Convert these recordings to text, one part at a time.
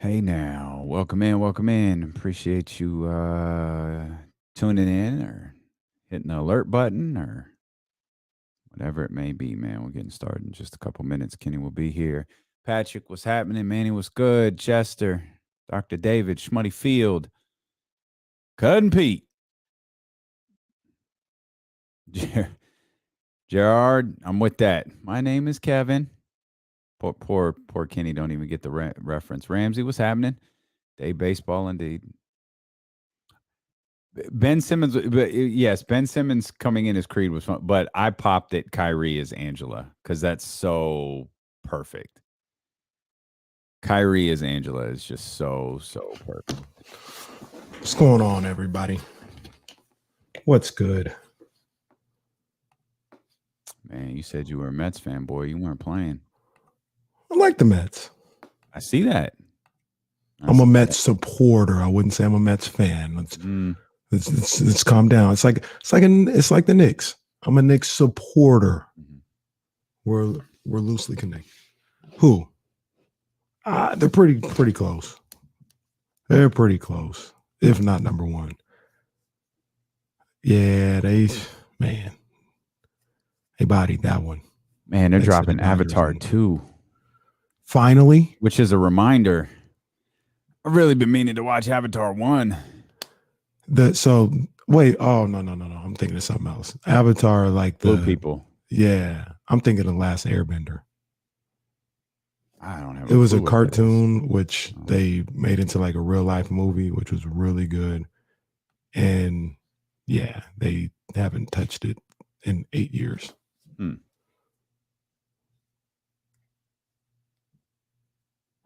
Hey now, welcome in, welcome in. Appreciate you tuning in or hitting the alert button or whatever it may be, man. We're getting started in just a couple minutes. Kenny will be here. Patrick, what's happening? Manny, what's good? Chester, Dr. David, Schmutty Field, Cousin Pete, Gerard, I'm with that. My name is Kevin. Poor Kenny don't even get the reference. Ramsey, what's happening? Day baseball indeed. Ben Simmons, but yes, Ben Simmons coming in as Creed was fun, but I popped it Kyrie as Angela because that's so perfect. Kyrie as Angela is just so perfect. What's going on, everybody? What's good? Man, you said you were a Mets fan, boy. You weren't playing. I like the Mets. I see that. I'm a Mets supporter. I wouldn't say I'm a Mets fan. Let's calm down. It's like the Knicks. I'm a Knicks supporter. Mm-hmm. We're loosely connected. Who? They're pretty close. They're pretty close, if not number one. Yeah, they bodied that one. Man, they're dropping Avatar 2. Finally. Which is a reminder. I've really been meaning to watch Avatar 1. Wait, oh no. I'm thinking of something else. Avatar, like the Blue people. Yeah. I'm thinking of Last Airbender. I don't have it was a cartoon which they made into like a real life movie, which was really good. And yeah, they haven't touched it in 8 years.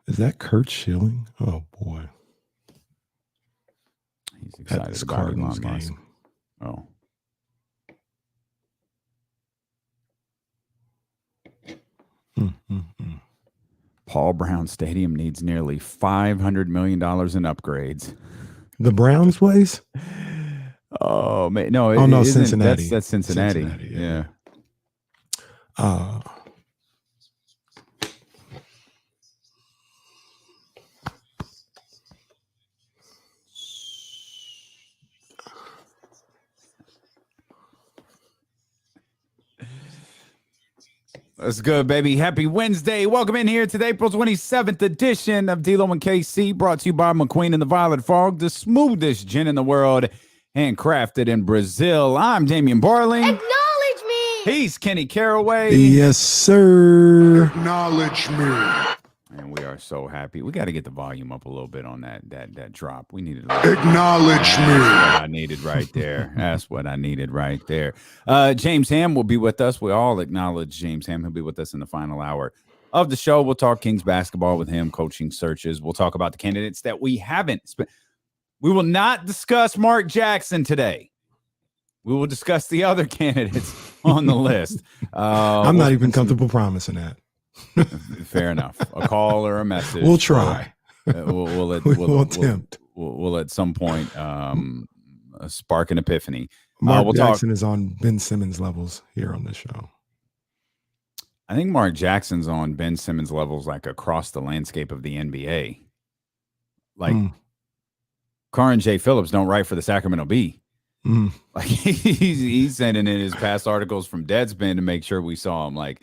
Is that Kurt Schilling? Oh boy. He's excited about Cardinals game. Oh. Paul Brown Stadium needs nearly $500 million in upgrades. The Browns place? Oh man, no! Cincinnati. That's Cincinnati. Yeah. That's good, baby. Happy Wednesday. Welcome in here to the April 27th edition of D-Lo and KC, brought to you by McQueen and the Violet Fog, the smoothest gin in the world, handcrafted in Brazil. I'm Damien Barling. Acknowledge me. He's Kenny Caraway. Yes, sir. Acknowledge me. And we are so happy. We got to get the volume up a little bit on that drop. We needed acknowledge me. That's what I needed right there. That's what I needed right there. James Ham will be with us. We all acknowledge James Ham. He'll be with us in the final hour of the show. We'll talk Kings basketball with him, coaching searches. We'll talk about the candidates that we haven't spent. We will not discuss Mark Jackson today. We will discuss the other candidates on the list. I'm not even comfortable promising that. Fair enough. A call or a message. We'll try. We'll attempt. We'll at some point spark an epiphany. Mark Jackson is on Ben Simmons levels here on this show. I think Mark Jackson's on Ben Simmons levels, like across the landscape of the NBA. Like Karan J. Phillips don't write for the Sacramento Bee. Like he's sending in his past articles from Deadspin to make sure we saw him. Like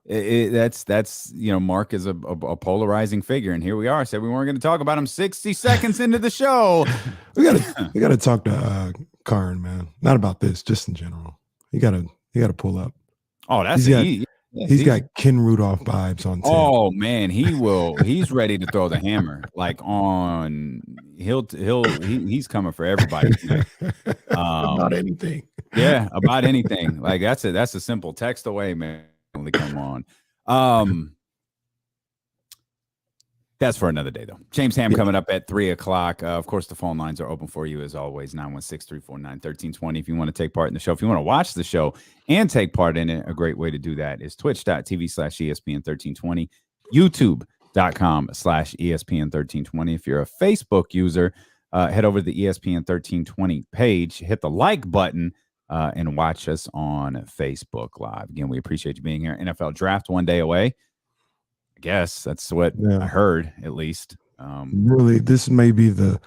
that's Mark is a polarizing figure, and here we are. Said we weren't going to talk about him 60 seconds into the show. we gotta talk to Karan, man. Not about this, just in general. You gotta pull up. Oh, that's he's got Ken Rudolph vibes on. Oh man, he will. He's ready to throw the hammer. Like on, he's coming for everybody. About anything. Yeah, about anything. Like that's a simple text away, man. Come on. That's for another day, though. James Ham coming up at 3:00. Of course, the phone lines are open for you as always, 916-349-1320. If you want to take part in the show, if you want to watch the show and take part in it, a great way to do that is twitch.tv/ESPN1320, youtube.com/ESPN1320. If you're a Facebook user, head over to the ESPN 1320 page, hit the like button, and watch us on Facebook Live. Again, we appreciate you being here. NFL draft one day away. I guess that's what I heard, at least. Really, this may be the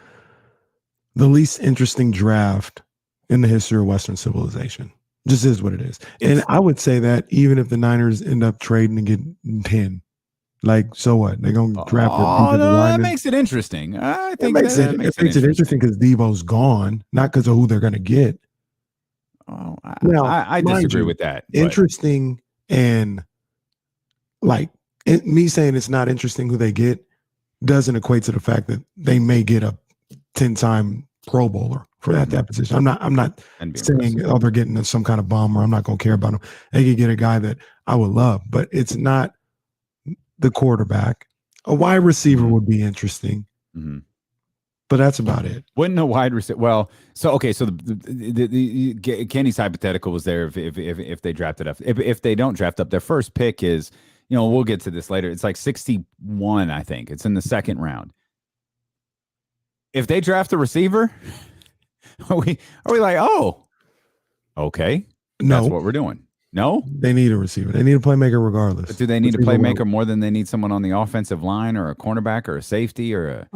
least interesting draft in the history of Western civilization. Just is what it is. And I would say that even if the Niners end up trading and get 10, like, so what? They're going to draft a defensive lineman. That makes it interesting. I think it makes it interesting because Deebo's gone, not because of who they're going to get. Oh, I disagree with that. Interesting, and like me saying it's not interesting who they get doesn't equate to the fact that they may get a 10-time Pro Bowler for that position. I'm not saying they're getting some kind of bomber. I'm not going to care about them. They could get a guy that I would love, but it's not the quarterback. A wide receiver would be interesting, but that's about it. Wouldn't a wide receiver? Well, so the Kenny's hypothetical was there if they drafted up. If they don't draft up, their first pick is, we'll get to this later. It's like 61, I think. It's in the second round. If they draft a receiver, are we like, oh, okay, no, that's what we're doing? No, they need a receiver. They need a playmaker regardless. But do they need a playmaker more than they need someone on the offensive line or a cornerback or a safety or a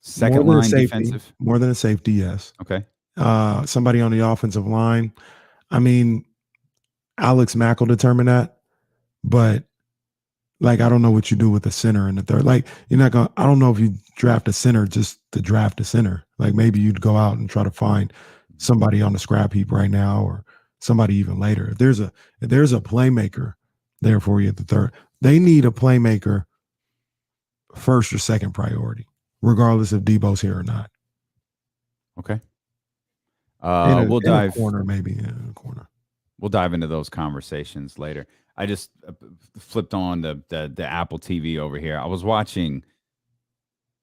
second line defensive? More than a safety, yes. Okay. Somebody on the offensive line. I mean, Alex Mack will determine that, but like, I don't know what you do with a center in the third. Like, you're not going to, I don't know if you draft a center just to draft a center. Like, maybe you'd go out and try to find somebody on the scrap heap right now or somebody even later. If there's a playmaker there for you at the third, they need a playmaker first or second priority, regardless if Deebo's here or not. Okay. We'll dive corner, maybe in a corner. We'll dive into those conversations later. I just flipped on the Apple TV over here. I was watching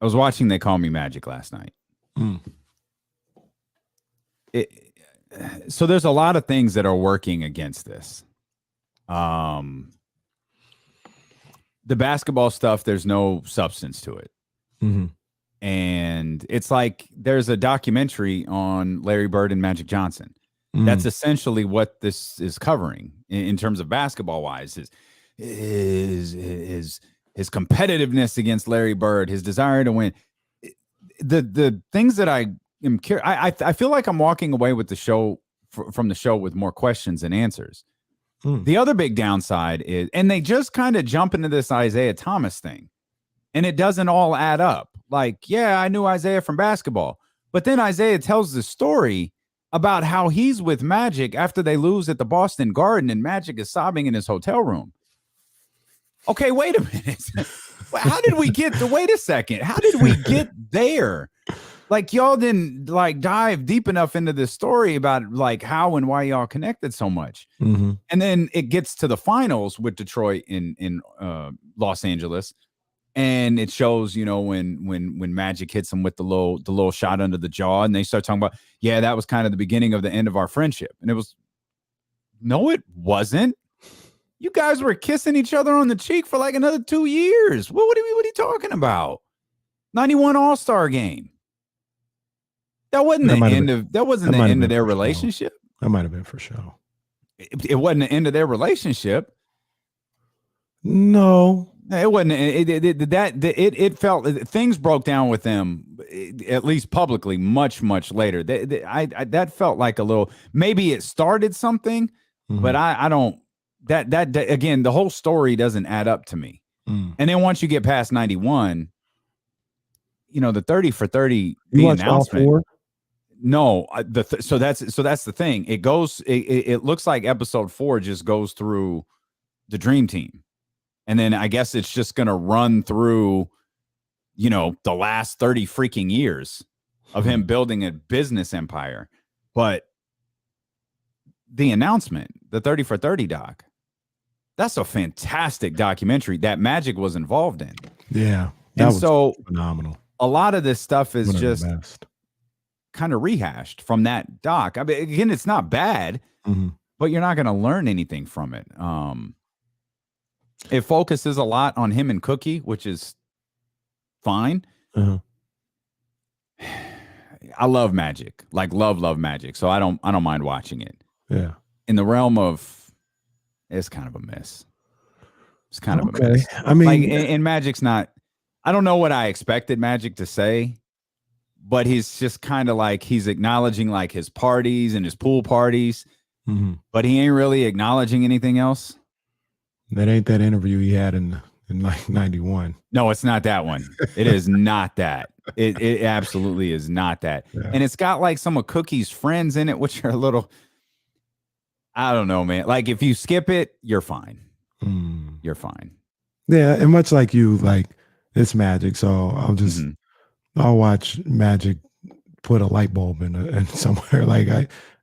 They Call Me Magic last night. So there's a lot of things that are working against this. The basketball stuff, there's no substance to it. And it's like there's a documentary on Larry Bird and Magic Johnson. That's essentially what this is covering in terms of basketball wise, his competitiveness against Larry Bird, his desire to win. The things that I am curious, I feel like I'm walking away with the show from the show with more questions than answers. The other big downside is, and they just kind of jump into this Isaiah Thomas thing, and it doesn't all add up. Like, yeah, I knew Isaiah from basketball, but then Isaiah tells the story about how he's with Magic after they lose at the Boston Garden and Magic is sobbing in his hotel room. Okay, wait a minute. How did we get to, wait a second. How did we get there? Like, y'all didn't like dive deep enough into this story about like how and why y'all connected so much. And then it gets to the finals with Detroit in Los Angeles. And it shows, when Magic hits him with the little shot under the jaw, and they start talking about, yeah, that was kind of the beginning of the end of our friendship. And it was, no, it wasn't. You guys were kissing each other on the cheek for like another 2 years. What are you talking about? 91 All-Star game. That wasn't the end of their relationship. That might have been for sure. It wasn't the end of their relationship. No. It wasn't. It felt things broke down with them, at least publicly, much later. That felt like a little. Maybe it started something, but I don't. That again, the whole story doesn't add up to me. And then once you get past 91, the 30 for 30 the announcement. No, so that's the thing. It goes. It looks like episode 4 just goes through the Dream Team. And then I guess it's just going to run through, the last 30 freaking years of him building a business empire. But the announcement, the 30 for 30 doc, that's a fantastic documentary that Magic was involved in. Yeah. And so phenomenal. A lot of this stuff is just kind of rehashed from that doc. I mean, again, it's not bad, but you're not going to learn anything from it. It focuses a lot on him and Cookie, which is fine. I love Magic, like love Magic. So I don't mind watching it. Yeah. In the realm of, it's kind of a mess. It's kind of a mess. I mean, and Magic's not. I don't know what I expected Magic to say, but he's just kind of like he's acknowledging like his parties and his pool parties, but he ain't really acknowledging anything else. That ain't that interview he had in like 91. No, it's not that one. It is not that. It absolutely is not that. Yeah. And it's got like some of Cookie's friends in it, which are a little, I don't know, man. Like if you skip it, you're fine. You're fine. Yeah, and much like you, like it's Magic, so I'll watch Magic put a light bulb in somewhere. Like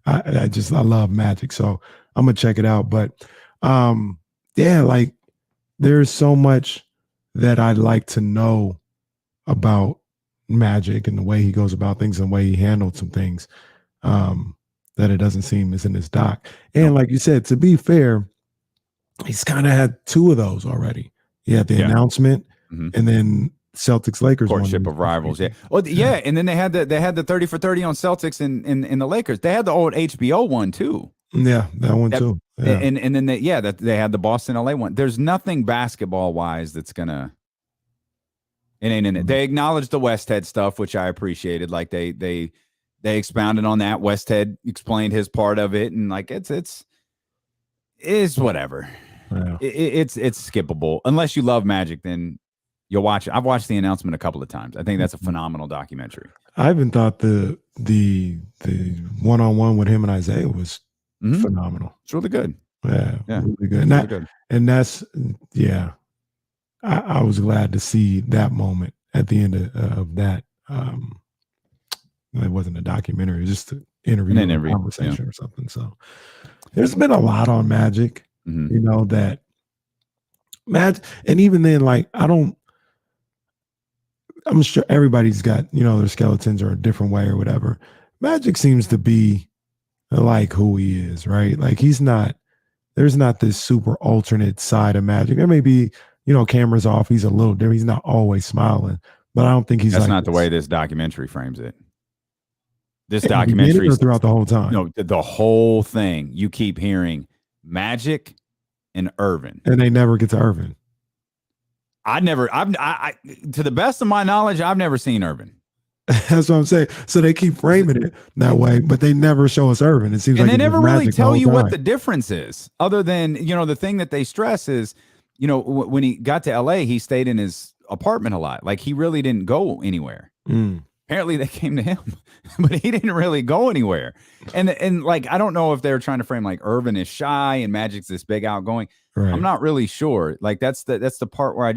I love Magic, so I'm gonna check it out. But yeah, like there's so much that I'd like to know about Magic and the way he goes about things and the way he handled some things that it doesn't seem is in his doc. And like you said, to be fair, he's kind of had two of those already. He had the announcement and then Celtics Lakers courtship of rivals. Yeah. Well, yeah. And then they had the 30 for 30 on Celtics in the Lakers. They had the old HBO one too. Yeah, that one too. Yeah. And then they had the Boston LA one. There's nothing basketball wise that's gonna. It ain't in it. They acknowledged the Westhead stuff, which I appreciated. Like they expounded on that. Westhead explained his part of it, and like it's whatever. Yeah. It's skippable unless you love Magic. Then you'll watch it. I've watched the announcement a couple of times. I think that's a phenomenal documentary. I even thought the one-on-one with him and Isaiah was phenomenal. It's really good. Yeah, really good. And that's I was glad to see that moment at the end of that. It wasn't a documentary; it was just an interview, a conversation, or something. So there's been a lot on Magic. You know that Magic, and even then, like I'm sure everybody's got their skeletons are a different way or whatever. Magic seems to be like who he is, right? Like there's not this super alternate side of Magic. There may be, cameras off. He's a little different. He's not always smiling, but I don't think he's. That's not the way this documentary frames it. This documentary throughout the whole time. No, the whole thing. You keep hearing Magic and Irvin, and they never get to Irvin. I to the best of my knowledge, I've never seen Irvin. That's what I'm saying. So they keep framing it that way, but they never show us Irvin. It seems like they never really tell you what the difference is, other than the thing that they stress is, when he got to LA, he stayed in his apartment a lot. Like he really didn't go anywhere. Apparently they came to him, but he didn't really go anywhere. And like I don't know if they're trying to frame like Irvin is shy and Magic's this big outgoing. Right. I'm not really sure. Like that's the part where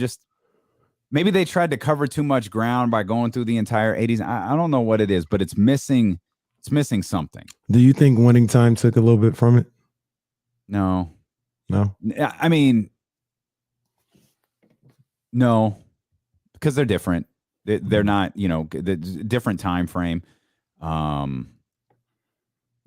maybe they tried to cover too much ground by going through the entire 80s. I don't know what it is, but it's missing something. Do you think Winning Time took a little bit from it? No. I mean, no, because they're different. They're not, the different time frame.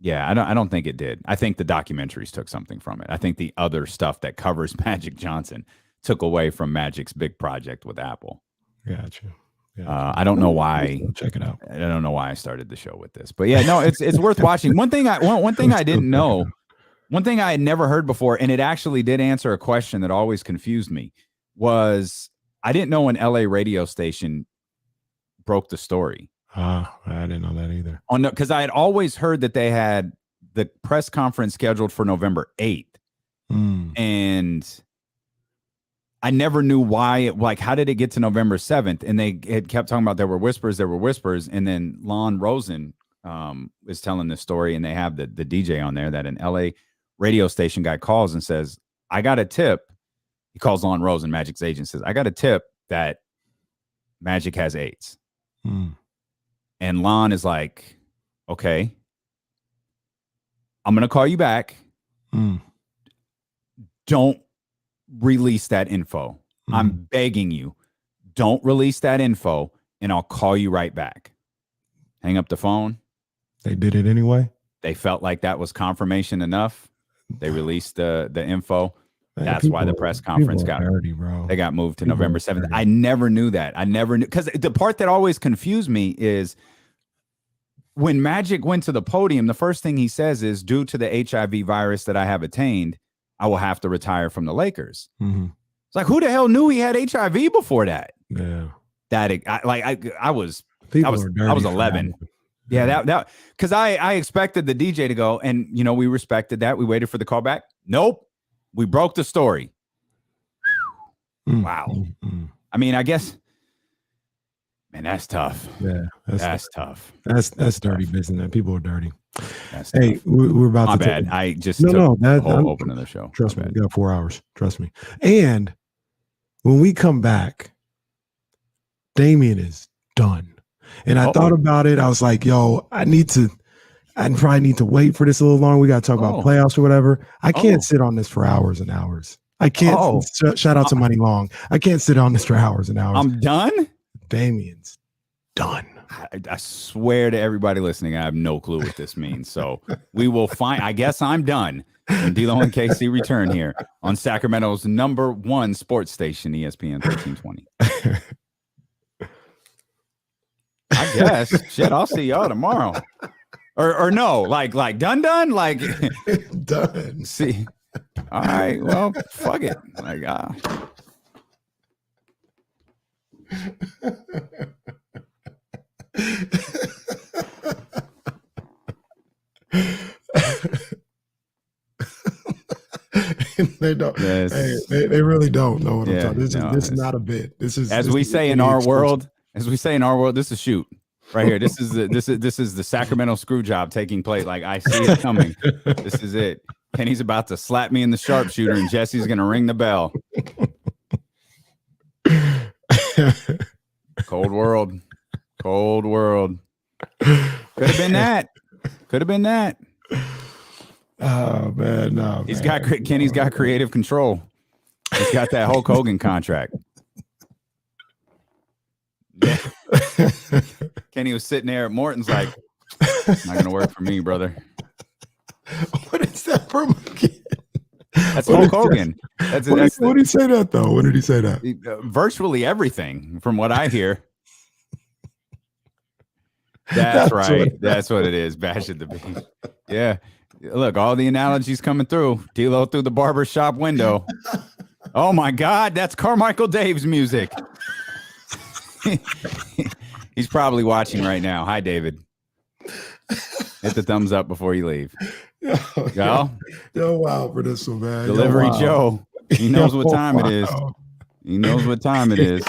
Yeah, I don't think it did. I think the documentaries took something from it. I think the other stuff that covers Magic Johnson took away from Magic's big project with Apple. Gotcha. I don't know why. Check it out. I don't know why I started the show with this, but yeah, no, it's worth watching. One thing I didn't know, one thing I had never heard before, and it actually did answer a question that always confused me, was I didn't know an LA radio station broke the story. I didn't know that either. Because I had always heard that they had the press conference scheduled for November 8th. And I never knew why how did it get to November 7th? And they had kept talking about there were whispers. And then Lon Rosen is telling this story, and they have the DJ on there that an LA radio station guy calls and says, I got a tip. He calls Lon Rosen, Magic's agent, says, I got a tip that Magic has AIDS. And Lon is like, okay, I'm going to call you back. Don't release that info. I'm begging you. Don't release that info, and I'll call you right back. Hang up the phone. They did it anyway. They felt like that was confirmation enough. They released the info. That's why the press conference got moved to November 7th. I never knew that. I never knew, because the part that always confused me is when Magic went to the podium, the first thing he says is, due to the HIV virus that I have attained, I will have to retire from the Lakers. It's like, who the hell knew he had HIV before that? Yeah. I was People I was are dirty I was for that 11. one. Yeah, that because I expected the DJ to go, and we respected that. We waited for the call back. Nope, we broke the story. Wow. I mean, I guess, man, that's tough. Yeah, that's tough. That's dirty business. Man. People are dirty. That's hey, tough. we're about My to. bad. I just no. the whole open of the show. Trust me, we got 4 hours. Trust me. And when we come back, Damien is done. And I thought about it. I was like, yo, I probably need to wait for this a little longer. We got to talk about playoffs or whatever. I can't sit on this for hours and hours. I can't. Shout out to Money Long. I can't sit on this for hours and hours. I'm done? Damien's done. I swear to everybody listening, I have no clue what this means. So we will find. I guess I'm done. And D'Lo and Casey return here on Sacramento's #1 sports station, ESPN 1320. I guess. Shit, I'll see y'all tomorrow. Or no, like done, like done. See, all right, well, fuck it. Like, they don't. Yes. Hey, they really don't know what I'm talking. This is not a bit. This is as we say in our world. As we say in our world, this is shoot right here. This is the Sacramento screw job taking place. Like I see it coming. This is it. Kenny's about to slap me in the sharpshooter, and Jesse's gonna ring the bell. Cold world. Could have been that. Oh man, no. Kenny's got creative control. He's got that Hulk Hogan contract. Yeah. Kenny was sitting there at Morton's like, not gonna work for me, brother. What is that from again? That's Hulk Hogan. What did he say that though? When did he say that? Virtually everything, from what I hear. That's right. That's what it is. Bash at the beat. Yeah. Look, all the analogies coming through. D'Lo through the barbershop window. Oh my God, that's Carmichael Dave's music. He's probably watching right now. Hi, David. Hit the thumbs up before you leave. Yo, wow for this one, man. Delivery Joe. He knows what time it is. He knows what time it is.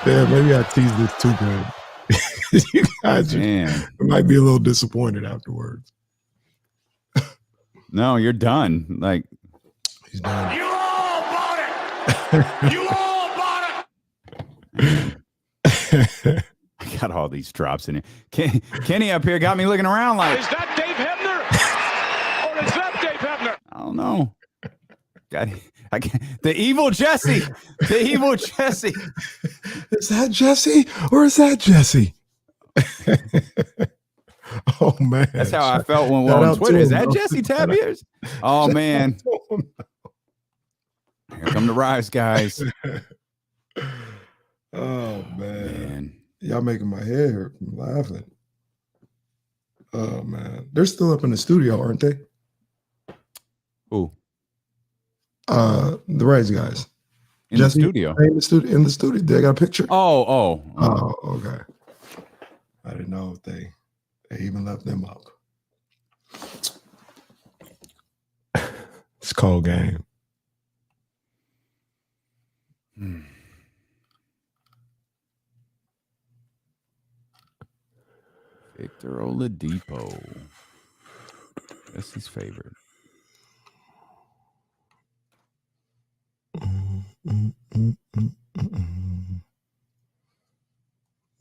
Yeah, maybe I teased this too good. You guys might be a little disappointed afterwards. No, you're done. Like he's done. You all bought it. You all bought it. I got all these drops in it. Kenny up here got me looking around like, is that Dave Hebner? Or is that Dave Hebner? I don't know. The evil Jesse. The evil Jesse. Is that Jesse or is that Jesse? Oh man, that's how I felt when we were on Twitter. Is that Jesse Tabiers? Oh man, here come the rise, guys. Oh man, y'all making my head hurt from laughing. Oh man, they're still up in the studio, aren't they? Who? The Rise guys. In Jesse, the studio. In the studio. They got a picture. Oh, okay. I didn't know if they even left them up. It's a cold game. Victor Oladipo. That's his favorite.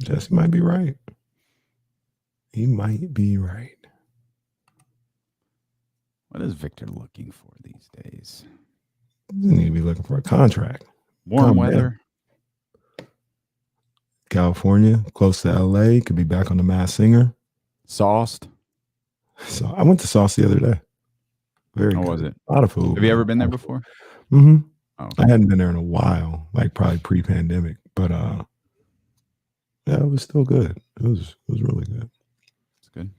Jesse might be right. He might be right. What is Victor looking for these days? You need to be looking for a contract. Warm weather. California, close to LA, could be back on The Masked Singer. Sauced. So I went to Sauce the other day. Very good. How was it? A lot of food. Have you ever been there before? Mm-hmm. Oh, okay. I hadn't been there in a while, like probably pre-pandemic, but yeah, it was still good. It was really good. It's good.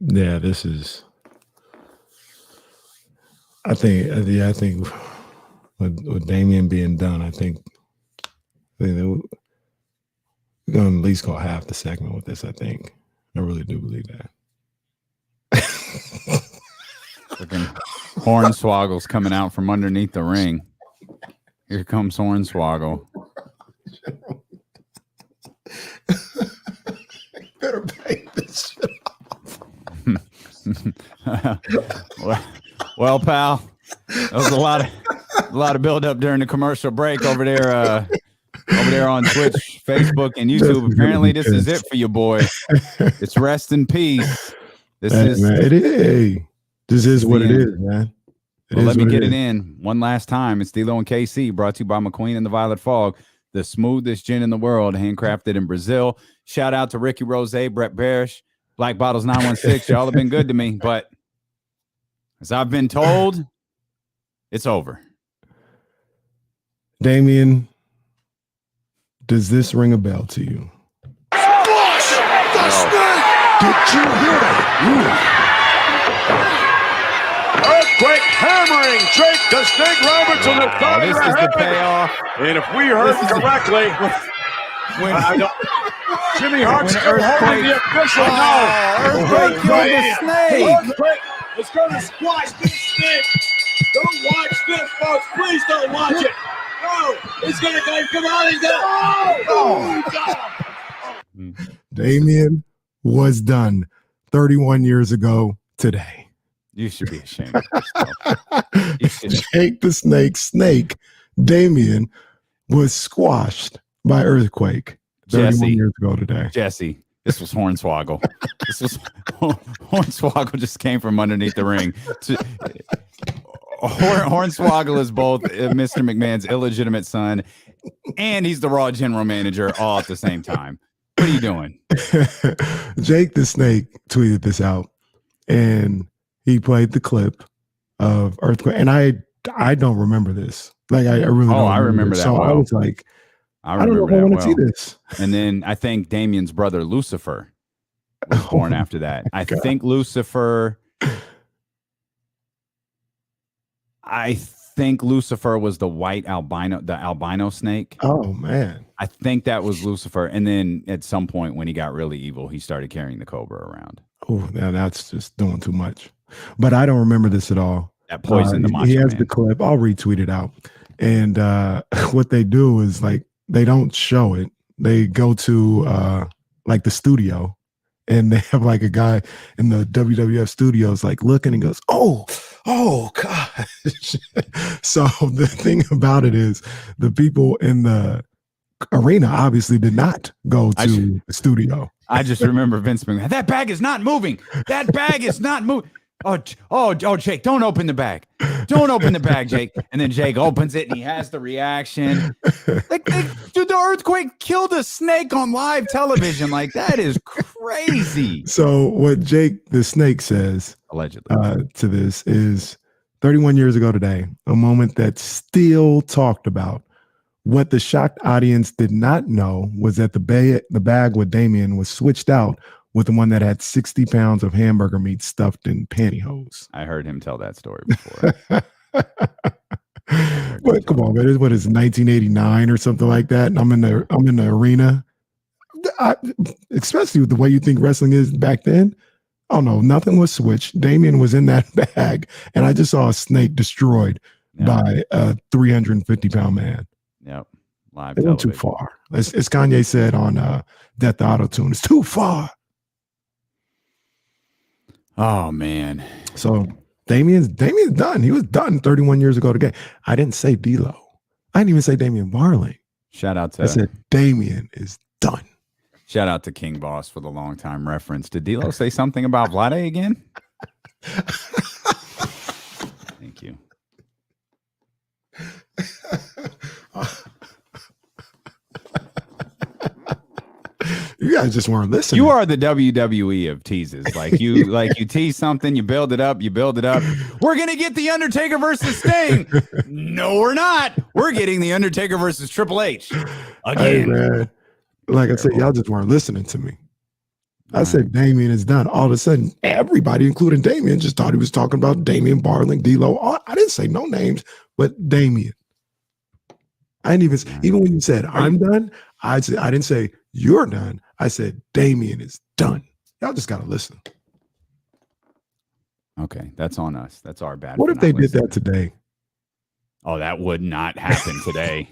Yeah, this is. I think with Damien being done, I think we're going to at least go half the segment with this. I think. I really do believe that. Looking, Hornswoggle's coming out from underneath the ring. Here comes Hornswoggle. Better pay this shit off. well, pal, that was a lot of build up during the commercial break over there on Twitch, Facebook, and YouTube. Apparently, this is it for you, boy. It's rest in peace. This is what it is, man. Well, let me get it in one last time. It's D'Lo and KC, brought to you by McQueen and the Violet Fog, the smoothest gin in the world, handcrafted in Brazil. Shout out to Ricky Rose, Brett Barish, Black Bottles 916. Y'all have been good to me, but as I've been told, it's over. Damien, does this ring a bell to you? Squash the snake! Did you hear that? Earthquake hammering Drake the Snake Robertson in the side of This the is the head. payoff. And if we heard correctly, Jimmy Hart's still holding the official. Earthquake killed the snake. Earthquake is going to squash this snake. Don't watch this, folks. Please don't watch it. No, he's going to go. Come on, he's going to. Damien was done 31 years ago today. You should be ashamed of yourself. Jake the Snake, Damien was squashed by earthquake 31 years ago today. Jesse, this was Hornswoggle. Hornswoggle just came from underneath the ring. Hornswoggle is both Mr. McMahon's illegitimate son, and he's the Raw general manager all at the same time. What are you doing? Jake the Snake tweeted this out, and he played the clip of Earthquake, and I don't remember this. Like I really don't. I remember that. So well. I was like, I don't know if I want to see this. And then I think Damien's brother Lucifer was born after that. I think Lucifer was the albino snake. Oh man. I think that was Lucifer. And then at some point when he got really evil, he started carrying the cobra around. Oh, now that's just doing too much. But I don't remember this at all. That poisoned the Macho He has Man. the clip. I'll retweet it out. And what they do is like they don't show it. They go to like the studio, and they have like a guy in the WWF studios like looking and goes, oh gosh. So the thing about it is the people in the arena obviously did not go to the studio. I just remember Vince McMahon. That bag is not moving. That bag is not moving. Oh, Jake, don't open the bag. Don't open the bag, Jake. And then Jake opens it and he has the reaction. Dude, the earthquake killed a snake on live television. Like, that is crazy. So what Jake the Snake says allegedly to this is 31 years ago today, a moment that's still talked about. What the shocked audience did not know was that the bag with Damien was switched out with the one that had 60 pounds of hamburger meat stuffed in pantyhose. I heard him tell that story before. But come on, man. What is it, 1989 or something like that? And I'm in the arena. Especially with the way you think wrestling is back then. Oh no, nothing was switched. Damien was in that bag, and I just saw a snake destroyed by a 350-pound man. Yep. Live They went too far. As Kanye said on Death to Auto-Tune, it's too far. Oh man. So Damien's done. He was done 31 years ago today. I didn't say D'Lo. I didn't even say Damian Marley. Shout out to I said Damien is done. Shout out to King Boss for the long time reference. Did D'Lo say something about Vlade again? Thank you. You guys just weren't listening. You are the WWE of teases. Like you tease something, you build it up. We're gonna get the Undertaker versus Sting. No, we're not. We're getting the Undertaker versus Triple H again. Hey, man. Like I said, y'all just weren't listening to me. I said Damien is done. All of a sudden, everybody, including Damien, just thought he was talking about Damien Barling, D'Lo. I didn't say no names, but Damien. I didn't even when you said I'm done, I didn't say you're done. I said Damien is done. Y'all just gotta listen. Okay, that's on us. That's our bad. What if they did that today? Oh, that would not happen today.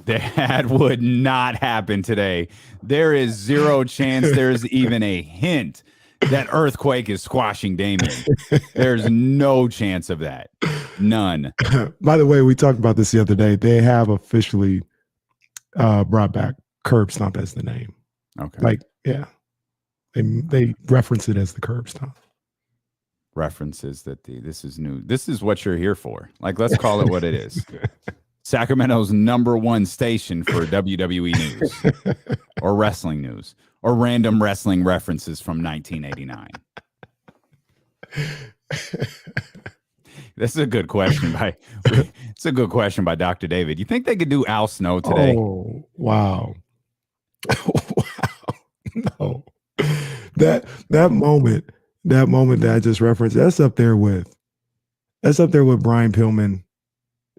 That would not happen today. There is zero chance there's even a hint that earthquake is squashing Damien. There's no chance of that. None. By the way, we talked about this the other day. They have officially brought back curb stomp as the name. Okay. Like, yeah. They reference it as the curb stomp. References that this is new. This is what you're here for. Like, let's call it what it is. Sacramento's #1 station for WWE news or wrestling news or random wrestling references from 1989. This is a good question it's a good question by Dr. David. You think they could do Al Snow today? Oh, wow. Wow. No. That moment that I just referenced, that's up there with Brian Pillman,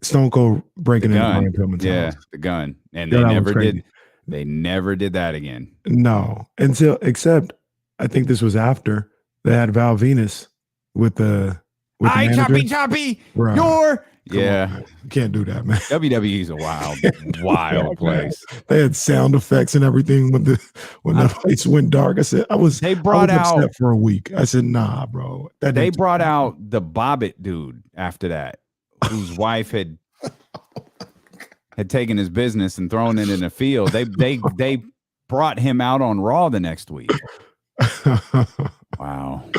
Stone Cold breaking into Brian Pillman's house. The gun. And Yeah, they never did that again. No. Except I think this was after they had Val Venus with the choppy. Right. You can't do that, man. WWE's a wild place. They had sound effects and everything when the lights went dark. I said I was upset for a week. I said, nah, bro. They brought out the Bobbit dude after that, whose wife had taken his business and thrown it in a field. They brought him out on Raw the next week. Wow.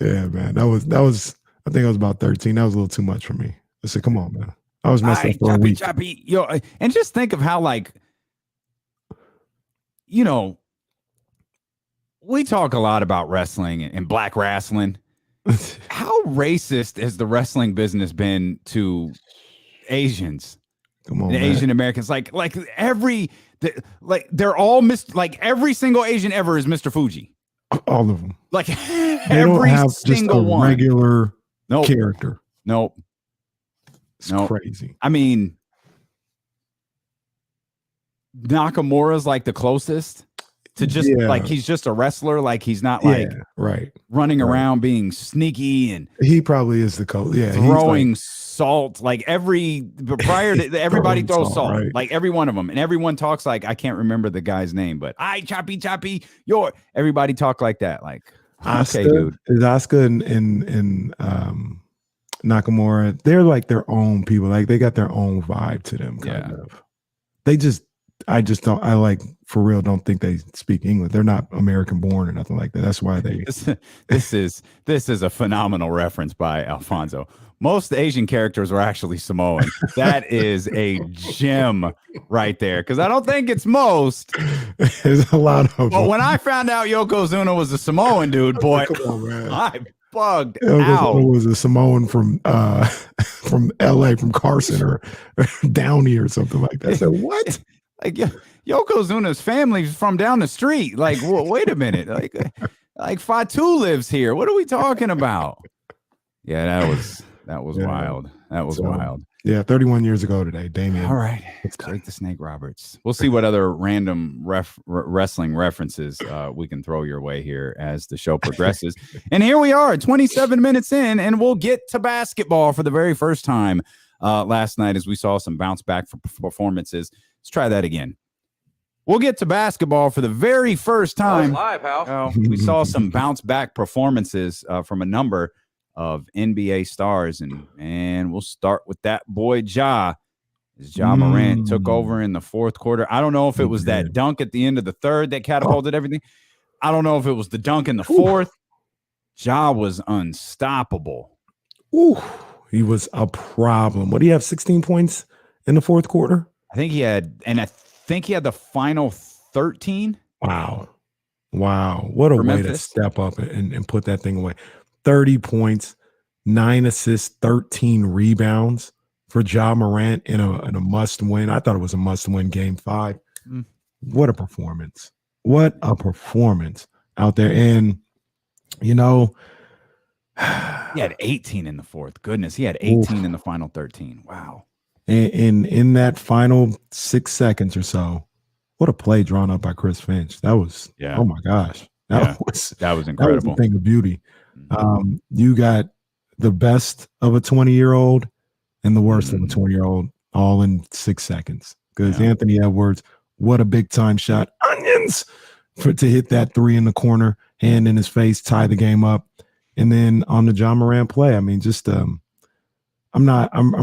Yeah, man. That was I think I was about 13. That was a little too much for me. I said, come on, man. I was messed up for a week. Yo, and just think of how, like, we talk a lot about wrestling and black wrestling. How racist has the wrestling business been to Asians? Come on, Asian Americans. They're all every single Asian ever is Mr. Fuji. All of them. Like they every don't have single just a one. Regular character. Nope. It's crazy. I mean, Nakamura's like the closest to just like he's just a wrestler. Like he's not running around being sneaky and he probably is the throwing salt. Like prior to everybody throws salt, right? Like every one of them, and everyone talks like I can't remember the guy's name, but choppy, everybody talk like that. Like Asuka, okay, dude, is Asuka and Nakamura, they're like their own people. Like they got their own vibe to them. Kind of. I just don't. For real, don't think they speak English. They're not American born or nothing like that. That's why they. This is a phenomenal reference by Alfonso. Most Asian characters were actually Samoan. That is a gem right there. Because I don't think it's most. There's a lot of. But when I found out Yokozuna was a Samoan dude, boy, come on, man. I bugged out. It was a Samoan from LA, from Carson or Downey or something like that. So what? Like Yokozuna's family's from down the street. Like, wait a minute. Like Fatu lives here. What are we talking about? Yeah, that was wild. That was wild. Yeah, 31 years ago today, Damien. All right, let's take the Snake Roberts. We'll see what other random wrestling references we can throw your way here as the show progresses. And here we are, 27 minutes in, and we'll get to basketball for the very first time last night as we saw some bounce back performances. Let's try that again. We'll get to basketball for the very first time. Live, Hal. We saw some bounce back performances from a number of NBA stars, and we'll start with that boy Ja. As Ja Morant took over in the fourth quarter. I don't know if it was that dunk at the end of the third that catapulted everything. I don't know if it was the dunk in the fourth. Ja was unstoppable. Ooh, he was a problem. What do you have? 16 points in the fourth quarter? I think he had the final 13. Wow. What a way Memphis to step up and put that thing away. 30 points, 9 assists, 13 rebounds for Ja Morant in a must-win. I thought it was a must-win game 5. What a performance. out there. And, you know, he had 18 in the fourth. Goodness, he had 18 in the final 13. Wow. And in that final 6 seconds or so, what a play drawn up by Chris Finch. That was, oh my gosh. That was incredible. That was a thing of beauty. You got the best of a 20-year-old and the worst of a 20-year-old all in 6 seconds. Because Anthony Edwards, what a big time shot. Onions to hit that three in the corner, hand in his face, tie the game up. And then on the John Morant play, I mean, just I'm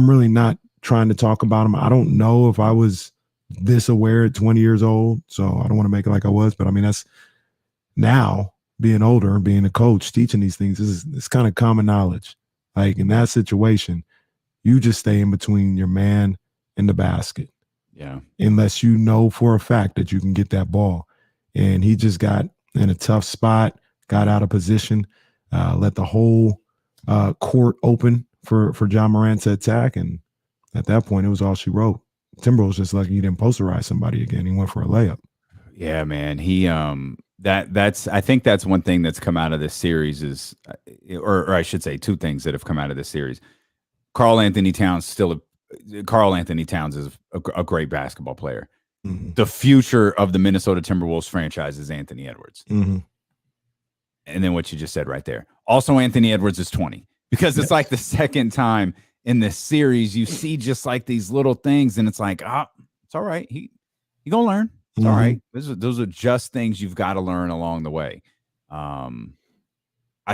really not trying to talk about him. I don't know if I was this aware at 20 years old, so I don't want to make it like I was, but I mean, that's now being older and being a coach, teaching these things, it's kind of common knowledge. Like in that situation, you just stay in between your man and the basket. Yeah. Unless you know for a fact that you can get that ball. And he just got in a tough spot, got out of position, let the whole court open for John Morant to attack. And at that point, it was all she wrote. Timberwolves just lucky he didn't posterize somebody again. He went for a layup. Yeah, man. He I think that's one thing that's come out of this series is, or I should say two things that have come out of this series. Karl Anthony Towns is a great basketball player. Mm-hmm. The future of the Minnesota Timberwolves franchise is Anthony Edwards. Mm-hmm. And then what you just said right there. Also, Anthony Edwards is 20 because it's like the second time in this series you see just like these little things, and it's like, it's all right. He gonna learn. It's all right. Those are just things you've got to learn along the way. I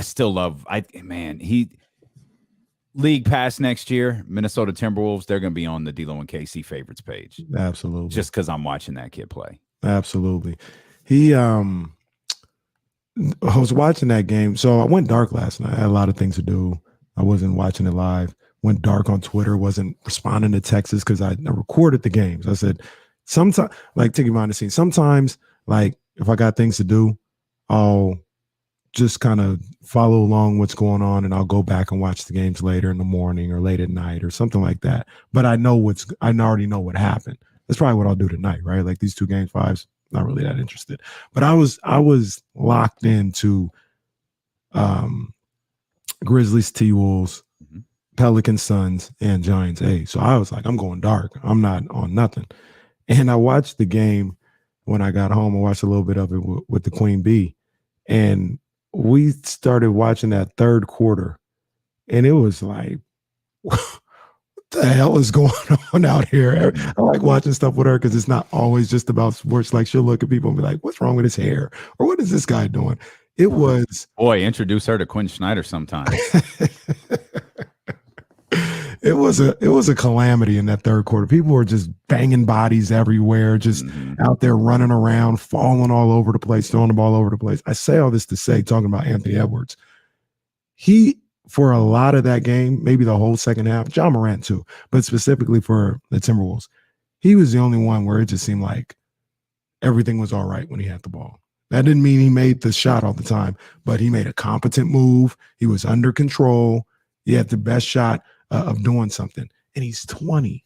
still love. League pass next year, Minnesota Timberwolves, they're going to be on the D'Lo and KC favorites page. Absolutely. Just because I'm watching that kid play. Absolutely. I was watching that game. So I went dark last night. I had a lot of things to do. I wasn't watching it live. Went dark on Twitter. Wasn't responding to texts because I recorded the games. I said, sometimes, like taking behind the scenes, sometimes, like if I got things to do, I'll just kind of follow along what's going on, and I'll go back and watch the games later in the morning or late at night or something like that. But I already know what happened. That's probably what I'll do tonight, right? Like these 2 game 5s, not really that interested. But I was locked into Grizzlies, T-Wolves, Pelicans, Suns, and Giants A. So I was like, I'm going dark. I'm not on nothing. And I watched the game when I got home. I watched a little bit of it with the Queen Bee. And we started watching that third quarter, and it was like, what the hell is going on out here? I like watching stuff with her because it's not always just about sports. Like she'll look at people and be like, what's wrong with his hair? Or what is this guy doing? It was... Boy, introduce her to Quinn Snyder sometime. It was a calamity in that third quarter. People were just banging bodies everywhere, just out there running around, falling all over the place, throwing the ball over the place. I say all this to say, talking about Anthony Edwards, he, for a lot of that game, maybe the whole second half, John Morant too, but specifically for the Timberwolves, he was the only one where it just seemed like everything was all right when he had the ball. That didn't mean he made the shot all the time, but he made a competent move. He was under control. He had the best shot of doing something, and he's 20,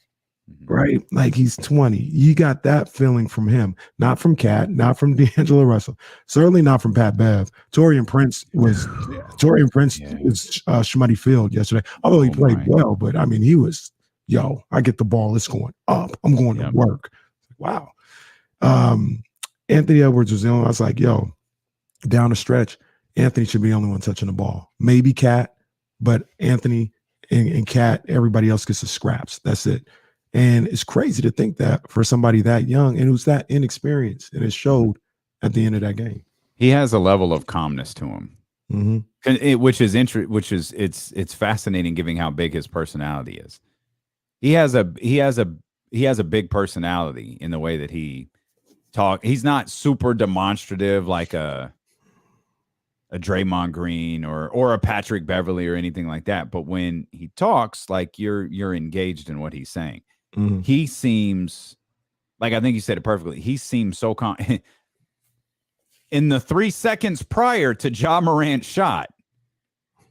right? Like he's 20. You got that feeling from him, not from Cat, not from D'Angelo Russell, certainly not from Pat Bev. Torian Prince was Schmutty Field yesterday, although he played well, but I mean, he was, I get the ball, it's going up. I'm going to work. Wow. Anthony Edwards was the only, I was like, down the stretch, Anthony should be the only one touching the ball. Maybe Cat, but Anthony and Cat, everybody else gets the scraps. That's it. And it's crazy to think that for somebody that young and who's that inexperienced, and it showed at the end of that game. He has a level of calmness to him, which is it's fascinating, given how big his personality is. He has a big personality in the way that he talks. He's not super demonstrative like a Draymond Green or a Patrick Beverly or anything like that. But when he talks, like you're engaged in what he's saying. He seems like, I think you said it perfectly. He seems so calm. In the 3 seconds prior to Ja Morant's shot,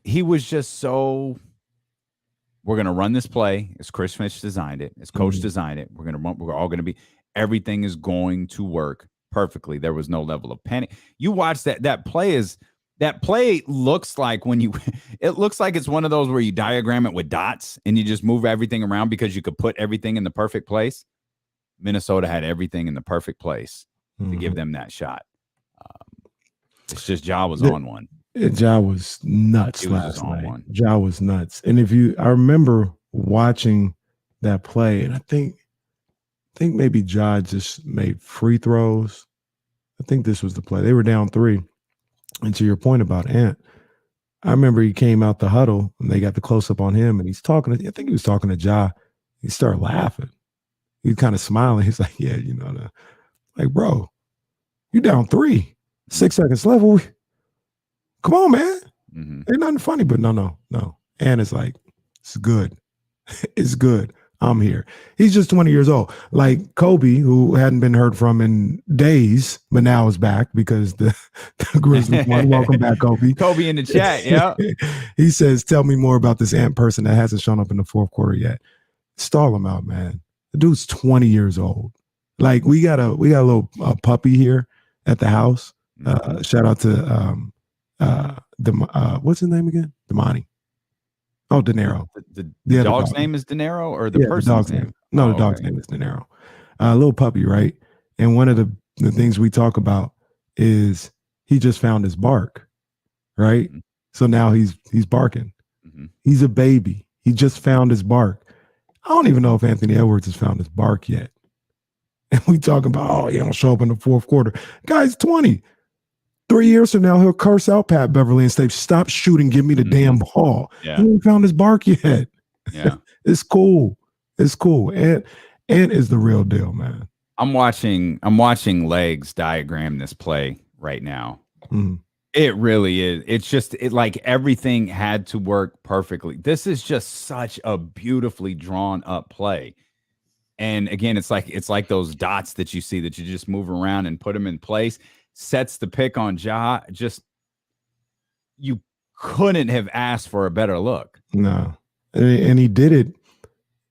he was just so, we're going to run this play as Chris Finch designed it, as coach designed it. We're all going to be, everything is going to work perfectly. There was no level of panic. You watch that play looks like it looks like it's one of those where you diagram it with dots and you just move everything around because you could put everything in the perfect place. Minnesota had everything in the perfect place to give them that shot. It's just Ja was on one. Ja was nuts last night. Ja was nuts. And I remember watching that play, and I think maybe Ja just made free throws. I think this was the play. They were down 3. And to your point about Ant, I remember he came out the huddle and they got the close up on him, and he's talking. I think he was talking to Ja. He started laughing. He was kind of smiling. He's like, "Yeah, like, bro, you down 3, 6 seconds left. Come on, man. Ain't nothing funny." But no. Ant is like, "It's good. It's good. I'm here." He's just 20 years old. Like Kobe, who hadn't been heard from in days, but now is back because the Grizzlies won. Welcome back, Kobe. Kobe in the chat, yeah. He says, "Tell me more about this Ant person that hasn't shown up in the fourth quarter yet." Stall him out, man. The dude's 20 years old. Like we got a little puppy here at the house. Shout out to what's his name again? Damani. Oh, De Niro. The dog's name is De Niro, or the person's name? No, the dog's name is De Niro. A little puppy, right? And one of the things we talk about is he just found his bark, right? Mm-hmm. So now he's barking. Mm-hmm. He's a baby. He just found his bark. I don't even know if Anthony Edwards has found his bark yet. And we talk about, he don't show up in the fourth quarter. Guy's 20. 3 years from now, he'll curse out Pat Beverly and say, "Stop shooting, give me the damn ball." Yeah. He ain't found his bark yet. Yeah. It's cool. It's cool. Ant is the real deal, man. I'm watching Legs diagram this play right now. Mm-hmm. It really is. It's just like everything had to work perfectly. This is just such a beautifully drawn up play. And again, it's like those dots that you see that you just move around and put them in place. Sets the pick on Ja. Just, you couldn't have asked for a better look. No. And he did it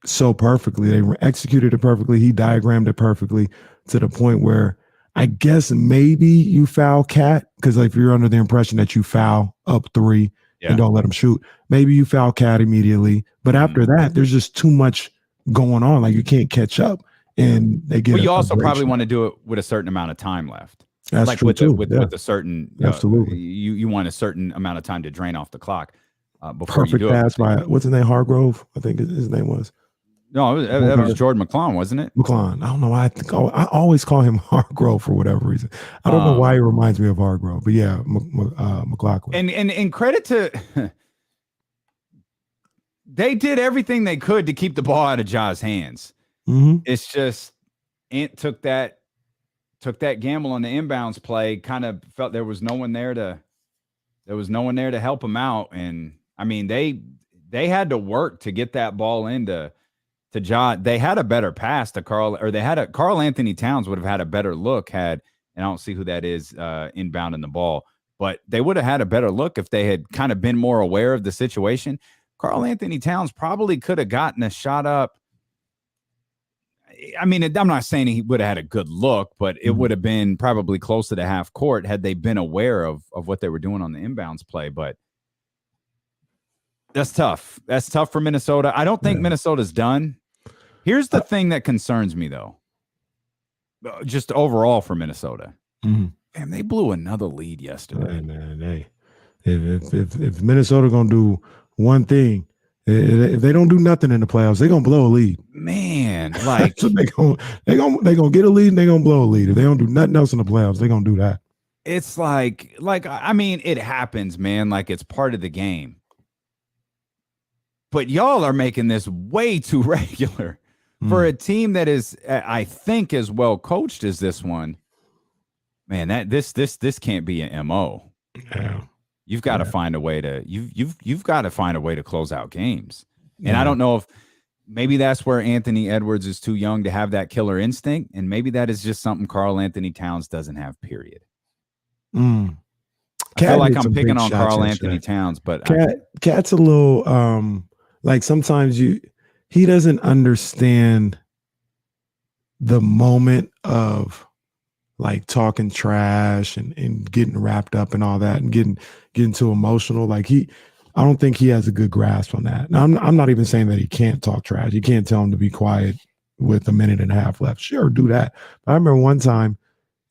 so perfectly. They executed it perfectly. He diagrammed it perfectly to the point where I guess maybe you foul Cat, because if you're under the impression that you foul up 3 and don't let him shoot, maybe you foul Cat immediately. But after that, there's just too much going on. Like you can't catch up. And they get. Well, you also probably want to do it with a certain amount of time left. That's like true with a certain absolutely. You want a certain amount of time to drain off the clock before perfect you do pass by what's his name, Hargrove, I think his name was. No, that was Jordan McClone, wasn't it? McClone. I don't know why I always call him Hargrove for whatever reason. I don't know why he reminds me of Hargrove, but yeah, McLaughlin. And credit to they did everything they could to keep the ball out of Ja's hands. Mm-hmm. It's just Ant took that gamble on the inbounds play, kind of felt there was no one there to help him out. And I mean, they had to work to get that ball into Ja. They had a better pass to Carl Anthony Towns would have had a better look and I don't see who that is inbounding the ball, but they would have had a better look if they had kind of been more aware of the situation. Carl Anthony Towns probably could have gotten a shot up. I mean, I'm not saying he would have had a good look, but it would have been probably close to the half court had they been aware of what they were doing on the inbounds play. But that's tough. That's tough for Minnesota. I don't think Minnesota's done. Here's the thing that concerns me, though, just overall for Minnesota. Mm-hmm. Man, they blew another lead yesterday. Man, if Minnesota gonna do one thing, if they don't do nothing in the playoffs, they're gonna blow a lead. Man, like so they gonna get a lead and they're gonna blow a lead. If they don't do nothing else in the playoffs, they're gonna do that. It's like I mean, it happens, man. Like it's part of the game. But y'all are making this way too regular for a team that is, I think, as well coached as this one. Man, that this can't be an MO. Yeah. You've got to find a way to you've got to find a way to close out games. And I don't know if maybe that's where Anthony Edwards is too young to have that killer instinct, and maybe that is just something Karl Anthony Towns doesn't have. Period. I feel like I'm picking on Karl Anthony Towns, but Cat's a little like sometimes he doesn't understand the moment of like talking trash and getting wrapped up and all that and getting too emotional. Like I don't think he has a good grasp on that. Now, I'm not even saying that he can't talk trash. You can't tell him to be quiet with a minute and a half left. Sure, do that. But I remember one time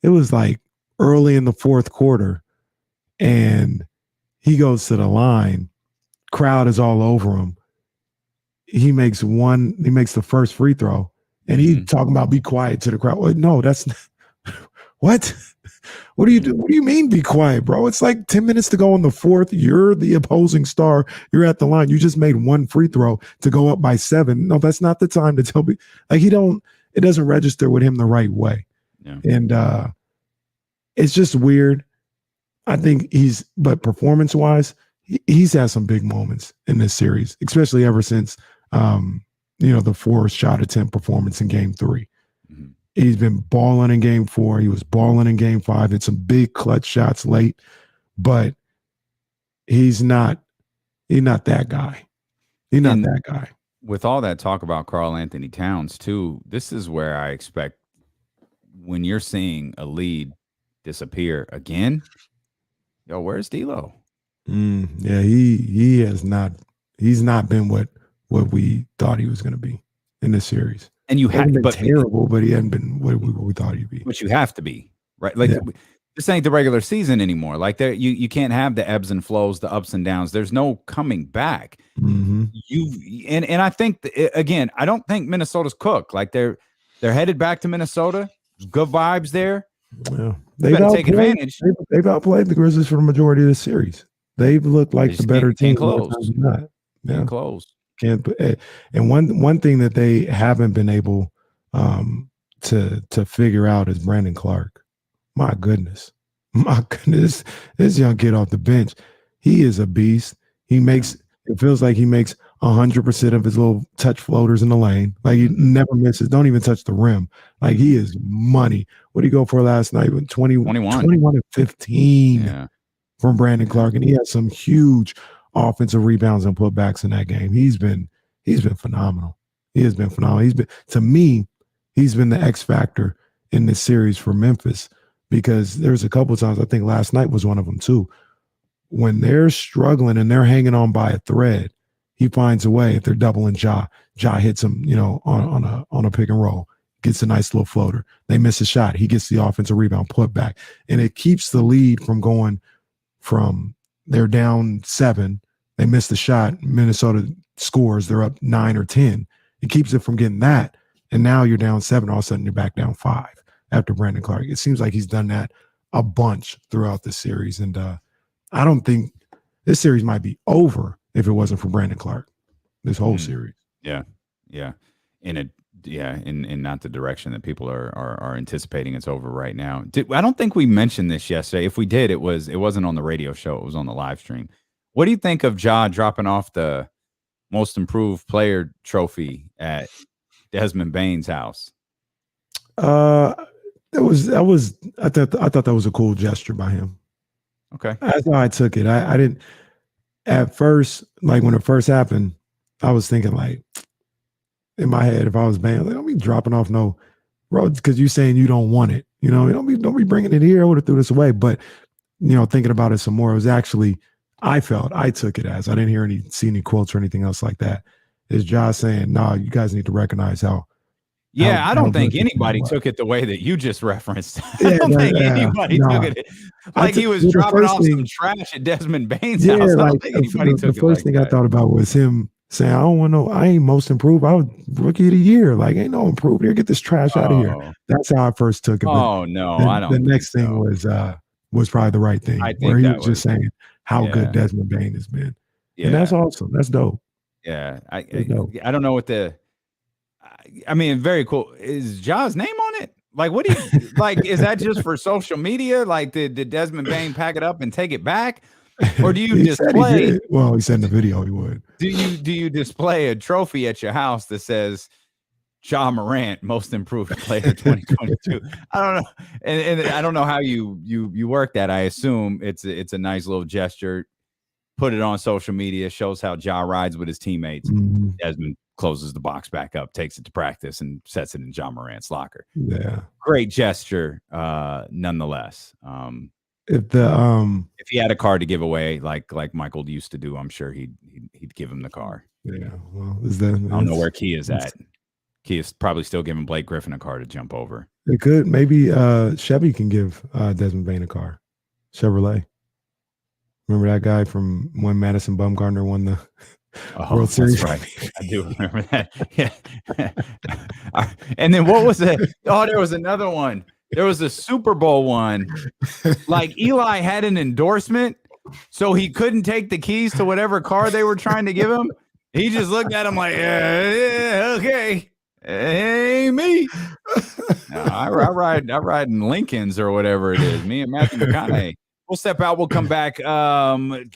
it was like early in the fourth quarter and he goes to the line. Crowd is all over him. He makes the first free throw and he's talking about be quiet to the crowd. Well, no, that's what? What do you do? What do you mean be quiet, bro? It's like 10 minutes to go in the fourth. You're the opposing star. You're at the line. You just made one free throw to go up by 7. No, that's not the time to tell me. Like it doesn't register with him the right way. Yeah. And it's just weird. I think but performance-wise, he's had some big moments in this series, especially ever since the 4-shot attempt performance in Game 3. Mm-hmm. He's been balling in Game 4. He was balling in Game 5. It's some big clutch shots late, but he's not that guy. He's not that guy. With all that talk about Karl Anthony Towns too, this is where I expect when you're seeing a lead disappear again. Yo, where's D'Lo? Yeah, he has not. He's not been what we thought he was going to be in this series. And you have been terrible, but he hadn't been what we thought he'd be. But you have to be, right? Like this ain't the regular season anymore. Like you can't have the ebbs and flows, the ups and downs. There's no coming back. Mm-hmm. And I think again, I don't think Minnesota's cooked. Like they're headed back to Minnesota. Good vibes there. Yeah, they better take advantage. They've outplayed the Grizzlies for the majority of the series. They've looked like the better team. Close. Yeah, close. And one thing that they haven't been able to figure out is Brandon Clark. My goodness, this young kid off the bench, he is a beast. It feels like he makes 100% of his little touch floaters in the lane. Like he never misses. Don't even touch the rim. Like he is money. What did he go for last night? 21 and 15 from Brandon Clark, and he has some huge offensive rebounds and putbacks in that game. He's been phenomenal. He has been phenomenal. He's been the X factor in this series for Memphis, because there's a couple of times, I think last night was one of them too, when they're struggling and they're hanging on by a thread, he finds a way. If they're doubling Ja hits him, on a pick and roll, gets a nice little floater. They miss a shot. He gets the offensive rebound, put back, and it keeps the lead from going from they're down 7. They miss the shot. Minnesota scores. They're up 9 or 10. It keeps it from getting that. And now you're down 7. All of a sudden, you're back down 5 after Brandon Clark. It seems like he's done that a bunch throughout the series. And I don't think this series might be over if it wasn't for Brandon Clark, this whole series. Yeah. In not the direction that people are anticipating it's over right now. I don't think we mentioned this yesterday. If we did, it wasn't on the radio show. It was on the live stream. What do you think of Ja dropping off the most improved player trophy at Desmond Bane's house? I thought that was a cool gesture by him. Okay. That's how I took it. I didn't at first, like when it first happened, I was thinking like in my head, if I was Bane, like, don't be dropping off no roads because you're saying you don't want it. Don't be bringing it here. I would have threw this away. But thinking about it some more, it was actually, I took it as, I didn't see any quotes or anything else like that. Is Josh saying, "No, you guys need to recognize how." I don't think anybody took it the way that you just referenced. I don't think anybody took it like he was dropping off some trash at Desmond Bane's house. I don't think anybody took it. The first thing I thought about was him saying, I ain't most improved. I was rookie of the year. Like, ain't no improved here. Get this trash out of here. That's how I first took it. Oh, no, I don't. The next thing was probably the right thing, where he was just saying how good Desmond Bane has been. Yeah. And that's awesome. That's dope. Yeah. I don't know what very cool. Is Ja's name on it? Like, what do you like? Is that just for social media? Like, did Desmond Bane pack it up and take it back? Or do you display? He said in the video he would. Do you display a trophy at your house that says Ja Morant, most improved player 2022? I don't know, and I don't know how you work that. I assume it's a nice little gesture. Put it on social media, shows how Ja rides with his teammates. Mm-hmm. Desmond, closes the box back up, takes it to practice, and sets it in John Morant's locker. Yeah. Great gesture, nonetheless. If he had a car to give away, like Michael used to do, I'm sure he'd give him the car. Yeah. Well, I don't know where Key is at. Key is probably still giving Blake Griffin a car to jump over. It could. Maybe Chevy can give Desmond Bain a car. Chevrolet. Remember that guy from when Madison Bumgarner won the World Series? That's right. I do remember that. Yeah. And then what was it? Oh, there was another one. There was a Super Bowl one. Like Eli had an endorsement, so he couldn't take the keys to whatever car they were trying to give him. He just looked at him like, yeah, okay. Hey, me. No, I ride in Lincolns or whatever it is. Me and Matthew McConaughey. We'll step out. We'll come back. Again,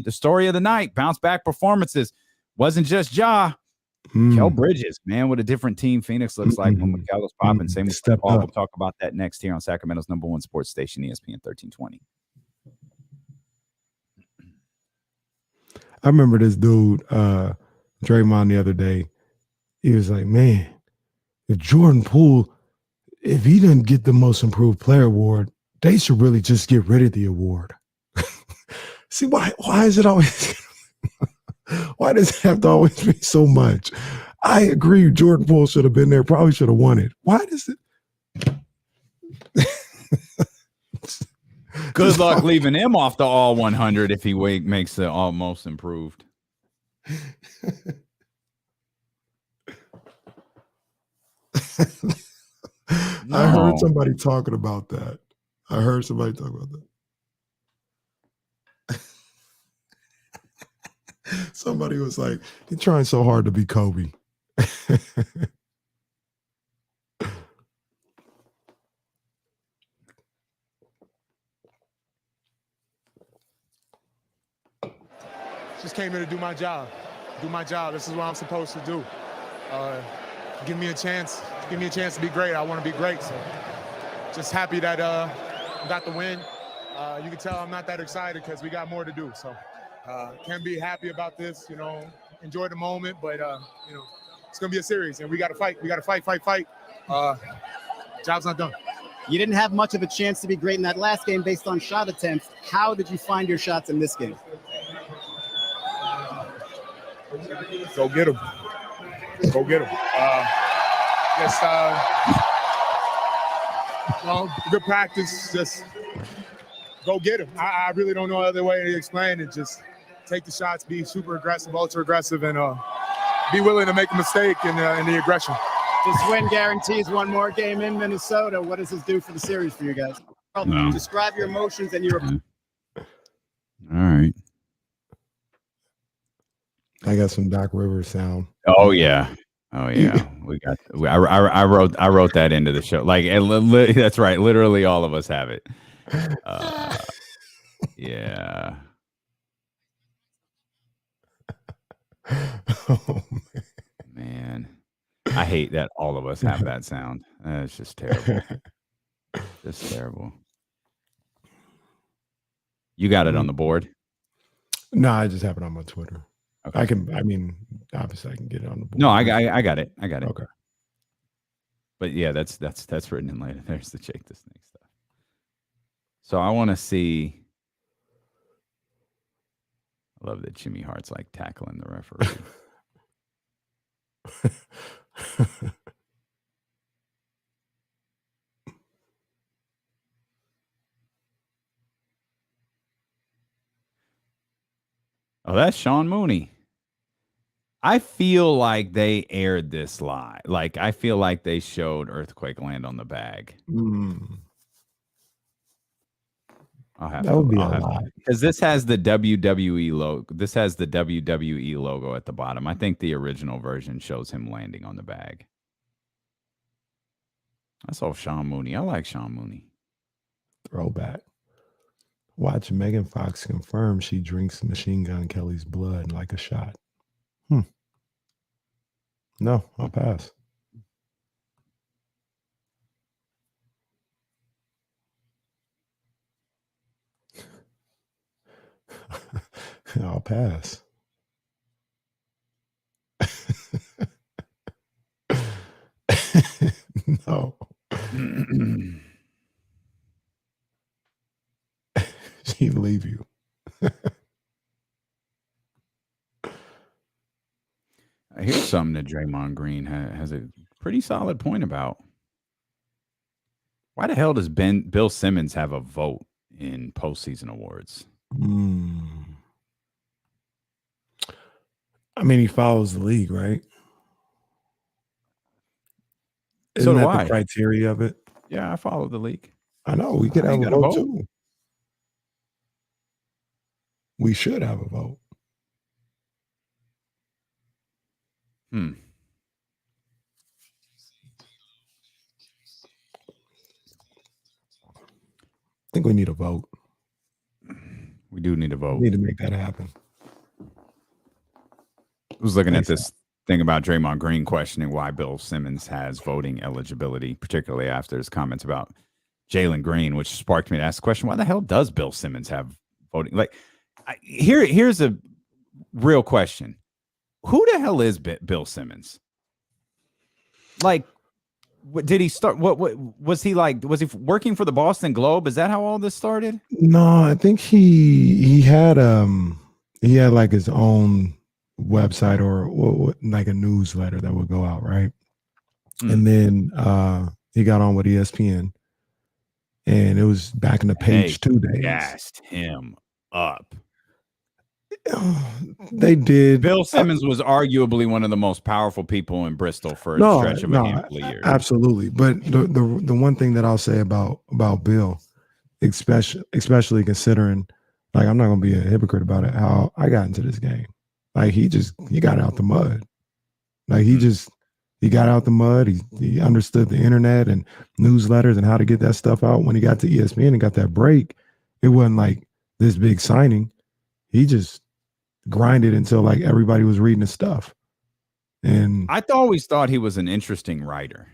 the story of the night. Bounce back performances. Wasn't just Ja. Mikal Bridges, man, what a different team Phoenix looks like when Mikal is popping. Same with Paul. We'll talk about that next here on Sacramento's #1 sports station, ESPN 1320. I remember this dude, Draymond, the other day. He was like, man, if Jordan Poole, if he didn't get the most improved player award, they should really just get rid of the award. See, why is it always why does it have to always be so much? I agree Jordan Poole should have been there, probably should have won it. Why does it? Good luck leaving him off the all 100 if he makes the all most improved. No. I heard somebody talking about that. Somebody was like, "You're trying so hard to be Kobe." Just came here to do my job. This is what I'm supposed to do. Give me a chance to be great. I want to be great. So just happy that I got the win. You can tell I'm not that excited because we got more to do. So can't be happy about this, enjoy the moment, but it's going to be a series and we got to fight. Fight. Job's not done. You didn't have much of a chance to be great in that last game based on shot attempts. How did you find your shots in this game? Go get them. Good practice. Just go get them. I really don't know other way to explain it. Just take the shots, be super aggressive, ultra aggressive, and be willing to make a mistake in the aggression. This win guarantees one more game in Minnesota. What does this do for the series for you guys? Describe your emotions and your. All right. I got some Doc Rivers sound. Oh yeah. We got. I wrote that into the show. Like that's right. Literally, all of us have it. Yeah. Oh, man. I hate that all of us have that sound. It's just terrible. Just terrible. You got it on the board? No, I just have it on my Twitter. Okay. Obviously I can get it on the board. No, I got it. Okay. But yeah, that's written in later. There's the Jake the Snake stuff. So I want to see. I love that Jimmy Hart's like tackling the referee. Oh, that's Sean Mooney. I feel like they aired this live. Like, I feel like they showed Earthquake land on the bag. That would be a lot. Because this has the WWE logo. This has the WWE logo at the bottom. I think the original version shows him landing on the bag. That's all Sean Mooney. I like Sean Mooney. Throwback. Watch Megan Fox confirm she drinks Machine Gun Kelly's blood like a shot. No, I'll pass. I'll pass. No. She'd leave you. Here's something that Draymond Green has a pretty solid point about. Why the hell does Bill Simmons have a vote in postseason awards? I mean, he follows the league, right? So Isn't do that I. the criteria of it? Yeah, I follow the league. I know. We could have a vote too. We should have a vote. I think we need a vote. We do need a vote. We need to make that happen. I was looking at this thing about Draymond Green questioning why Bill Simmons has voting eligibility, particularly after his comments about Jalen Green, which sparked me to ask the question, why the hell does Bill Simmons have voting? Like, here's a real question. Who the hell is Bill Simmons? Like, did he start? What was he like? Was he working for the Boston Globe? Is that how all this started? No, I think he had like his own website or like a newsletter that would go out, right? And then he got on with ESPN, and it was back in the page 2 days. Gassed him up. They did. Bill Simmons was arguably one of the most powerful people in Bristol for a stretch of a handful of years. Absolutely. But the one thing that I'll say about Bill, especially considering, like, I'm not gonna be a hypocrite about it, how I got into this game. Like, he got out the mud. Like, he got out the mud. He understood the internet and newsletters and how to get that stuff out. When he got to ESPN and got that break, it wasn't like this big signing. He just grinded until like everybody was reading his stuff. And I always thought he was an interesting writer.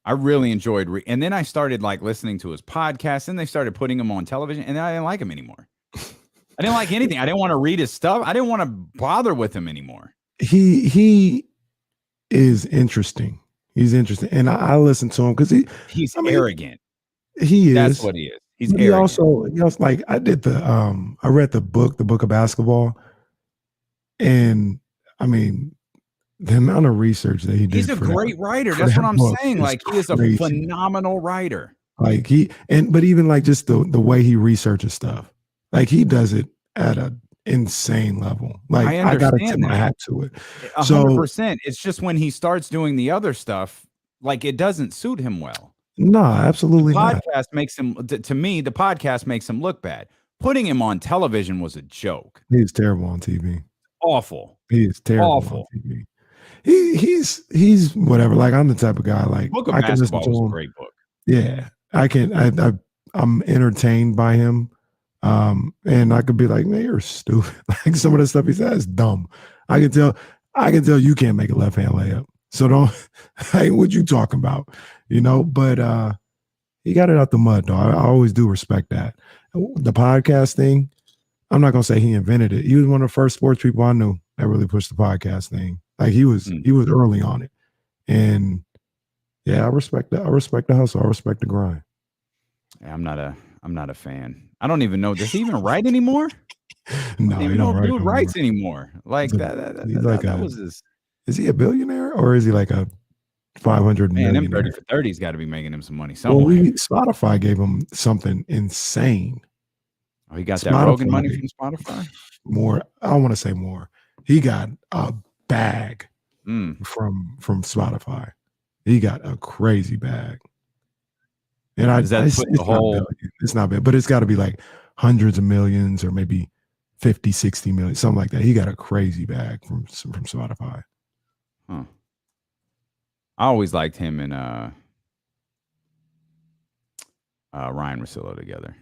I really enjoyed and then I started like listening to his podcast, and they started putting him on television, and I didn't like him anymore. I didn't like anything. I didn't want to read his stuff. I didn't want to bother with him anymore. He is interesting. He's interesting. And I listen to him because he's arrogant. He is. That's what he is. He's he arrogant. Also like I did I read the book of basketball. And I mean, the amount of research that he did. He's a great writer. That's what I'm saying. Like, he is a phenomenal writer. Like, but even like just the way he researches stuff, like he does it at an insane level. Like, I gotta tip my hat to it. 100%. It's just when he starts doing the other stuff, like, it doesn't suit him well. No, absolutely not. The podcast makes him, to me, the podcast makes him look bad. Putting him on television was a joke. He's terrible on TV. Awful. He is terrible. Awful. On TV. He's whatever. Like, I'm the type of guy, like, Book of Basketball was a great book. Yeah, I'm entertained by him, and I could be like, man, you're stupid. Like, some of the stuff he says is dumb. I can tell you can't make a left hand layup. So don't. Hey, what you talking about? You know. But he got it out the mud, though. I always do respect that. The podcast thing, I'm not gonna say he invented it. He was one of the first sports people I knew that really pushed the podcast thing. Like, he was early on it. And yeah, I respect that. I respect the hustle. I respect the grind. Yeah, I'm not a fan. I don't even know. Does he even write anymore? No, I don't even know if dude writes anymore. Like, that was his. Is he a billionaire, or is he like a 500 man? Them millionaire? 30 for 30's got to be making him some money somewhere. Well, Spotify gave him something insane. Oh, he got that Rogan money from Spotify? More. I don't want to say more. He got a bag from Spotify. He got a crazy bag. And it's not bad, but it's got to be like hundreds of millions, or maybe 50, 60 million, something like that. He got a crazy bag from Spotify. Huh. I always liked him and Ryan Russillo together.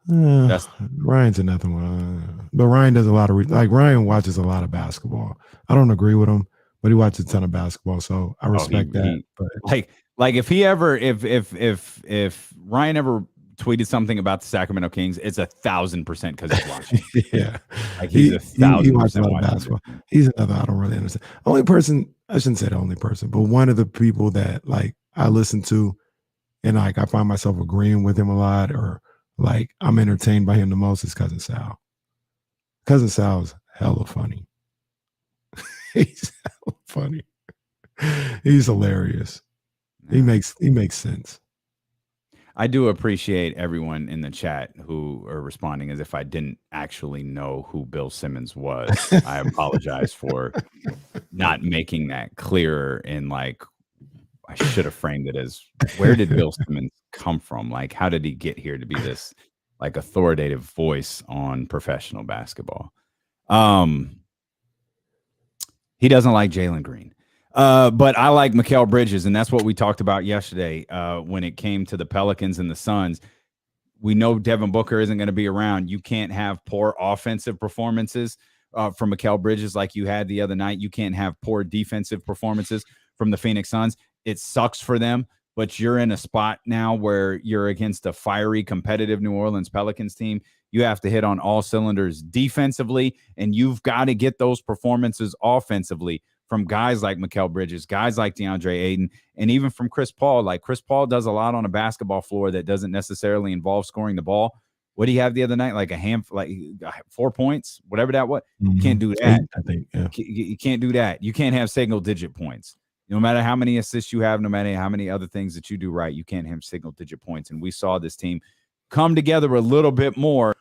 Ryan's another one, but Ryan does a lot of Ryan watches a lot of basketball. I don't agree with him, but he watches a ton of basketball, so I respect that. But like if he ever if Ryan ever tweeted something about the Sacramento Kings, it's 1,000% because he's watching. Yeah, like he's 1,000%. He watches a lot of basketball. He's another I don't really understand. I shouldn't say the only person, but one of the people that, like, I listen to, and like I find myself agreeing with him a lot, or like I'm entertained by him the most, is Cousin Sal. Cousin Sal's hella funny. He's hella funny. He's hilarious. He makes sense. I do appreciate everyone in the chat who are responding as if I didn't actually know who Bill Simmons was. I apologize for not making that clearer. And like, I should have framed it as, where did Bill Simmons come from? Like, how did he get here to be this like authoritative voice on professional basketball? He doesn't like Jalen Green. But I like Mikal Bridges, and that's what we talked about yesterday when it came to the Pelicans and the Suns. We know Devin Booker isn't going to be around. You can't have poor offensive performances from Mikal Bridges like you had the other night. You can't have poor defensive performances from the Phoenix Suns. It sucks for them, but you're in a spot now where you're against a fiery, competitive New Orleans Pelicans team. You have to hit on all cylinders defensively, and you've got to get those performances offensively from guys like Mikal Bridges, guys like DeAndre Ayton, and even from Chris Paul. Like, Chris Paul does a lot on a basketball floor that doesn't necessarily involve scoring the ball. What do you have the other night? Like 4 points, whatever that was. You can't do that. I think, yeah. You can't do that. You can't have single-digit points. No matter how many assists you have, no matter how many other things that you do right, you can't have single-digit points. And we saw this team come together a little bit more.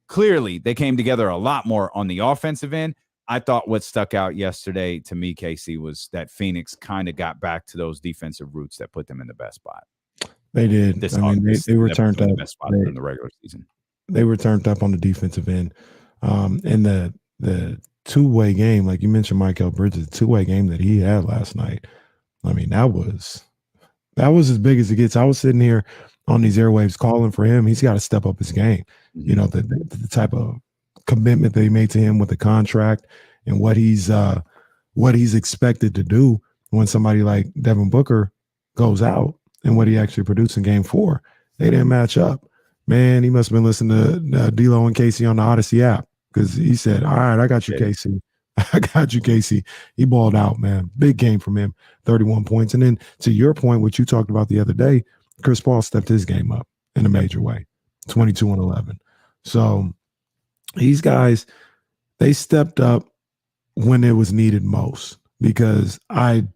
Clearly, they came together a lot more on the offensive end. I thought what stuck out yesterday to me, Casey, was that Phoenix kind of got back to those defensive roots that put them in the best spot. They did. They were turned up. The best spot in the regular season. They were turned up on the defensive end. And the two-way game, like you mentioned, Mikal Bridges, the two-way game that he had last night. I mean, that was as big as it gets. I was sitting here on these airwaves calling for him. He's got to step up his game. You know, the type of commitment they made to him with the contract and what he's expected to do when somebody like Devin Booker goes out, and what he actually produced in game 4. They didn't match up. Man, he must have been listening to D-Lo and Casey on the Odyssey app, because he said, all right, I got you, Casey. I got you, Casey. He balled out, man. Big game from him, 31 points. And then to your point, what you talked about the other day, Chris Paul stepped his game up in a major way, 22 and 11. So these guys, they stepped up when it was needed most, because I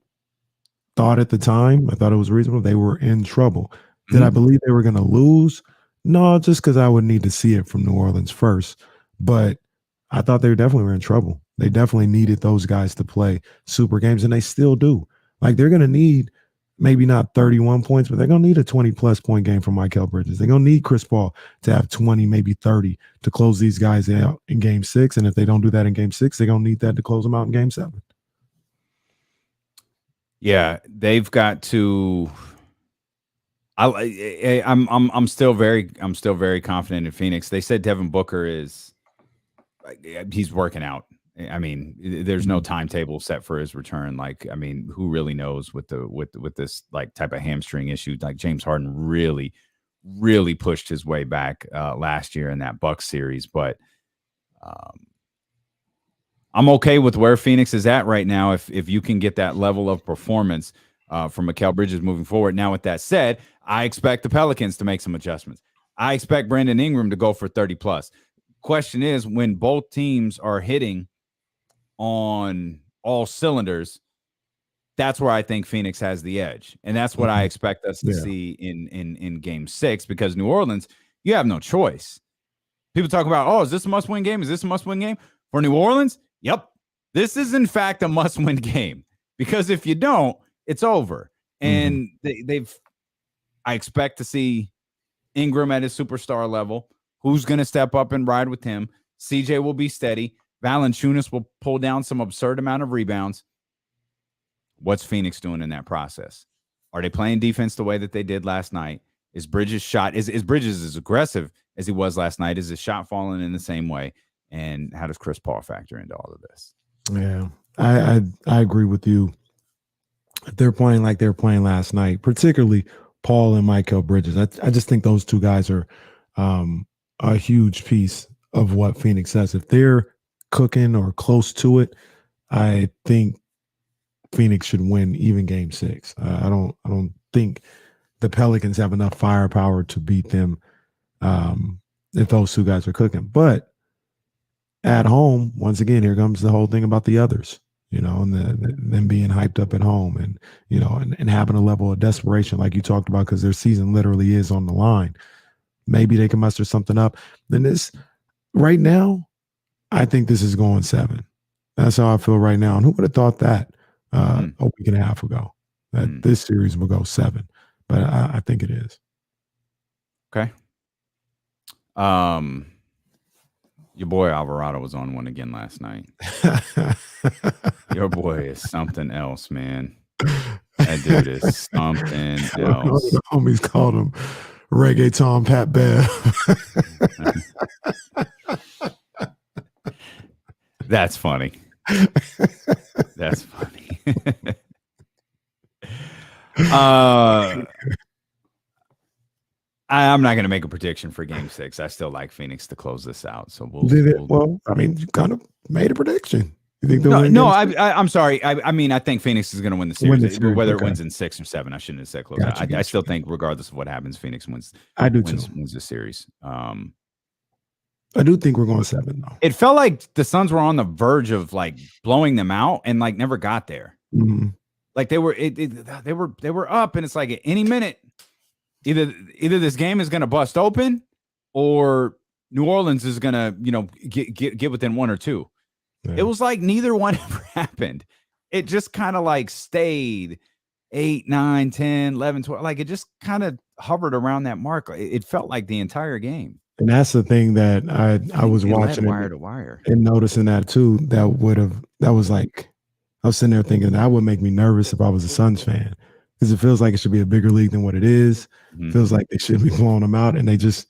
thought at the time, I thought it was reasonable, they were in trouble. Did I believe they were going to lose? No, just because I would need to see it from New Orleans first. But I thought they definitely were in trouble. They definitely needed those guys to play super games, and they still do. Like, they're going to need maybe not 31 points, but they're going to need a 20-plus point game from Mikal Bridges. They're going to need Chris Paul to have 20, maybe 30 to close these guys out in game 6. And if they don't do that in game 6, they're going to need that to close them out in game 7. Yeah, they've got to. I'm still very confident in Phoenix. They said Devin Booker he's working out. I mean, there's no timetable set for his return. Like, I mean, who really knows with this like type of hamstring issue? Like, James Harden really pushed his way back last year in that Bucks series, but I'm okay with where Phoenix is at right now. If you can get that level of performance from Mikal Bridges moving forward. Now, with that said, I expect the Pelicans to make some adjustments. I expect Brandon Ingram to go for 30 plus. Question is, when both teams are hitting on all cylinders, that's where I think Phoenix has the edge. And that's what I expect us to see in game 6, because New Orleans, you have no choice. People talk about, oh, is this a must-win game? Is this a must-win game? For New Orleans, yep. This is, in fact, a must-win game, because if you don't, it's over. And I expect to see Ingram at his superstar level. Who's going to step up and ride with him? CJ will be steady. Valanciunas will pull down some absurd amount of rebounds. What's Phoenix doing in that process? Are they playing defense the way that they did last night? Is Bridges' shot is Bridges as aggressive as he was last night? Is his shot falling in the same way? And how does Chris Paul factor into all of this? Yeah, I agree with you. If they're playing like they're playing last night, particularly Paul and Mikal Bridges, I just think those two guys are a huge piece of what Phoenix has. If they're cooking or close to it, I think Phoenix should win even Game 6. I don't think the Pelicans have enough firepower to beat them if those two guys are cooking. But at home, once again, here comes the whole thing about the others, and them being hyped up at home and, and having a level of desperation like you talked about because their season literally is on the line. Maybe they can muster something up. Then this, right now, I think this is going 7. That's how I feel right now. And who would have thought that a week and a half ago, that this series will go 7? But I think it is. Okay. Your boy Alvarado was on one again last night. Your boy is something else, man. That dude is something else. The homies called him Reggaeton Pat Bev. That's funny. That's funny. I'm not going to make a prediction for Game 6. I still like Phoenix to close this out. So well, I mean, you kind of made a prediction. You think I'm sorry. I think Phoenix is going to win the series. Whether it wins in 6 or 7, I shouldn't have said close. I still think, regardless of what happens, Phoenix wins. I do wins the series. I do think we're going 7 though. It felt like the Suns were on the verge of like blowing them out and like never got there. Mm-hmm. Like they were up, and it's like at any minute, either this game is going to bust open, or New Orleans is going to get within 1 or 2. Yeah. It was like neither one ever happened. It just kind of like stayed 8, 9, 10, 11, 12. Like it just kind of hovered around that mark. It felt like the entire game. And that's the thing that I was watching wire to wire and noticing that too. That was like, I was sitting there thinking that would make me nervous if I was a Suns fan, because it feels like it should be a bigger league than what it is. Mm-hmm. Feels like they should be blowing them out, and they just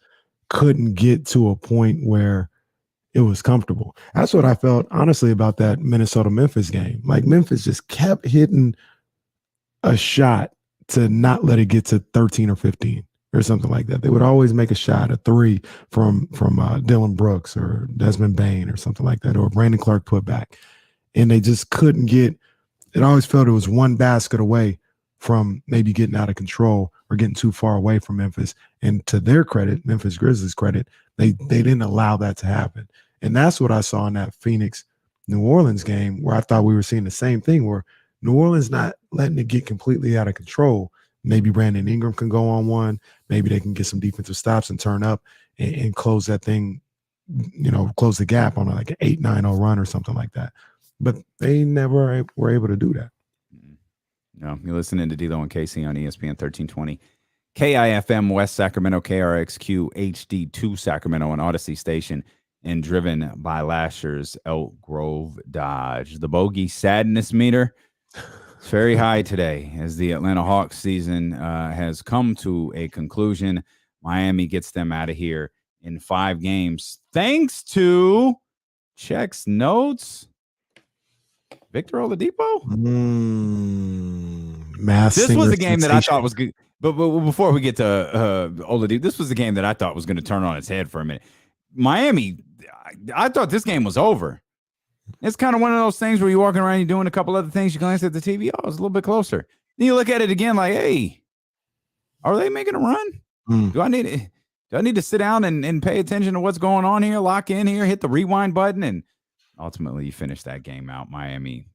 couldn't get to a point where it was comfortable. That's what I felt honestly about that Minnesota-Memphis game. Like Memphis just kept hitting a shot to not let it get to 13 or 15. Or something like that. They would always make a shot, a 3 from Dylan Brooks or Desmond Bain or something like that, or Brandon Clark put back. And they just couldn't get – it always felt it was one basket away from maybe getting out of control or getting too far away from Memphis. And to their credit, Memphis Grizzlies' credit, they didn't allow that to happen. And that's what I saw in that Phoenix-New Orleans game, where I thought we were seeing the same thing, where New Orleans not letting it get completely out of control. Maybe Brandon Ingram can go on one. Maybe they can get some defensive stops and turn up and close that thing, close the gap on like an 8-9-0 run or something like that. But they never were able to do that. No, you're listening to D'Lo and Casey on ESPN 1320. KIFM West Sacramento, KRXQ HD2 Sacramento, and Odyssey Station, and driven by Lasher's Elk Grove Dodge. The bogey sadness meter, it's very high today as the Atlanta Hawks season has come to a conclusion. Miami gets them out of here in 5 games, thanks to checks notes. Victor Oladipo. This was a game that I thought was good. But before we get to Oladipo, this was a game that I thought was going to turn on its head for a minute. Miami, I thought this game was over. It's kind of one of those things where you're walking around, you're doing a couple other things, you glance at the TV, oh, it's a little bit closer. Then you look at it again like, hey, are they making a run? Do I need to sit down and pay attention to what's going on here, lock in here, hit the rewind button? And ultimately you finish that game out. Miami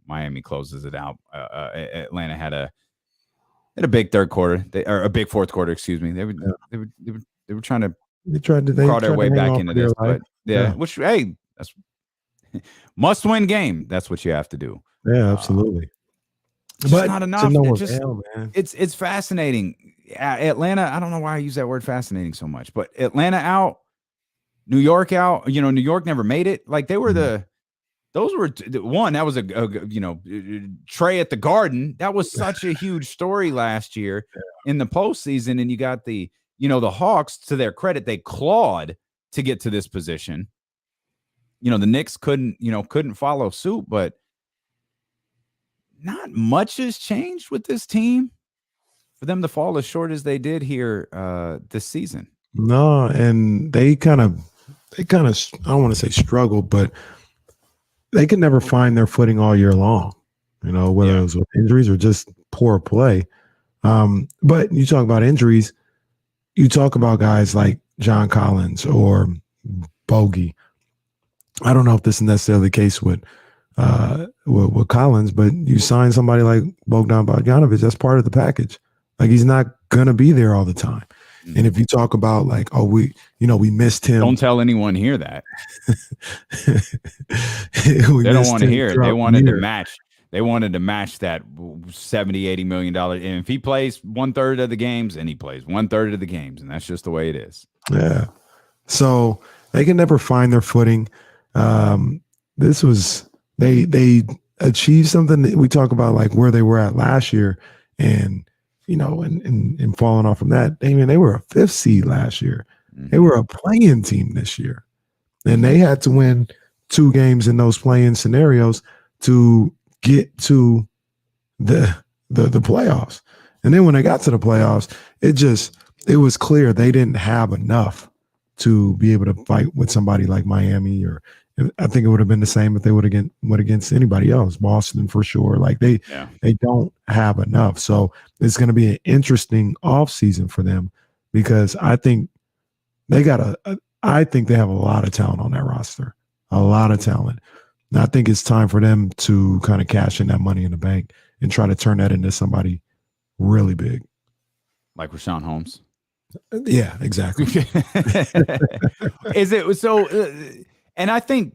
closes it out. Atlanta had a big third quarter, or a big fourth quarter, excuse me. They were trying to crawl their way back into this, but which, hey, that's must-win game. That's what you have to do. Yeah, absolutely. But not enough. It's fascinating. Atlanta, I don't know why I use that word fascinating so much, but Atlanta out, New York out. New York never made it. Like they were those were one. That was a Trey at the Garden. That was such a huge story last year in the postseason. And you got the Hawks, to their credit, they clawed to get to this position. The Knicks couldn't follow suit, but not much has changed with this team for them to fall as short as they did here this season. No, and they kind of, I don't want to say struggle, but they can never find their footing all year long. whether it was with injuries or just poor play. But you talk about injuries, you talk about guys like John Collins or Bogey. I don't know if this is necessarily the case with Collins, but you sign somebody like Bogdan Bogdanovic, that's part of the package. Like, he's not gonna be there all the time. And if you talk about like, we missed him. Don't tell anyone here that. They don't want to hear it. They wanted to match. They wanted to match that $70-80 million. And if he plays 1/3 of the games, and he plays 1/3 of the games, and that's just the way it is. Yeah. So they can never find their footing. This was they achieved something that we talk about, like where they were at last year, and and falling off from that. Damien, they were a 5th seed last year. They were a play-in team this year, and they had to win 2 games in those play-in scenarios to get to the playoffs. And then when they got to the playoffs, it was clear they didn't have enough to be able to fight with somebody like Miami, or I think it would have been the same if they would have went against anybody else, Boston for sure. Like they don't have enough. So it's going to be an interesting offseason for them, because I think they I think they have a lot of talent on that roster, a lot of talent. And I think it's time for them to kind of cash in that money in the bank and try to turn that into somebody really big. Like Rashawn Holmes. Yeah, exactly. Is it so? And I think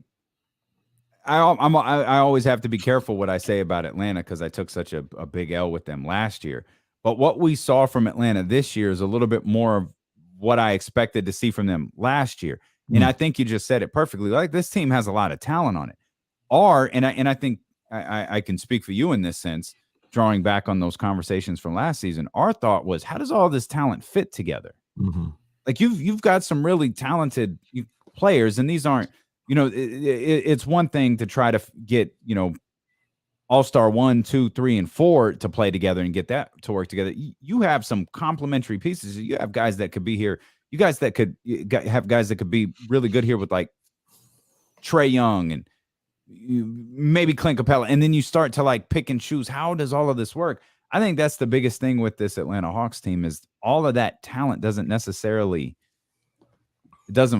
I always have to be careful what I say about Atlanta, because I took such a big L with them last year. But what we saw from Atlanta this year is a little bit more of what I expected to see from them last year. And I think you just said it perfectly. Like, this team has a lot of talent on it. And I think I can speak for you in this sense, drawing back on those conversations from last season. Our thought was, how does all this talent fit together? Like, you've got some really talented players, and these aren't, it's one thing to try to get, all-star 1, 2, 3, and 4 to play together and get that to work together. You have some complementary pieces. You have guys that could be here. You guys that could have guys that could be really good here with, like, Trae Young and maybe Clint Capella. And then you start to, like, pick and choose. How does all of this work? I think that's the biggest thing with this Atlanta Hawks team, is all of that talent doesn't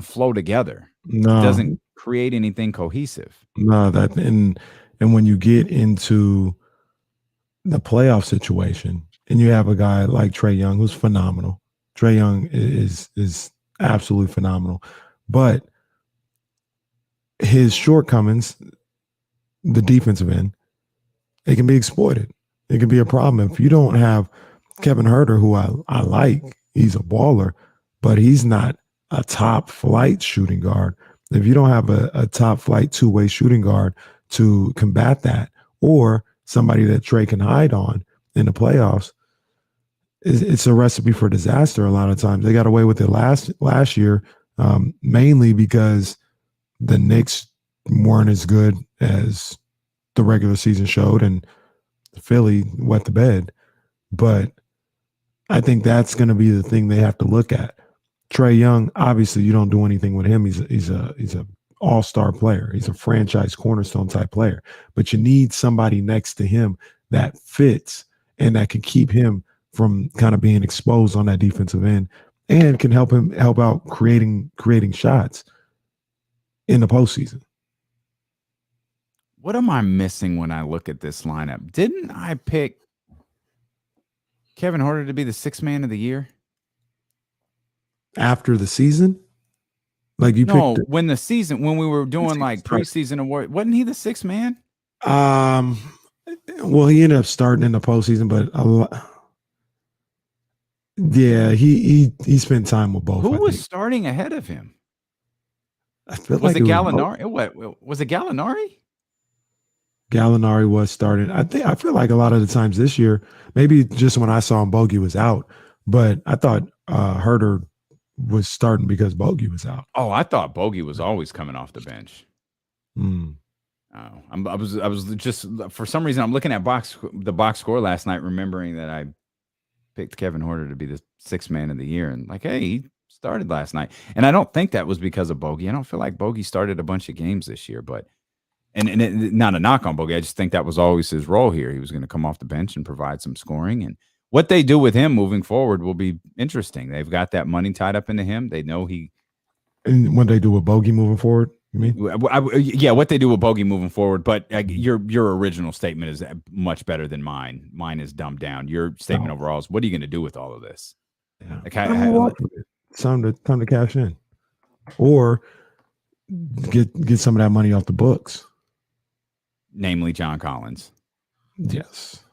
flow together. No. It doesn't create anything cohesive. No, and when you get into the playoff situation and you have a guy like Trae Young, who's phenomenal. Trae Young is absolutely phenomenal. But his shortcomings, the defensive end, it can be exploited. It can be a problem. If you don't have Kevin Huerter, who I like, he's a baller, but he's not a top flight shooting guard. If you don't have a top flight two-way shooting guard to combat that, or somebody that Trae can hide on in the playoffs, it's a recipe for disaster. A lot of times they got away with it last year, mainly because the Knicks weren't as good as the regular season showed, and Philly wet the bed. But I think that's going to be the thing they have to look at. Trae Young, obviously, you don't do anything with him. He's a all-star player. He's a franchise cornerstone type player. But you need somebody next to him that fits and that can keep him from kind of being exposed on that defensive end, and can help out creating shots in the postseason. What am I missing when I look at this lineup? Didn't I pick Kevin Huerter to be the 6th man of the year after the season? Like, you no, picked when we were doing like preseason award, wasn't he the 6th man? Well, he ended up starting in the postseason, but yeah, he spent time with both. Who was starting ahead of him? I feel was like it Gallinari? What was it? Gallinari? Gallinari was starting. I feel like a lot of the times this year, maybe just when I saw him, Bogey was out, but I thought Huerter was starting because Bogey was out. Oh, I thought Bogey was always coming off the bench. Mm. Oh, I was just, for some reason, I'm looking at the box score last night, remembering that I picked Kevin Huerter to be the 6th man of the year, and like, hey, he started last night. And I don't think that was because of Bogey. I don't feel like Bogey started a bunch of games this year, but not a knock on Bogey. I just think that was always his role here. He was going to come off the bench and provide some scoring. And what they do with him moving forward will be interesting. They've got that money tied up into him. They know he. And what they do with Bogey moving forward, you mean? Yeah, what they do with Bogey moving forward. But your original statement is much better than mine. Mine is dumbed down. Your statement overall is, what are you going to do with all of this? Yeah. Like, it's time to cash in, or get some of that money off the books. Namely, John Collins. Yes,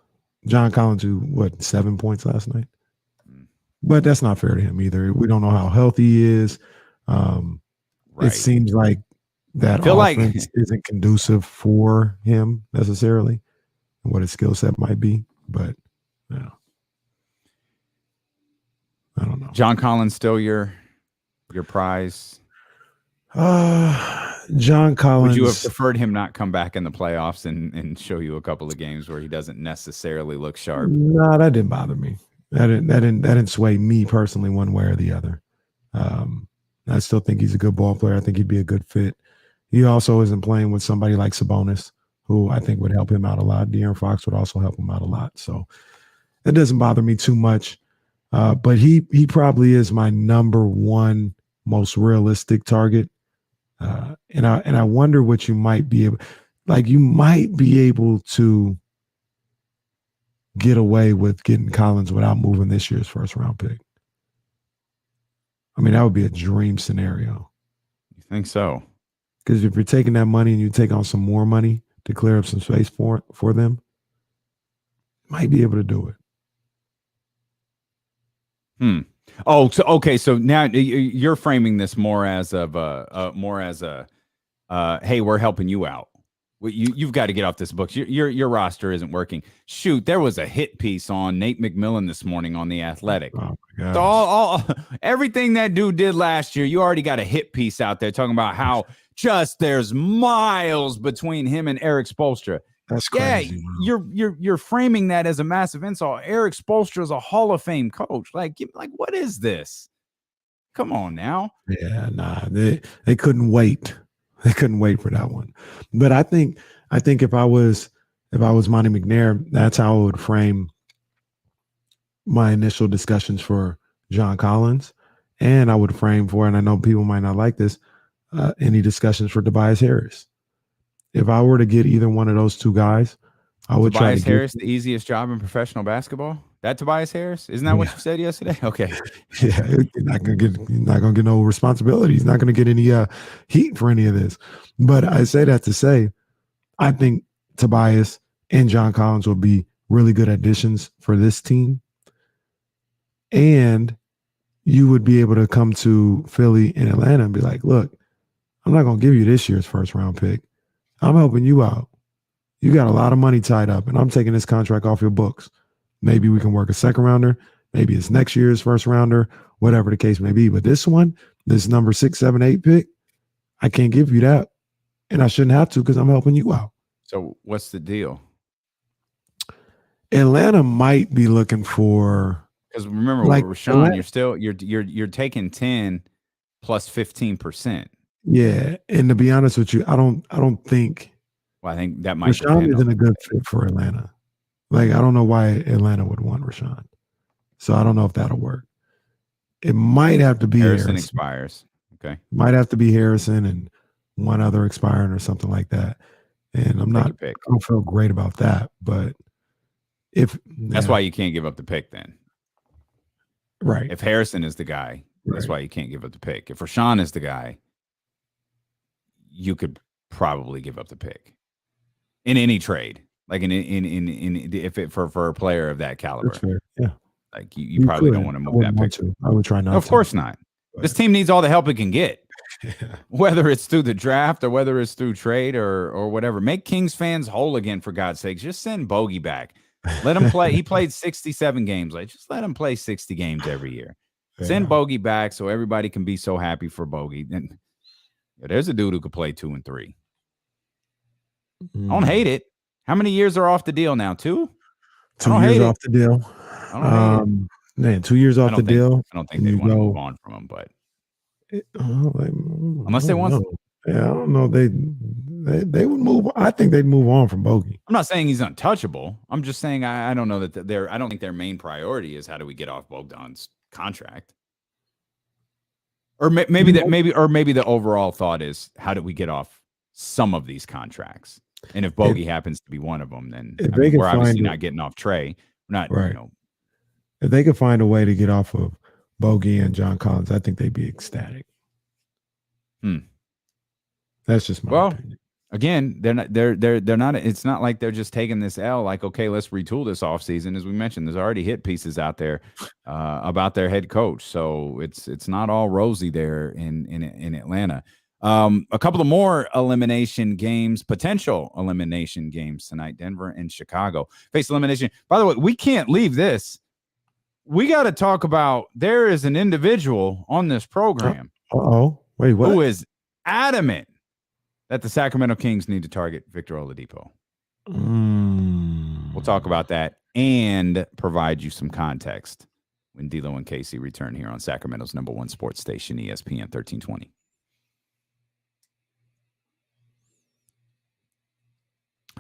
John Collins, who 7 points last night, but that's not fair to him either. We don't know how healthy he is. It seems like that offense isn't conducive for him necessarily, and what his skill set might be. But yeah, I don't know. John Collins still your prize. John Collins. Would you have preferred him not come back in the playoffs and show you a couple of games where he doesn't necessarily look sharp? No, that didn't bother me. That didn't sway me personally one way or the other. I still think he's a good ball player. I think he'd be a good fit. He also isn't playing with somebody like Sabonis, who I think would help him out a lot. De'Aaron Fox would also help him out a lot. So it doesn't bother me too much. But he probably is my number one most realistic target. And I wonder what you might be able, you might be able to get away with getting Collins without moving this year's first round pick. I mean, that would be a dream scenario. You think so? Because if you're taking that money and you take on some more money to clear up some space for them, you might be able to do it. Oh, so okay. So now you're framing this more as hey, we're helping you out. You've got to get off this books. Your roster isn't working. Shoot, there was a hit piece on Nate McMillan this morning on The Athletic. Oh my God. So everything that dude did last year, you already got a hit piece out there talking about how just there's miles between him and Eric Spoelstra. That's crazy. Yeah, you're framing that as a massive insult. Eric Spoelstra is a Hall of Fame coach. Like what is this? Come on now. Yeah, nah, they couldn't wait. They couldn't wait for that one. But I think if I was Monty McNair, that's how I would frame my initial discussions for John Collins, and I would frame for, and I know people might not like this, any discussions for Tobias Harris. If I were to get either one of those two guys, I would try to Tobias Harris, the easiest job in professional basketball. That Tobias Harris? Isn't that what you said yesterday? Okay. Yeah, he's not gonna get no responsibility. He's not gonna get any heat for any of this. But I say that to say, I think Tobias and John Collins will be really good additions for this team. And you would be able to come to Philly and Atlanta and be like, look, I'm not gonna give you this year's first round pick. I'm helping you out. You got a lot of money tied up, and I'm taking this contract off your books. Maybe we can work a second rounder. Maybe it's next year's first rounder, whatever the case may be. But this one, this number 6, 7, 8 pick, I can't give you that. And I shouldn't have to because I'm helping you out. So what's the deal? Atlanta might be looking for, because remember, with Rashawn, you're taking 10 plus 15%. Yeah, and to be honest with you, I don't think. Well, I think that might. Rashawn isn't a good fit for Atlanta. I don't know why Atlanta would want Rashawn. So I don't know if that'll work. It might have to be Harrison expires. Okay. Might have to be Harrison and one other expiring or something like that. And I don't feel great about that. But that's why you can't give up the pick then. Right. If Harrison is the guy, that's why you can't give up the pick. If Rashawn is the guy, you could probably give up the pick in any trade, like for a player of that caliber. That's fair. Yeah, like you probably don't want to move that pick. I would try not. Of course not. But this team needs all the help it can get, whether it's through the draft or whether it's through trade or whatever. Make Kings fans whole again, for God's sakes. Just send Bogey back. Let him play. He played 67 games. Just let him play 60 games every year. Yeah. Send Bogey back so everybody can be so happy for Bogey. And there's a dude who could play 2 and 3. I don't hate it. How many years are off the deal now? 2? 2 years off the deal. I don't hate it. Man, 2 years off the deal. I don't think they want to move on from him, but unless they want. Yeah, I don't know. they would move. I think they'd move on from Bogey. I'm not saying he's untouchable. I'm just saying I don't know that I don't think their main priority is how do we get off Bogdan's contract. Or maybe the overall thought is how do we get off some of these contracts? And if Bogey happens to be one of them, then we're obviously not getting off Trey. We're not, right. If they could find a way to get off of Bogey and John Collins, I think they'd be ecstatic. That's just my opinion. Again, they're not. It's not like they're just taking this L. Like, okay, let's retool this offseason. As we mentioned, there's already hit pieces out there about their head coach, so it's not all rosy there in Atlanta. A couple of more potential elimination games tonight. Denver and Chicago face elimination. By the way, we can't leave this. We got to talk about. There is an individual on this program. Wait, what? Who is adamant that the Sacramento Kings need to target Victor Oladipo. We'll talk about that and provide you some context when D'Lo and Casey return here on Sacramento's #1 sports station, ESPN 1320.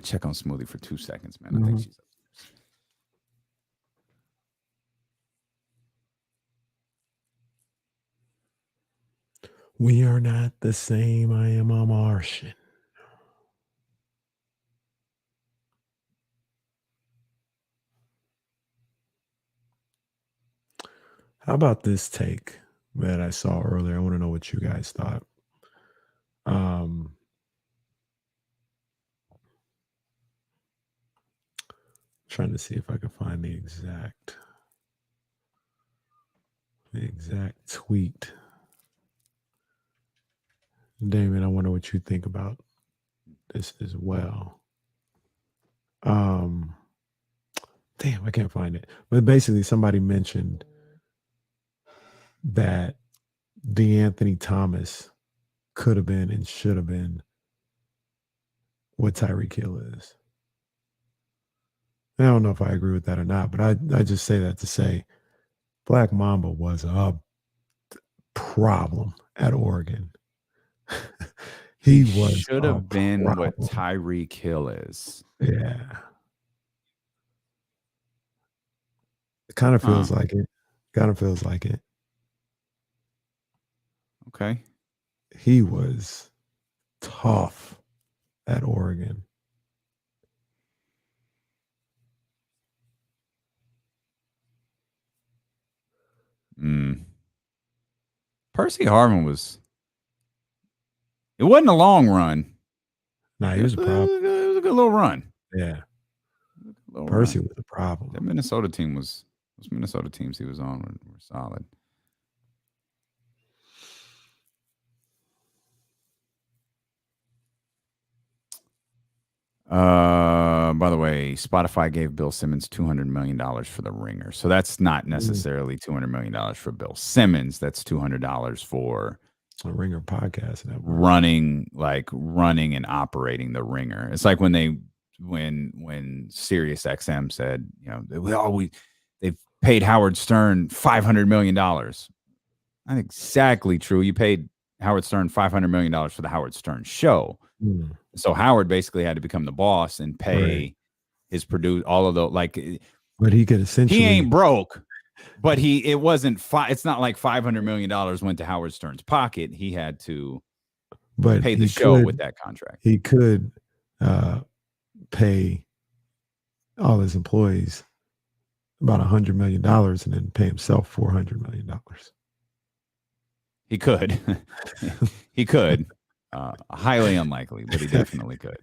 Check on Smoothie for 2 seconds, man. I think she's up. We are not the same. I am a Martian. How about this take that I saw earlier? I want to know what you guys thought. Trying to see if I can find the exact tweet. Damien, I wonder what you think about this as well. Damn, I can't find it. But basically, somebody mentioned that DeAnthony Thomas could have been and should have been what Tyreek Hill is. I don't know if I agree with that or not, but I just say that to say Black Mamba was a problem at Oregon. He should have been what Tyreek Hill is. Yeah. It kind of feels like it. Okay. He was tough at Oregon. Percy Harvin it wasn't a long run. Nah, he was a problem. It was a good little run. Yeah. Percy was a problem. That Minnesota team those Minnesota teams he was on were solid. By the way, Spotify gave Bill Simmons $200 million for the Ringer. So that's not necessarily $200 million for Bill Simmons. That's $200 for a Ringer podcast network. running and operating the Ringer. It's like when Sirius XM said, they've paid Howard Stern $500 million. Not exactly true. You paid Howard Stern $500 million for the Howard Stern show. So Howard basically had to become the boss and pay his produce all of the but he could essentially, he ain't broke, but it's not like $500 million went to Howard Stern's pocket. He had to pay the show with that contract. He could pay all his employees about $100 million and then pay himself $400 million. He could. He could. Highly unlikely, but he definitely could.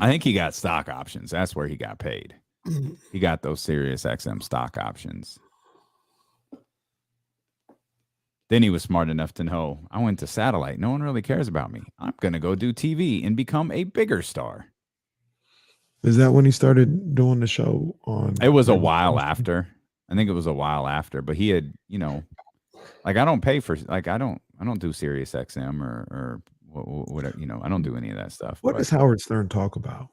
I think he got stock options. That's where he got paid. He got those Sirius XM stock options. Then he was smart enough to know, I went to satellite. No one really cares about me. I'm going to go do TV and become a bigger star. Is that when he started doing the show on? It was a while after. I think it was a while after, but he had, I don't pay for, I don't do Sirius XM or whatever, I don't do any of that stuff. What does Howard Stern talk about?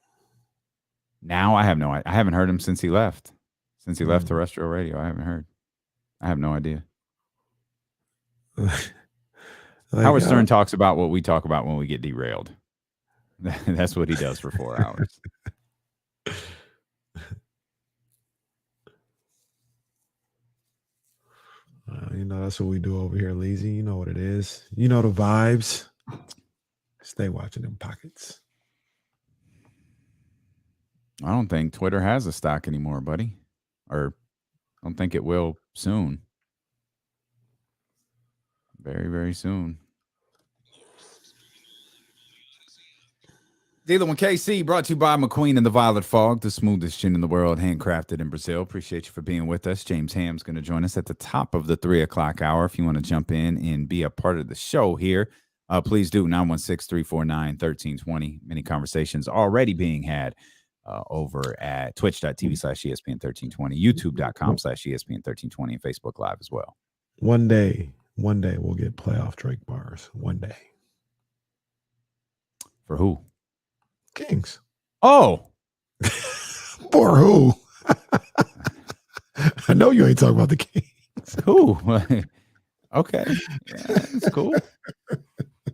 Now I haven't heard him since he left. Since he left terrestrial radio, I haven't heard. I have no idea. Like, Howard Stern talks about what we talk about when we get derailed. That's what he does for 4 hours. That's what we do over here, Lazy. You know what it is. You know the vibes. Stay watching them pockets. I don't think Twitter has a stock anymore, buddy. Or I don't think it will soon. Very, very soon. Dealing with KC, brought to you by McQueen and the Violet Fog, the smoothest gin in the world, handcrafted in Brazil. Appreciate you for being with us. James Ham's going to join us at the top of the 3 o'clock hour. If you want to jump in and be a part of the show here, please do. 916-349-1320. Many conversations already being had over at twitch.tv/ESPN1320, youtube.com/ESPN1320, and Facebook Live as well. One day we'll get playoff Drake bars. One day. For who? Kings. Oh. For who? I know you ain't talking about the Kings. Who? Okay. Yeah, that's cool.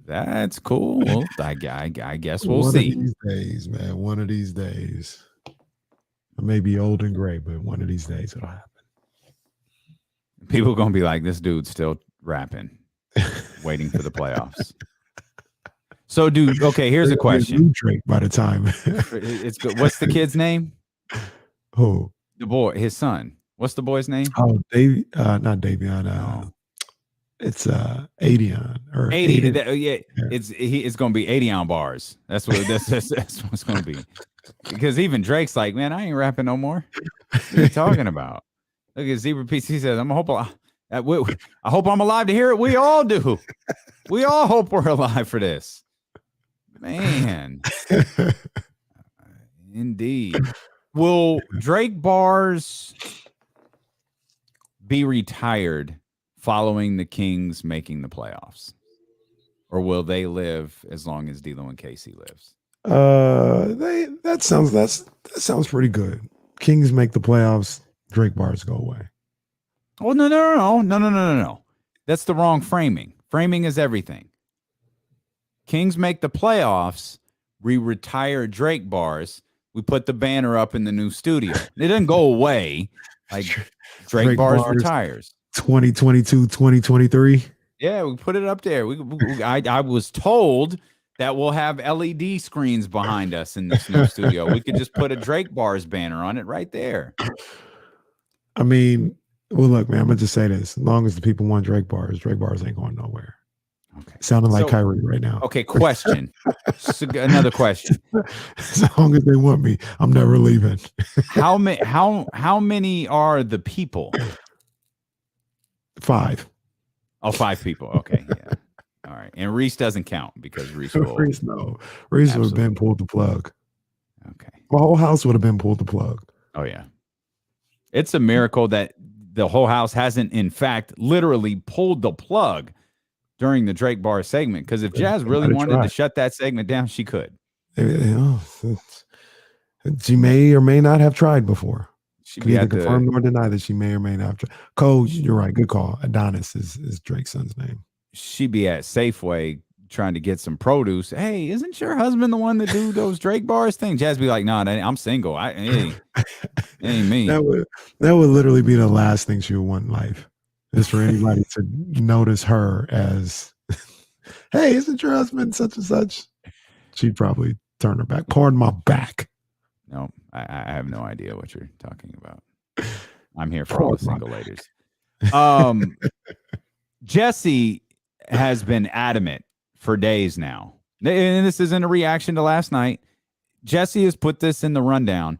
That's cool. Well, I guess we'll see. One of these days, man. One of these days. I may be old and gray, but one of these days it'll happen. People are going to be like, this dude's still rapping, waiting for the playoffs. So, dude, okay, here's a question. Drake by the time. It's good. What's the kid's name? Who? The boy, his son. What's the boy's name? Oh, not Davion. No. It's Adion or 80. Yeah. It's going to be 80 on bars. That's what that's what it's going to be. Because even Drake's like, man, I ain't rapping no more. What are you talking about? Look at Zebra Piece. He says, I hope I'm alive to hear it. We all do. We all hope we're alive for this. Man. Indeed. Will Drake bars be retired following the Kings making the playoffs? Or will they live as long as D'Lo and Casey lives? That sounds pretty good. Kings make the playoffs, Drake bars go away. Oh, no. That's the wrong framing. Framing is everything. Kings make the playoffs, we retire Drake bars, we put the banner up in the new studio. It doesn't go away. Like Drake bars retires. 2022, 2023. Yeah, we put it up there. I was told that we'll have LED screens behind us in this new studio. We could just put a Drake bars banner on it right there. I mean, well, look, man, I'm going to just say this. As long as the people want Drake bars ain't going nowhere. Okay. Sounding like Kyrie right now. Okay, question. Another question. As long as they want me, I'm never leaving. How many are the people? 5. Oh, 5 people. Okay, yeah. All right. And Reese doesn't count because Reese will. Reese would have been pulled the plug. Okay. My whole house would have been pulled the plug. Oh, yeah. It's a miracle that the whole house hasn't, in fact, literally pulled the plug during the Drake bar segment. Because if Jazz really wanted to shut that segment down, she could. She may or may not have tried before. She can either confirm nor deny that she may or may not have tried. Coach, you're right. Good call. Adonis is Drake's son's name. She'd be at Safeway trying to get some produce. Hey, isn't your husband the one that do those Drake bars thing? Jazz be like, no, I'm single. It ain't me. That would literally be the last thing she would want in life. Is for anybody to notice her as, hey, isn't your husband such and such? She'd probably turn her back. Pardon my back. No, I have no idea what you're talking about. I'm here for all the single ladies. Jesse has been adamant for days now. And this isn't a reaction to last night. Jesse has put this in the rundown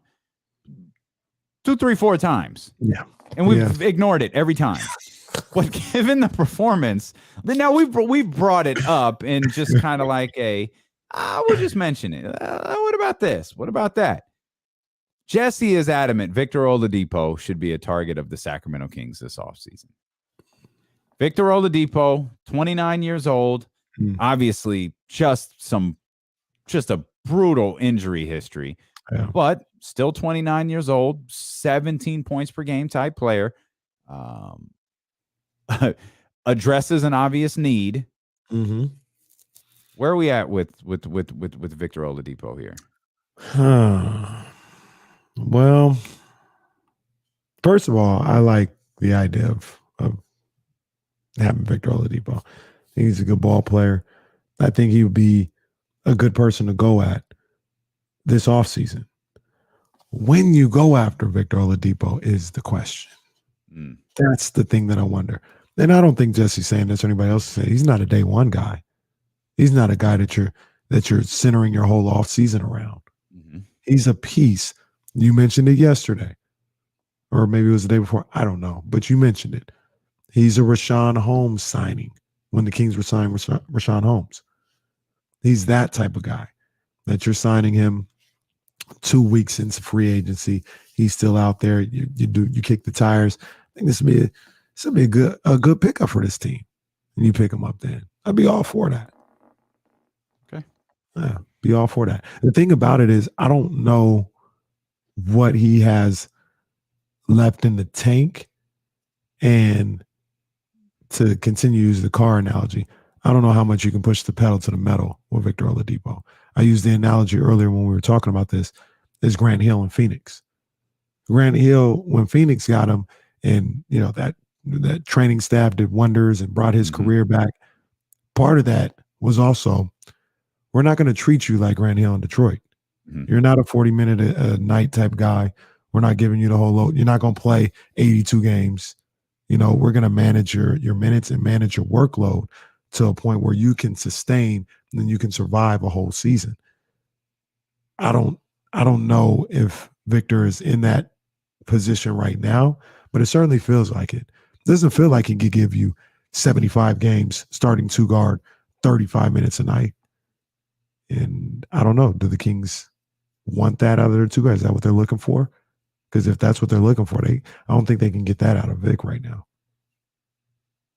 2, 3, 4 times. Yeah. And we've ignored it every time. But given the performance, now we've brought it up and just kind of like we'll just mention it. What about this? What about that? Jesse is adamant Victor Oladipo should be a target of the Sacramento Kings this offseason. Victor Oladipo, 29 years old, obviously just a brutal injury history, but still 29 years old, 17 points per game type player, addresses an obvious need Mm-hmm. Where are we at with Victor Oladipo here? Well, first of all, I like the idea of having Victor Oladipo. He's a good ball player. I think he would be a good person to go at this offseason. When you go after Victor Oladipo is the question. That's the thing that I wonder. And I don't think Jesse's saying this or anybody else is saying. He's not a day one guy. He's not a guy that you're centering your whole offseason around. Mm-hmm. He's a piece. You mentioned it yesterday. Or maybe it was the day before. I don't know. But you mentioned it. He's a Rashawn Holmes signing when the Kings were signing Rashawn Holmes. He's that type of guy that you're signing him 2 weeks into free agency. He's still out there. You kick the tires. I think this would be a good pickup for this team. And you pick him up then. I'd be all for that. Okay. Yeah, be all for that. The thing about it is I don't know what he has left in the tank. And to continue to use the car analogy, I don't know how much you can push the pedal to the metal with Victor Oladipo. I used the analogy earlier when we were talking about this, is Grant Hill in Phoenix. Grant Hill, when Phoenix got him, and that training staff did wonders and brought his career back, part of that was also, we're not going to treat you like Grant Hill in Detroit. Mm-hmm. You're not a 40-minute a night type guy. We're not giving you the whole load. You're not going to play 82 games. We're going to manage your minutes and manage your workload to a point where you can sustain and then you can survive a whole season. I don't know if Victor is in that position right now, but it certainly feels like it. It doesn't feel like he could give you 75 games starting two guard, 35 minutes a night. And I don't know, do the Kings want that out of their two guys? Is that what they're looking for? Because if that's what they're looking for, I don't think they can get that out of Vic right now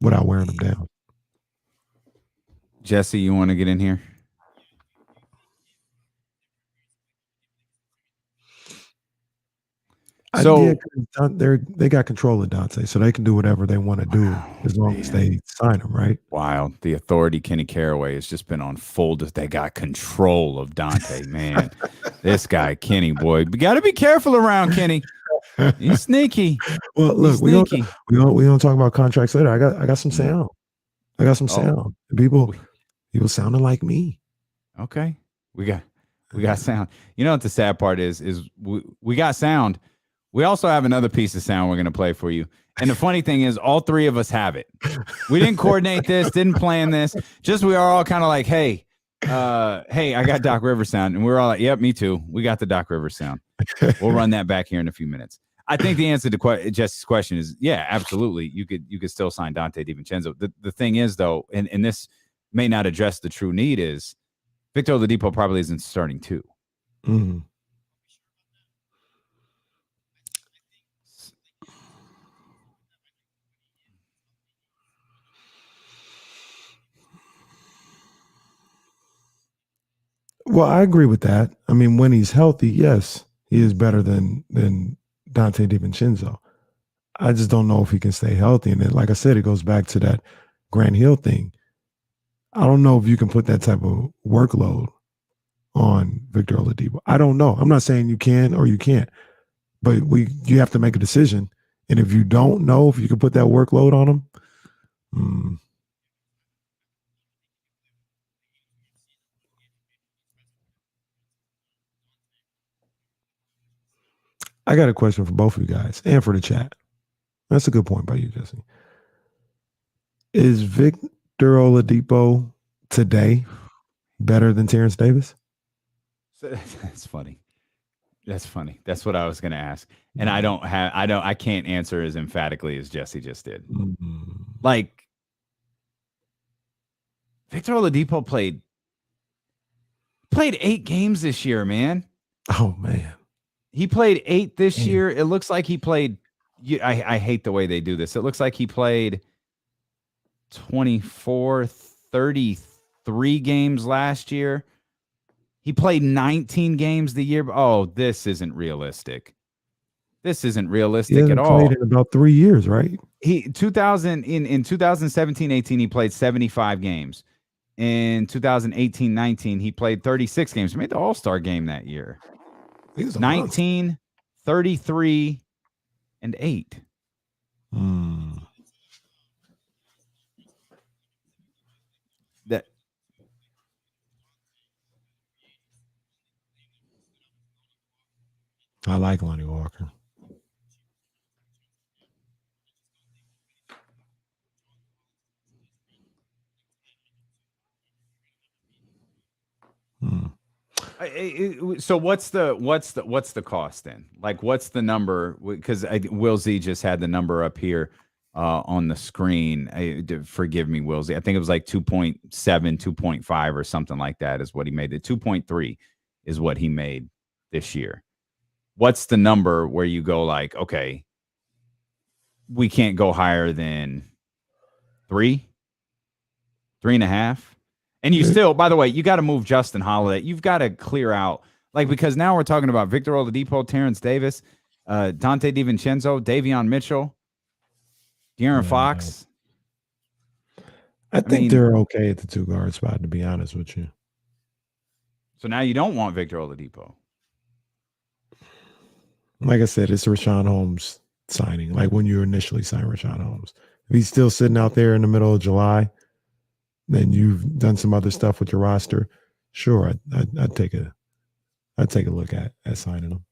without wearing them down. Jesse, you want to get in here? So they got control of Dante, so they can do whatever they want to do as long as they sign him, right? Wow, the authority Kenny Caraway has just been on full. They got control of Dante, man. This guy, Kenny, boy, we got to be careful around Kenny. He's sneaky. Well, look, we don't talk about contracts later. I got some sound. I got some sound. People sounding like me. Okay, we got sound. You know what the sad part is we got sound. We also have another piece of sound we're going to play for you. And the funny thing is all three of us have it. We didn't coordinate this, didn't plan this. Just we are all kind of like, hey, I got Doc Rivers sound. And we're all like, yep, me too. We got the Doc Rivers sound. We'll run that back here in a few minutes. I think the answer to Jesse's question is, yeah, absolutely. You could still sign Dante DiVincenzo. The thing is, though, and this may not address the true need, is Victor Oladipo probably isn't starting too. Mm-hmm. Well, I agree with that. I mean, when he's healthy, yes, he is better than Dante DiVincenzo. I just don't know if he can stay healthy. And then, like I said, it goes back to that Grant Hill thing. I don't know if you can put that type of workload on Victor Oladipo. I don't know. I'm not saying you can or you can't, but you have to make a decision. And if you don't know if you can put that workload on him, I got a question for both of you guys and for the chat. That's a good point by you, Jesse. Is Victor Oladipo today better than Terrence Davis? That's funny. That's funny. That's what I was going to ask. And I can't answer as emphatically as Jesse just did. Mm-hmm. Like, Victor Oladipo played 8 games this year, man. Oh, man. He played 8 this year. It looks like he played. I hate the way they do this. It looks like he played 24, 33 games last year. He played 19 games the year. Oh, this isn't realistic. This isn't realistic at all. He played in about 3 years, right? In 2017-18, he played 75 games. in 2018-19, he played 36 games. He made the All-Star game that year. 19, 33, and 8. That I like Lonnie Walker. So what's the cost then? Like, what's the number? Because Will Z just had the number up here on the screen. Forgive me, Will Z. I think it was like 2.7, 2.5 or something like that is what he made. The 2.3 is what he made this year. What's the number where you go like, okay, we can't go higher than 3.5? And you still, by the way, you got to move Justin Holiday. You've got to clear out, like, because now we're talking about Victor Oladipo, Terrence Davis, Dante DiVincenzo, Davion Mitchell, De'Aaron Fox. I mean, they're okay at the 2-guard spot, to be honest with you. So now you don't want Victor Oladipo. Like I said, it's Rashawn Holmes signing, like when you initially signed Rashawn Holmes. If he's still sitting out there in the middle of July, then you've done some other stuff with your roster. Sure, I'd take a look at signing him.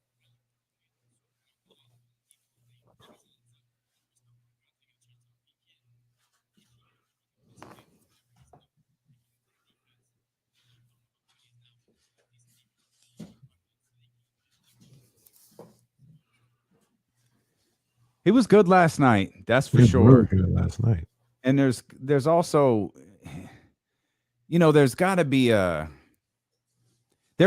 He was good last night. That's for sure. Really good last night. And there's also, there's got to be there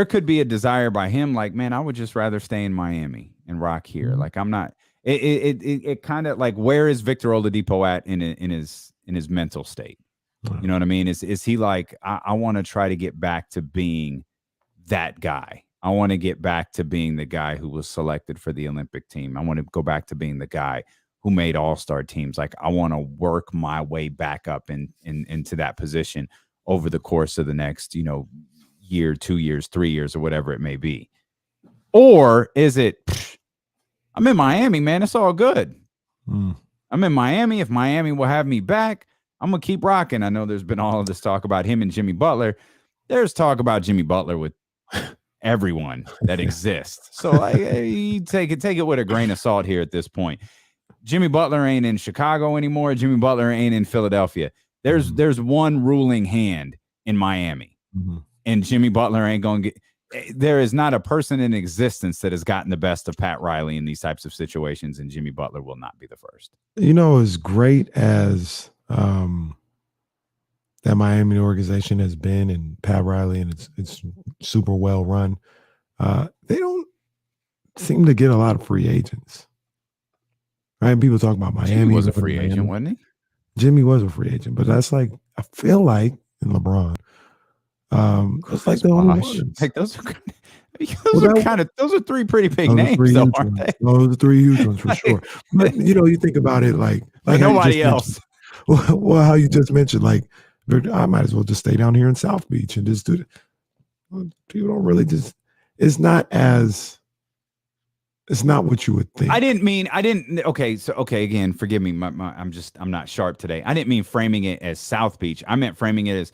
could be a desire by him, like, man, I would just rather stay in Miami and rock here. Mm-hmm. Like, I'm not. It kind of like, where is Victor Oladipo at in his mental state? Wow. You know what I mean? Is he like, I want to try to get back to being that guy. I want to get back to being the guy who was selected for the Olympic team. I want to go back to being the guy who made all-star teams. Like, I want to work my way back up into that position over the course of the next, year, 2 years, 3 years, or whatever it may be. Or is it, I'm in Miami, man, it's all good. I'm in Miami. If Miami will have me back, I'm going to keep rocking. I know there's been all of this talk about him and Jimmy Butler. There's talk about Jimmy Butler with everyone that exists. So you take it with a grain of salt here at this point. Jimmy Butler ain't in Chicago anymore. Jimmy Butler ain't in Philadelphia. There's one ruling hand in Miami, and Jimmy Butler ain't going to get. There is not a person in existence that has gotten the best of Pat Riley in these types of situations, and Jimmy Butler will not be the first. As great as that Miami organization has been, and Pat Riley, and it's super well run, they don't seem to get a lot of free agents. Right? People talk about Miami. Jimmy was a free agent, wasn't he? Jimmy was a free agent, but that's like, I feel like, in LeBron, it's like the only ones. Like those are three pretty big names, though, aren't they? Those are 3 huge ones for sure. But you think about it like nobody else. Well, how you just mentioned, like, I might as well just stay down here in South Beach and just do it. People don't really just. It's not what you would think. Okay. Again, forgive me. I'm not sharp today. I didn't mean framing it as South Beach. I meant framing it as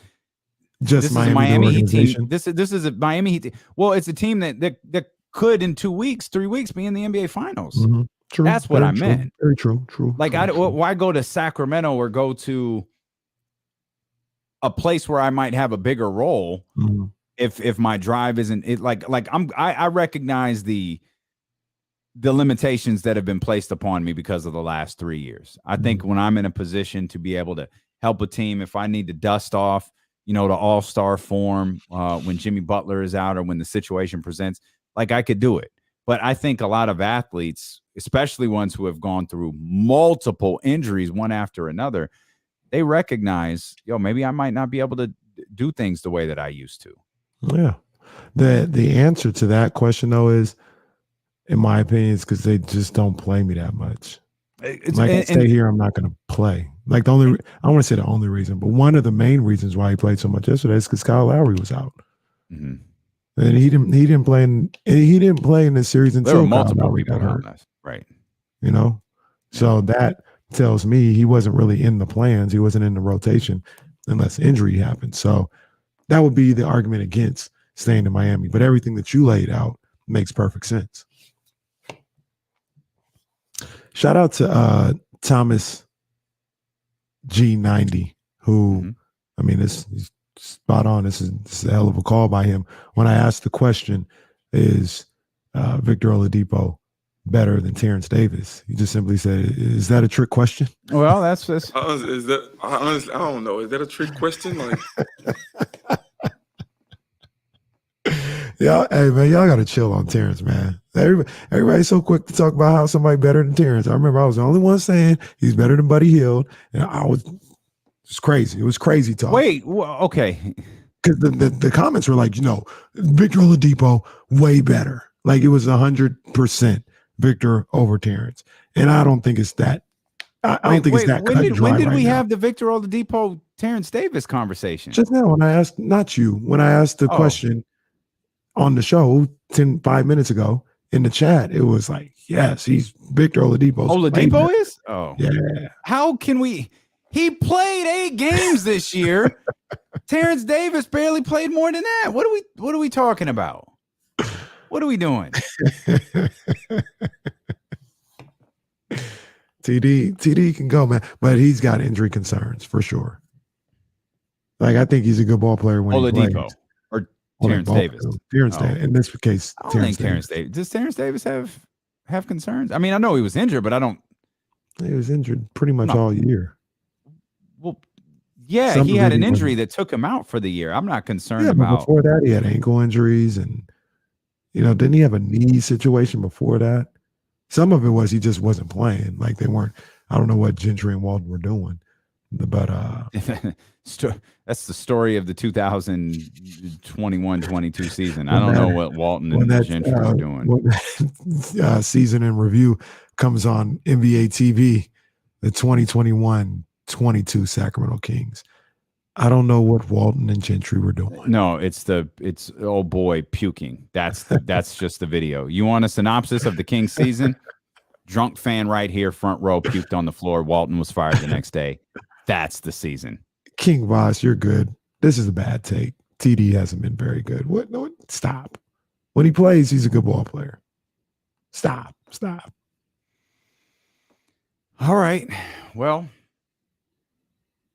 just Miami Heat team. This is a Miami Heat team. Well, it's a team that could in 3 weeks be in the NBA Finals. Mm-hmm. True. That's what I meant. Very true. True. Like, why go to Sacramento or go to a place where I might have a bigger role if my drive isn't it? I recognize the limitations that have been placed upon me because of the last 3 years. I think when I'm in a position to be able to help a team, if I need to dust off, the all-star form when Jimmy Butler is out or when the situation presents, like, I could do it. But I think a lot of athletes, especially ones who have gone through multiple injuries, one after another, they recognize, maybe I might not be able to do things the way that I used to. Yeah. The answer to that question, though, is, in my opinion, is because they just don't play me that much. I stay here, I'm not going to play. Like I don't want to say the only reason, but one of the main reasons why he played so much yesterday is because Kyle Lowry was out, and he didn't play in this series until Kyle Lowry got hurt. Right. So that tells me he wasn't really in the plans. He wasn't in the rotation unless injury happened. So that would be the argument against staying in Miami. But everything that you laid out makes perfect sense. Shout out to Thomas G90, who, I mean, this is spot on. This is a hell of a call by him. When I asked the question, is Victor Oladipo better than Terrence Davis? He just simply said, "Is that a trick question?" Well, that's is that honestly? I don't know. Is that a trick question? Like, yeah, hey man, y'all gotta chill on Terrence, man. Everybody's so quick to talk about how somebody better than Terrence. I remember I was the only one saying he's better than Buddy Hield, and it's crazy. It was crazy talk. Wait, okay. Because the comments were like, Victor Oladipo way better. Like it was 100% Victor over Terrence, and I don't think it's that. I don't think it's that. When did we have the Victor Oladipo Terrence Davis conversation? Just now, when I asked, not you, when I asked the question on the show 5 minutes ago in the chat, it was like, yes, he's Victor Oladipo. Oladipo is? Oh, yeah. How can we? He played 8 games this year. Terrence Davis barely played more than that. What are we talking about? What are we doing? TD can go, man, but he's got injury concerns for sure. Like I think he's a good ball player when Oladipo he plays. Or Terrence Davis. Terrence Davis. In this case, I don't think Terrence Davis. Does Terrence Davis have concerns? I mean, I know he was injured, but I don't. He was injured pretty much all year. Well, yeah, he had an injury that took him out for the year. I'm not concerned about. But before that, he had ankle injuries, and didn't he have a knee situation before that? Some of it was he just wasn't playing. Like they weren't. I don't know what Gentry and Walton were doing, but that's the story of the 2021-22 season. I don't know what Walton and Gentry were doing. When season in review comes on NBA TV, the 2021-22 Sacramento Kings. I don't know what Walton and Gentry were doing. No, it's oh boy puking. That's just the video. You want a synopsis of the Kings season? Drunk fan right here, front row, puked on the floor. Walton was fired the next day. That's the season. King Voss, you're good. This is a bad take. TD hasn't been very good. What? No, stop. When he plays, he's a good ball player. Stop. All right. Well,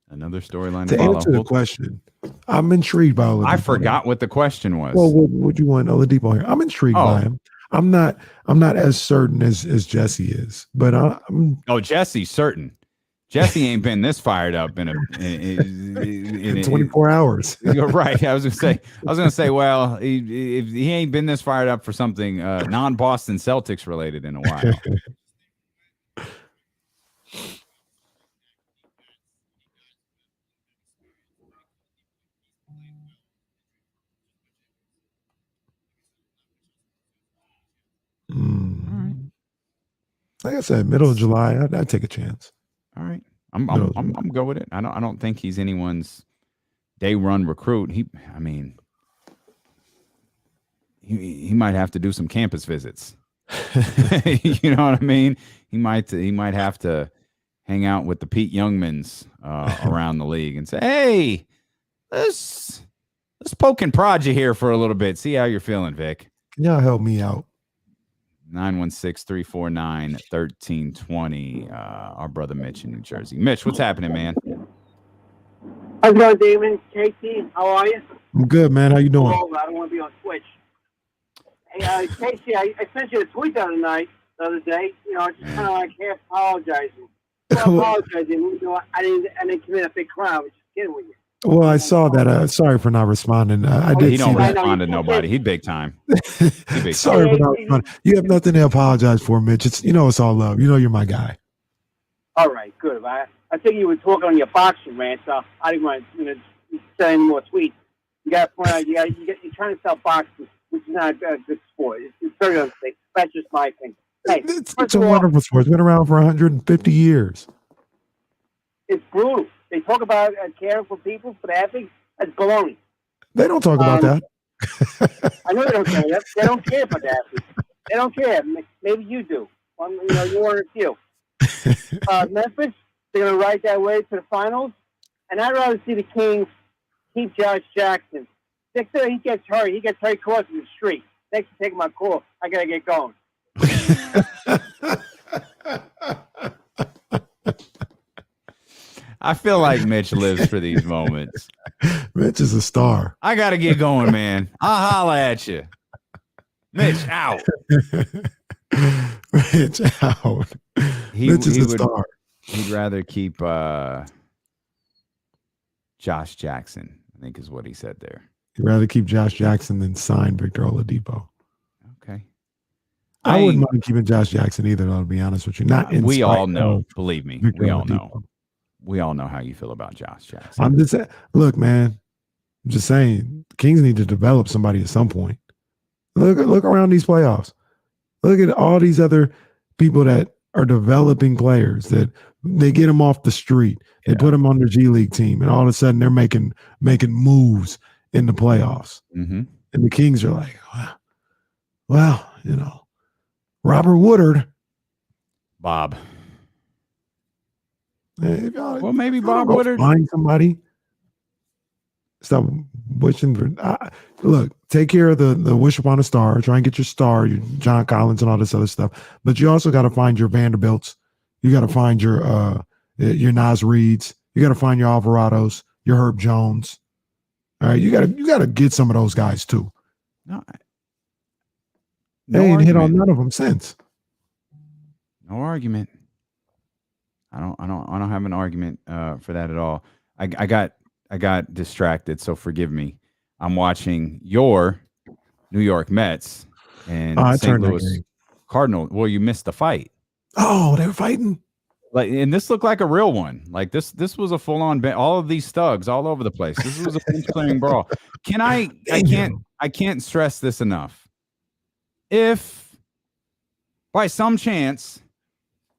another storyline to answer the question. I'm intrigued by Oladipo. I forgot what the question was. Well, what you want Oladipo here? I'm intrigued by him. I'm not as certain as Jesse is, but I'm. Oh, Jesse's certain. Jesse ain't been this fired up in 24 hours. You're right. I was gonna say. Well, he ain't been this fired up for something non-Boston Celtics related in a while. Like I said, middle of July, I'd take a chance. All right, I'm go with it. I don't think he's anyone's day run recruit. He might have to do some campus visits. You know what I mean? He might have to hang out with the Pete Youngmans around the league and say, "Hey, let's poke and prod you here for a little bit. See how you're feeling, Vic." Can y'all help me out? 916-349-1320. Our brother Mitch in New Jersey. Mitch, what's happening, man? How's it going, Damien? Casey, how are you? I'm good, man. How you doing? I don't want to be on Twitch. Hey, Casey, I sent you a tweet the other day. Just kind of like half apologizing. Apologizing. I didn't commit a big crime. I was just kidding with you. Well, I saw that. Sorry for not responding. I did. He don't respond to nobody. He big time. Sorry for not responding. You have nothing to apologize for, Mitch. It's it's all love. You're my guy. All right, good. I think you were talking on your boxing rant, so I didn't want to send any more tweets. You got to point out you're trying to sell boxes, which is not a good sport. It's very unsafe. That's just my opinion. Hey, it's a wonderful sport. It's been around for 150 years. It's brutal. They talk about caring for people, for the athletes. That's baloney. They don't talk about that. I know they don't care. They don't care about the athletes. They don't care. Maybe you do. You're one of the few. Memphis, they're going to ride that way to the finals. And I'd rather see the Kings keep Josh Jackson. Victor, he gets hurt. He gets hurt crossing the street. Thanks for taking my call. I got to get going. I feel like Mitch lives for these moments. Mitch is a star. I got to get going, man. I'll holla at you. Mitch, out. Mitch out. Mitch is a star. He'd rather keep Josh Jackson, I think is what he said there. He'd rather keep Josh Jackson than sign Victor Oladipo. Okay. I wouldn't mind keeping Josh Jackson either, though, to be honest with you. We all know. Believe me. Victor We all Oladipo. know. We all know how you feel about Josh Jackson. I'm just look, man. I'm just saying, Kings need to develop somebody at some point. Look around these playoffs. Look at all these other people that are developing players that they get them off the street. They put them on their G League team, and all of a sudden they're making moves in the playoffs. Mm-hmm. And the Kings are like, well, Robert Woodard, Bob. Hey, Well, maybe Bob Woodard. Find somebody. Stop wishing for. Look, take care of the wish upon a star. Try and get your star, your John Collins, and all this other stuff. But you also got to find your Vanderbilts. You got to find your Nas Reeds. You got to find your Alvarados, your Herb Jones. All right, you got to get some of those guys too. No they ain't argument. hit on none of them since. No argument. I don't have an argument for that at all. I got distracted, so forgive me. I'm watching your New York Mets and St. Louis Cardinals. Well, you missed the fight. Oh, they were fighting. And this looked like a real one. Like this was a full on all of these thugs all over the place. This was a bench clearing brawl. I can't stress this enough. If by some chance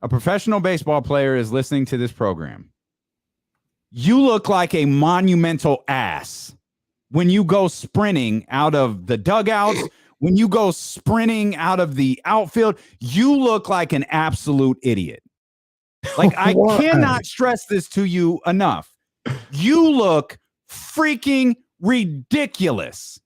a professional baseball player is listening to this program, you look like a monumental ass when you go sprinting out of the dugouts, when you go sprinting out of the outfield. You look like an absolute idiot. Like, I cannot stress this to you enough. You look freaking ridiculous.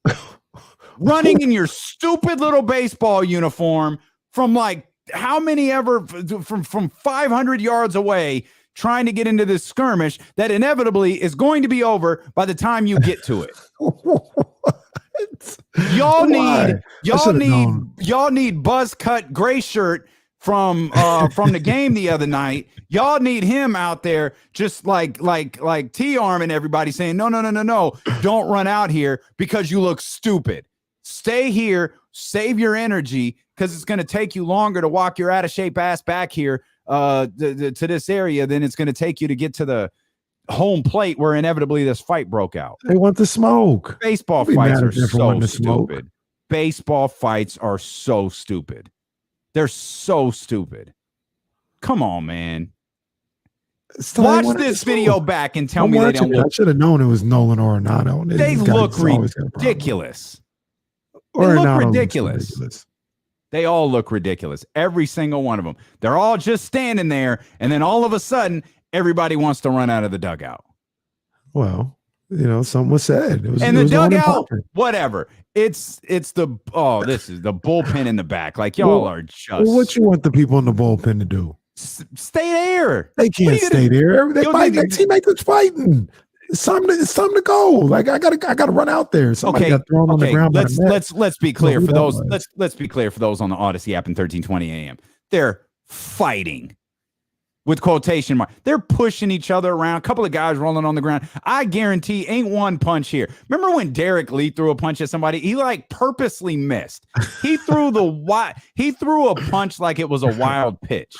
Running in your stupid little baseball uniform from like how many ever from 500 yards away, trying to get into this skirmish that inevitably is going to be over by the time you get to it. Y'all need buzz cut gray shirt from the game the other night. Y'all need him out there just like T-arming everybody, saying no, don't run out here because you look stupid. Stay here, save your energy, because it's going to take you longer to walk your out of shape ass back here to this area than it's going to take you to get to the home plate where inevitably this fight broke out. They want the smoke. Baseball fights are so stupid. Baseball fights are so stupid. They're so stupid. Come on, man. Watch this video back and tell me they don't look. I should have known it was Nolan Arenado. They look ridiculous. They look ridiculous. They all look ridiculous. Every single one of them. They're all just standing there, and then all of a sudden, everybody wants to run out of the dugout. Well, something was said. The dugout, whatever. This is the bullpen in the back. Like, y'all are just. Well, what you want the people in the bullpen to do? Stay there. They can't stay there. Their teammates are fighting. It's time to go. Like, I gotta run out there. Somebody got thrown on the ground. Let's be clear for those. Let's be clear for those on the Odyssey app in 1320 AM. They're fighting with quotation mark. They're pushing each other around. A couple of guys rolling on the ground. I guarantee ain't one punch here. Remember when Derek Lee threw a punch at somebody? He like purposely missed. He threw a punch like it was a wild pitch.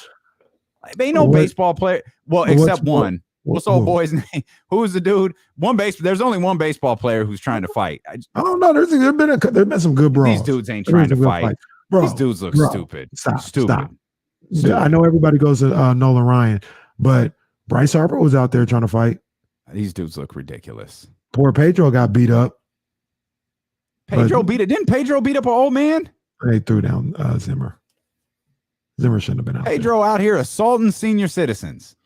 Ain't no baseball player. Well, except one. What's old boy's name? Who's the dude? There's only one baseball player who's trying to fight. I don't know. There's been some good brawls. These dudes ain't trying to fight. These dudes look stupid. Stop. I know everybody goes to Nolan Ryan, but Bryce Harper was out there trying to fight. These dudes look ridiculous. Poor Pedro got beat up. Didn't Pedro beat up an old man? They threw down Zimmer. Zimmer shouldn't have been out Pedro out here assaulting senior citizens.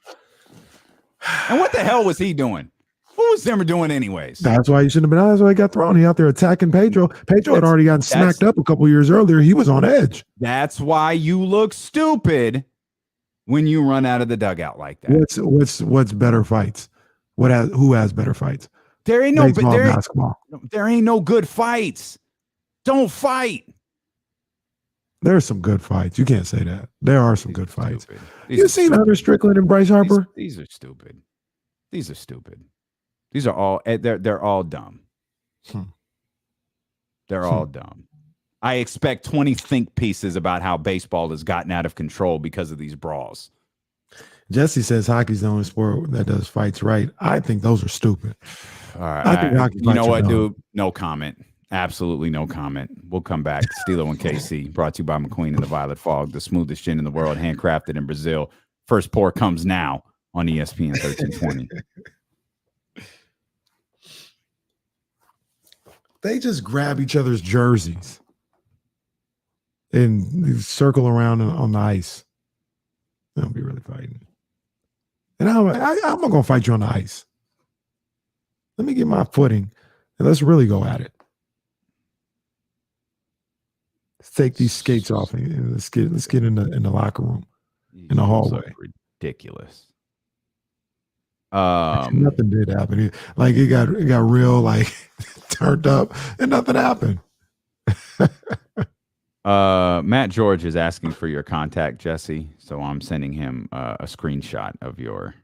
And what the hell was he doing? What was Zimmer doing anyways? That's why he shouldn't have been out. That's why he got thrown. He out there attacking Pedro. Pedro had already gotten smacked up a couple years earlier. He was on edge. That's why you look stupid when you run out of the dugout like that. What's better fights? Who has better fights? There ain't no basketball. There ain't no good fights. Don't fight. There's some good fights. You can't say that. There are some good fights. You seen Hunter Strickland and Bryce Harper? These are stupid. These are stupid. These are all they're all dumb. They're all dumb. I expect 20 think pieces about how baseball has gotten out of control because of these brawls. Jesse says hockey's the only sport that does fights right. I think those are stupid. All right. I think hockey. You know what, dude? No comment. Absolutely no comment. We'll come back. Steelo and KC, brought to you by McQueen and the Violet Fog, the smoothest gin in the world, handcrafted in Brazil. First pour comes now on ESPN 1320. They just grab each other's jerseys and circle around on the ice. They'll be really fighting. And I'm not going to fight you on the ice. Let me get my footing and let's really go at it. Let's take these skates off and let's get in the locker room, in the hallway. Ridiculous. Nothing did happen. It got real turned up and nothing happened. Matt George is asking for your contact, Jesse. So I'm sending him a screenshot of your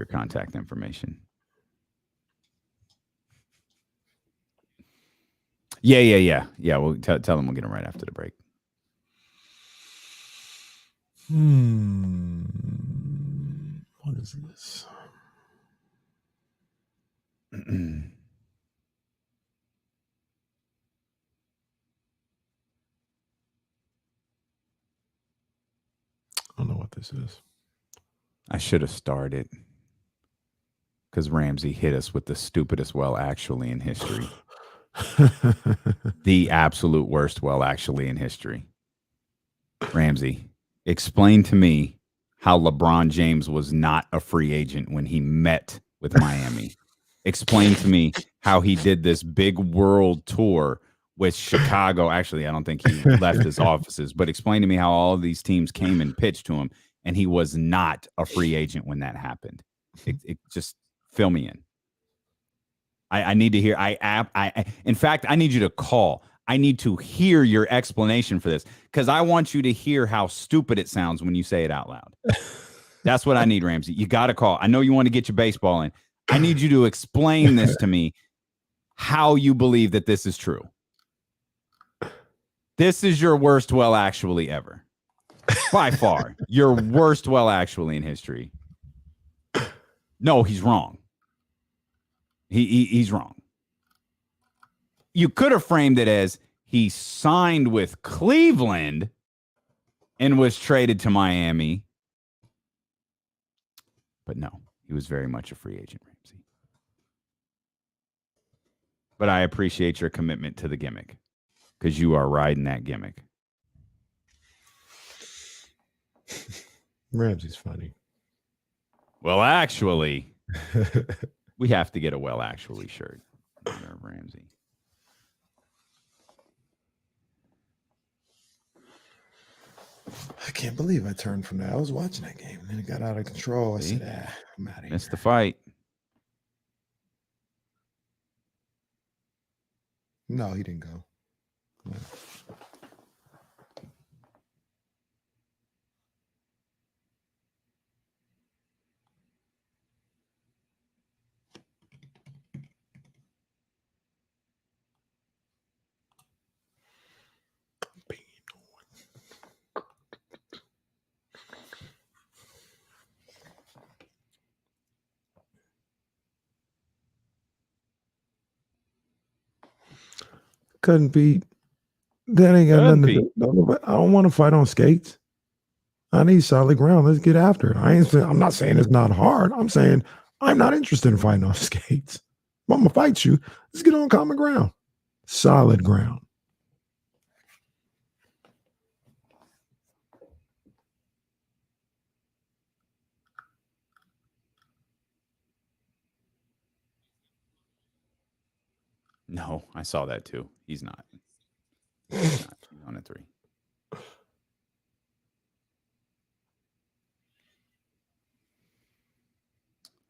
contact information. Yeah. We'll tell him we'll get him right after the break. What is this? I don't know what this is. I should have started because Ramsey hit us with the stupidest well actually in history. The absolute worst well actually in history. Ramsey, explain to me how LeBron James was not a free agent when he met with Miami. Explain to me how he did this big world tour with Chicago. Actually, I don't think he left his offices, but explain to me how all of these teams came and pitched to him and he was not a free agent when that happened. It just fill me in. I need to hear. In fact, I need you to call. I need to hear your explanation for this because I want you to hear how stupid it sounds when you say it out loud. That's what I need, Ramsey. You got to call. I know you want to get your baseball in. I need you to explain this to me, how you believe that this is true. This is your worst well actually ever. By far. Your worst well actually in history. No, he's wrong. He's wrong. You could have framed it as he signed with Cleveland and was traded to Miami. But no, he was very much a free agent, Ramsey. But I appreciate your commitment to the gimmick because you are riding that gimmick. Ramsey's funny. Well, actually, we have to get a well actually shirt. Ramsey. I can't believe I turned from that. I was watching that game and then it got out of control. I said, I'm out of here. Missed the fight. No, he didn't go. No. Couldn't beat That ain't got nothing to do. I don't want to fight on skates. I need solid ground. Let's get after it. I'm not saying it's not hard. I'm saying I'm not interested in fighting on skates. If I'm gonna fight you, let's get on common ground. Solid ground. No, I saw that too. He's not. He's on a 3.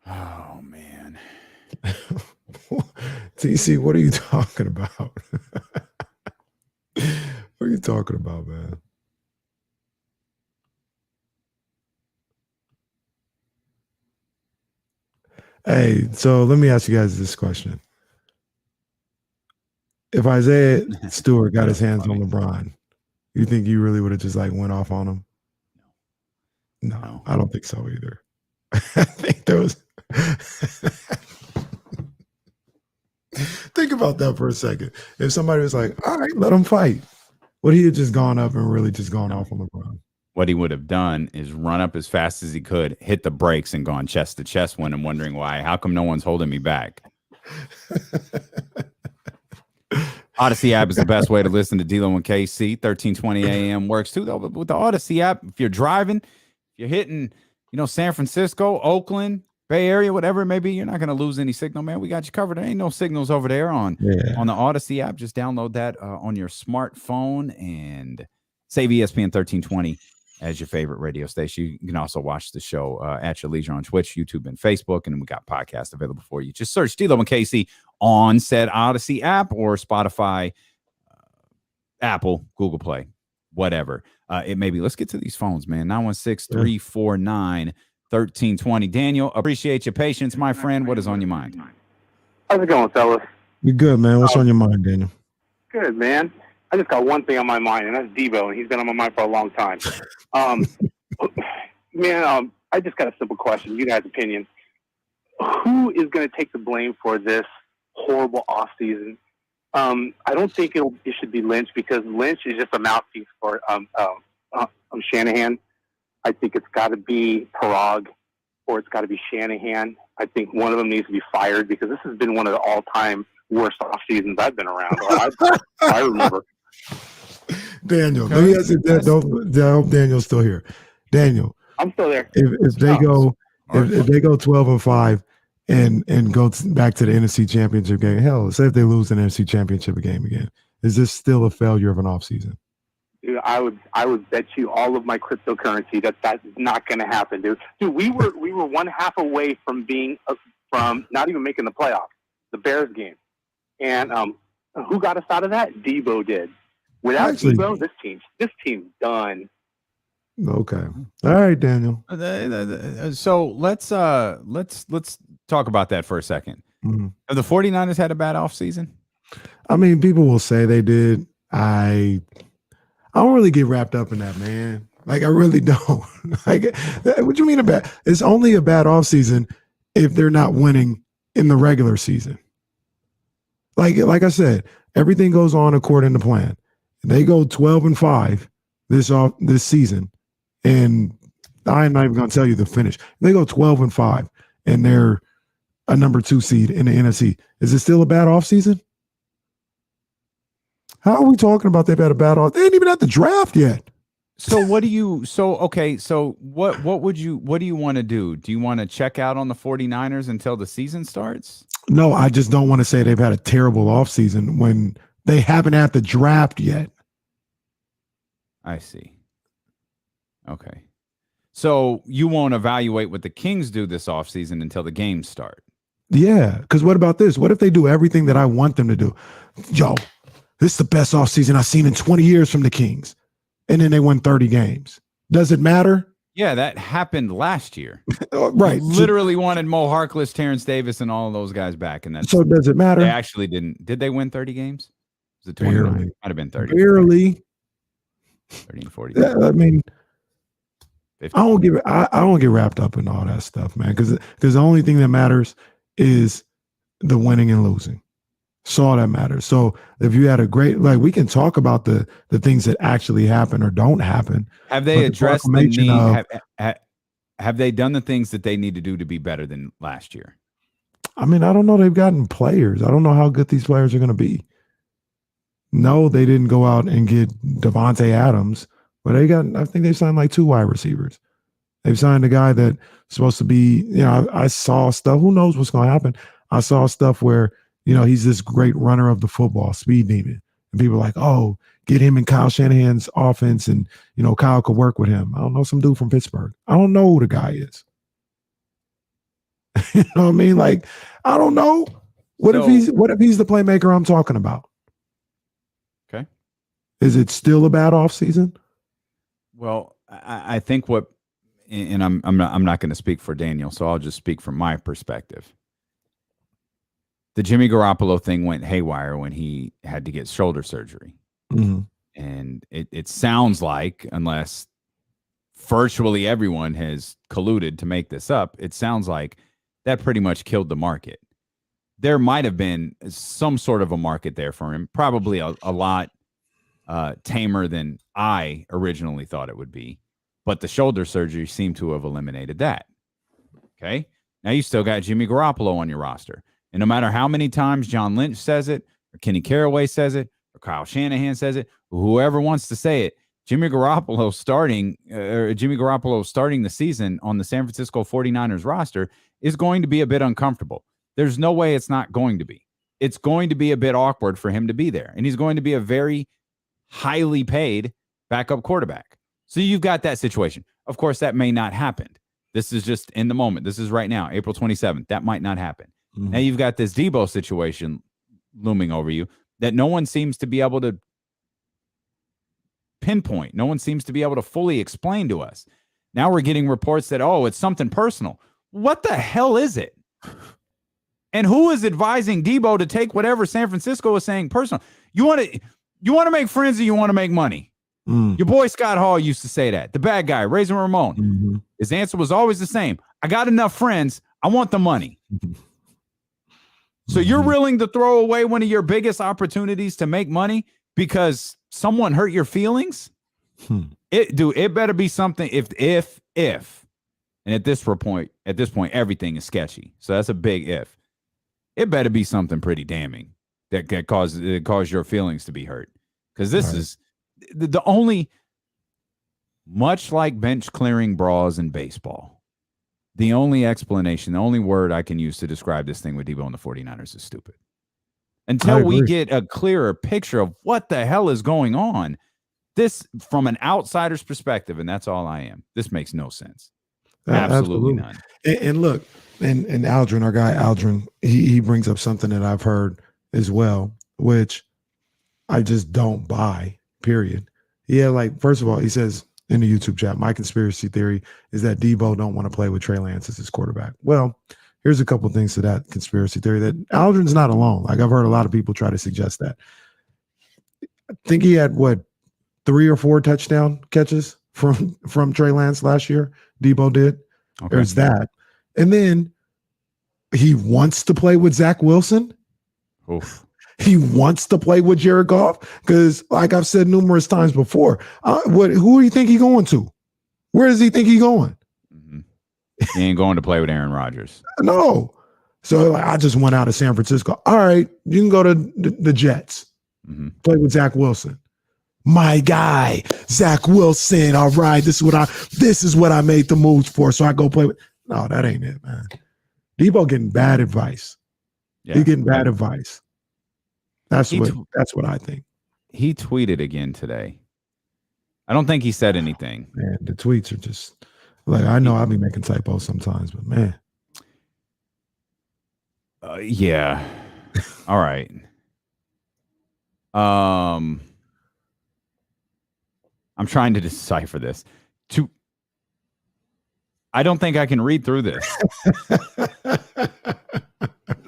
Oh man. TC, what are you talking about? What are you talking about, man? Hey, so let me ask you guys this question. If Isaiah Stewart got his hands on LeBron, you think you really would have just like went off on him? No, I don't think so either. I think there was. Think about that for a second. If somebody was like, all right, let him fight, would he have just gone up and really just gone off on LeBron? What he would have done is run up as fast as he could, hit the brakes, and gone chest to chest when I'm wondering why. How come no one's holding me back? Odyssey app is the best way to listen to D-Lo and KC. 1320 a.m. works too, though. But with the Odyssey app, if you're driving, if you're hitting, San Francisco, Oakland, Bay Area, whatever it may be, you're not going to lose any signal, man. We got you covered. There ain't no signals over there on the Odyssey app. Just download that on your smartphone and save ESPN 1320 as your favorite radio station. You can also watch the show at your leisure on Twitch, YouTube, and Facebook. And we got podcasts available for you. Just search D-Lo and KC on said Odyssey app or Spotify, Apple, Google Play, whatever it may be. Let's get to these phones, man. 916-349-1320. Daniel, appreciate your patience, my friend. What is on your mind? How's it going, fellas? You good, man? What's on your mind, Daniel? Good, man. I just got one thing on my mind, and that's Deebo, and he's been on my mind for a long time. I just got a simple question. You guys' opinion. Who is going to take the blame for this horrible offseason? I don't think it should be Lynch, because Lynch is just a mouthpiece for Shanahan. I think it's got to be Parag or it's got to be Shanahan. I think one of them needs to be fired, because this has been one of the all-time worst off seasons I've been around. I remember. Daniel, let me ask you that. I hope Daniel's still here. Daniel, I'm still there. If they go 12-5 and go back to the NFC Championship game, hell, say if they lose an NFC Championship game again, is this still a failure of an offseason? Dude, I would bet you all of my cryptocurrency that's not going to happen, dude. Dude, we were 1/2 away from from not even making the playoffs, the Bears game, and who got us out of that? Deebo did. Without Deebo, this team's done. Okay, all right, Daniel. So let's talk about that for a second. Mm-hmm. Have the 49ers had a bad offseason? I mean, people will say they did. I don't really get wrapped up in that, man. Like, I really don't. Like, what do you mean a bad? It's only a bad offseason if they're not winning in the regular season. Like I said, everything goes on according to plan. They go 12-5 this season, and I'm not even going to tell you the finish. They go 12-5, and they're a number 2 seed in the NFC. Is it still a bad offseason? How are we talking about they've had a bad off? They ain't even at the draft yet. So what do you what do you want to do? Do you want to check out on the 49ers until the season starts? No, I just don't want to say they've had a terrible offseason when they haven't had the draft yet. I see. Okay. So you won't evaluate what the Kings do this offseason until the games start. Yeah, because what about this? What if they do everything that I want them to do? Yo, this is the best offseason I've seen in 20 years from the Kings. And then they win 30 games. Does it matter? Yeah, that happened last year. Right. Literally wanted Mo Harkless, Terrence Davis, and all of those guys back. And so does it matter? They actually didn't. Did they win 30 games? Was it 29? Barely. Might have been 30. Barely. 30 and 40. I mean, 50. I don't get wrapped up in all that stuff, man. Because the only thing that matters is the winning and losing. It's all that matters. So if you had a great, like, we can talk about the things that actually happen or don't happen. Have they addressed the need? Have they done the things that they need to do to be better than last year? I mean, I don't know. They've gotten players. I don't know how good these players are going to be. No, they didn't go out and get Devontae Adams, but I think they signed like 2 wide receivers. They've signed a guy that's supposed to be, I saw stuff. Who knows what's going to happen? I saw stuff where, he's this great runner of the football, speed demon. And people are like, oh, get him in Kyle Shanahan's offense and, Kyle could work with him. I don't know, some dude from Pittsburgh. I don't know who the guy is. You know what I mean? Like, I don't know. What if he's the playmaker I'm talking about? Okay. Is it still a bad offseason? Well, I think and I'm not going to speak for Daniel, so I'll just speak from my perspective. The Jimmy Garoppolo thing went haywire when he had to get shoulder surgery. Mm-hmm. And it sounds like, unless virtually everyone has colluded to make this up, it sounds like that pretty much killed the market. There might have been some sort of a market there for him, probably a lot tamer than I originally thought it would be. But the shoulder surgery seemed to have eliminated that. Okay? Now you still got Jimmy Garoppolo on your roster. And no matter how many times John Lynch says it, or Kenny Caraway says it, or Kyle Shanahan says it, or whoever wants to say it, Jimmy Garoppolo starting the season on the San Francisco 49ers roster is going to be a bit uncomfortable. There's no way it's not going to be. It's going to be a bit awkward for him to be there. And he's going to be a very highly paid backup quarterback. So you've got that situation. Of course, that may not happen. This is just in the moment. This is right now, April 27th. That might not happen. Mm-hmm. Now you've got this Deebo situation looming over you that no one seems to be able to pinpoint. No one seems to be able to fully explain to us. Now we're getting reports that, it's something personal. What the hell is it? And who is advising Deebo to take whatever San Francisco is saying personal? You want to make friends or you want to make money? Your boy Scott Hall used to say that. The bad guy, Razor Ramon. Mm-hmm. His answer was always the same. I got enough friends. I want the money. So you're willing to throw away one of your biggest opportunities to make money because someone hurt your feelings? It better be something if. And at this point, everything is sketchy. So that's a big if. It better be something pretty damning that cause your feelings to be hurt. Because this is the only, much like bench clearing bras in baseball, the only explanation, the only word I can use to describe this thing with Deebo and the 49ers is stupid. Until we get a clearer picture of what the hell is going on, this, from an outsider's perspective, and that's all I am, this makes no sense. Absolutely none. And look, and Aldrin, our guy Aldrin, he brings up something that I've heard as well, which I just don't buy, period. Yeah, like, first of all, he says in the YouTube chat, my conspiracy theory is that Deebo don't want to play with Trey Lance as his quarterback. Well, here's a couple of things to that conspiracy theory, that Aldrin's not alone. Like, I've heard a lot of people try to suggest that. I think he had, 3 or 4 touchdown catches from Trey Lance last year. Deebo did. Okay. There's that. And then he wants to play with Zach Wilson. Oof. He wants to play with Jared Goff because, like I've said numerous times before, who do you think he's going to? Where does he think he's going? Mm-hmm. He ain't going to play with Aaron Rodgers. No. So I just went out of San Francisco. All right, you can go to the Jets. Mm-hmm. Play with Zach Wilson. My guy, Zach Wilson. All right, this is what I made the moves for. So I go play with. No, that ain't it, man. Deebo getting bad advice. Yeah. He's getting bad advice. That's what I think. He tweeted again today. I don't think he said anything. Man, the tweets are just like, I know I'll be making typos sometimes, but man. Yeah. All right. I'm trying to decipher this. I don't think I can read through this.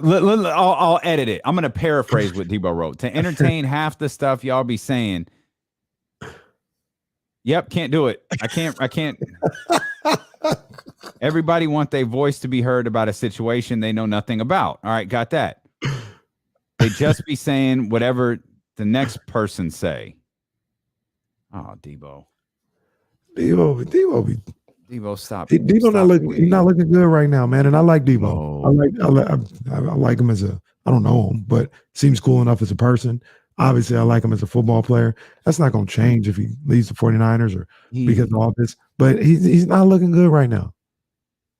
I'll edit it. I'm going to paraphrase what Deebo wrote. To entertain half the stuff y'all be saying. Yep, can't do it. I can't. Everybody want their voice to be heard about a situation they know nothing about. All right, got that. They just be saying whatever the next person say. Oh, Deebo, stop. Deebo not looking. He's not looking good right now, man. And I like Deebo. Oh. I like him as I don't know him, but seems cool enough as a person. Obviously, I like him as a football player. That's not going to change if he leaves the 49ers or because of all this. But he's not looking good right now.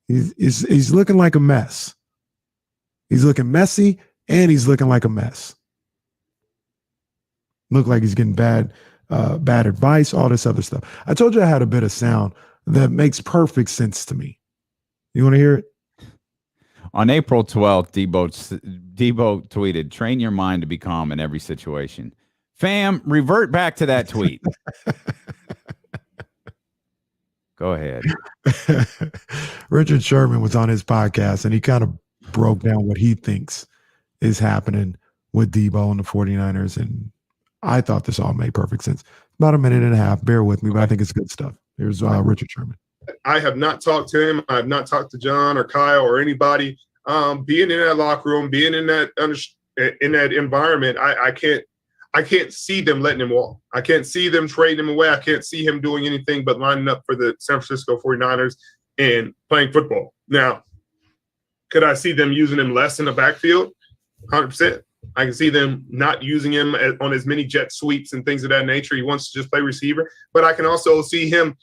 He's looking like a mess. He's looking messy, and he's looking like a mess. Look like he's getting bad advice, all this other stuff. I told you I had a bit of sound that makes perfect sense to me. You want to hear it? On April 12th, Deebo tweeted, "Train your mind to be calm in every situation." Fam, revert back to that tweet. Go ahead. Richard Sherman was on his podcast, and he kind of broke down what he thinks is happening with Deebo and the 49ers, and I thought this all made perfect sense. About a minute and a half. Bear with me, but I think it's good stuff. Here's Richard Sherman. I have not talked to him. I have not talked to John or Kyle or anybody. Being in that locker room, being in that environment, I can't see them letting him walk. I can't see them trading him away. I can't see him doing anything but lining up for the San Francisco 49ers and playing football. Now, could I see them using him less in the backfield? 100%. I can see them not using him on as many jet sweeps and things of that nature. He wants to just play receiver. But I can also see him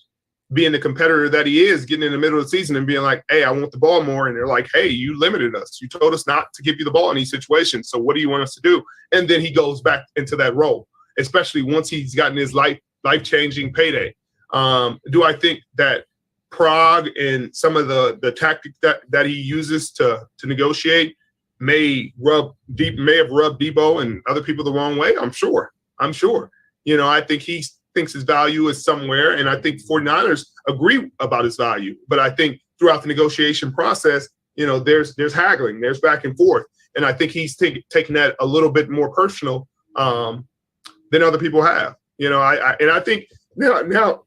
being the competitor that he is, getting in the middle of the season and being like, hey, I want the ball more. And they're like, hey, you limited us. You told us not to give you the ball in these situations. So what do you want us to do? And then he goes back into that role, especially once he's gotten his life-changing payday. Do I think that Prague and some of the tactics that he uses to negotiate may have rubbed Deebo and other people the wrong way? I'm sure. I think he thinks his value is somewhere, and I think 49ers agree about his value. But I think throughout the negotiation process, there's haggling, there's back and forth. And I think he's taking that a little bit more personal than other people have. I think now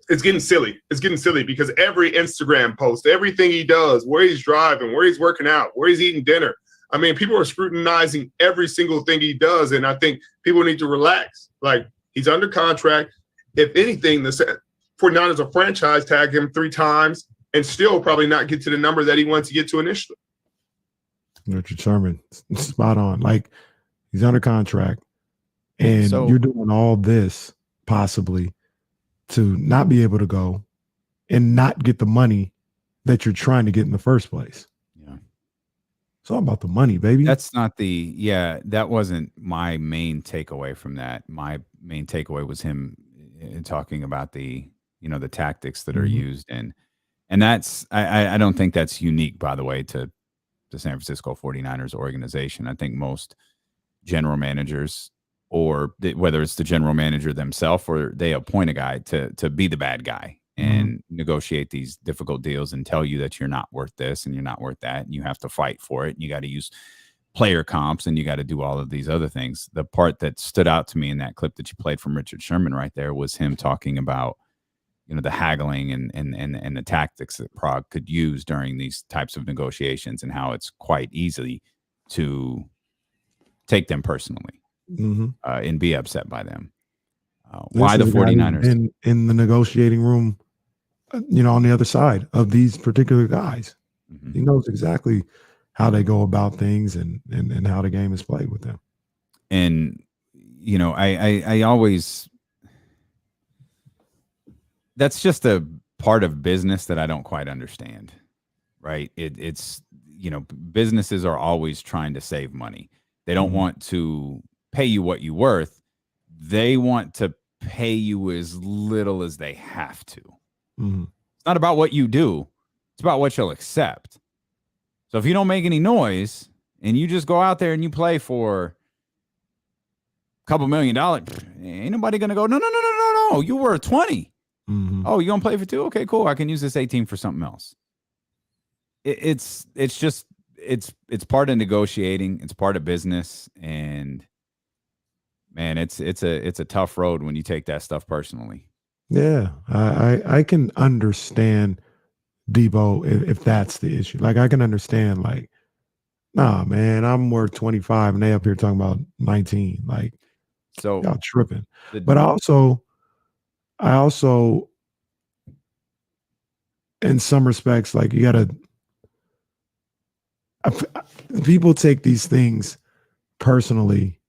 it's getting silly. It's getting silly because every Instagram post, everything he does, where he's driving, where he's working out, where he's eating dinner. I mean, people are scrutinizing every single thing he does, and I think people need to relax. Like, he's under contract. If anything, the 49ers will franchise tag him 3 times and still probably not get to the number that he wants to get to initially. Richard Sherman, spot on. Like, he's under contract, and you're doing all this possibly to not be able to go and not get the money that you're trying to get in the first place. Yeah. It's all about the money, baby. That's not that wasn't my main takeaway from that. My main takeaway was him talking about the tactics that are used. And that's, I don't think that's unique, by the way, to the San Francisco 49ers organization. I think most general managers, or whether it's the general manager themselves or they appoint a guy to be the bad guy and negotiate these difficult deals and tell you that you're not worth this and you're not worth that, and you have to fight for it, and you got to use player comps and you got to do all of these other things. The part that stood out to me in that clip that you played from Richard Sherman right there was him talking about the haggling and the tactics that Prague could use during these types of negotiations, and how it's quite easy to take them personally. And be upset by them. Why the 49ers? In the negotiating room, on the other side of these particular guys. He knows exactly how they go about things and how the game is played with them. And, I always, that's just a part of business that I don't quite understand, right? It's businesses are always trying to save money. They don't want to pay you what you're worth. They want to pay you as little as they have to. It's not about what you do. It's about what you'll accept. So if you don't make any noise and you just go out there and you play for a couple $1 million, ain't nobody going to go, no, you were 20. Oh, you going to play for 2? Okay, cool. I can use this 18 for something else. It's part of negotiating. It's part of business. And man, it's a tough road when you take that stuff personally. Yeah, I can understand Deebo if that's the issue. Like, I can understand, like, Nah, man, I'm worth 25 and they up here talking about 19. Like, so y'all tripping. But I also, in some respects, like you gotta, people take these things personally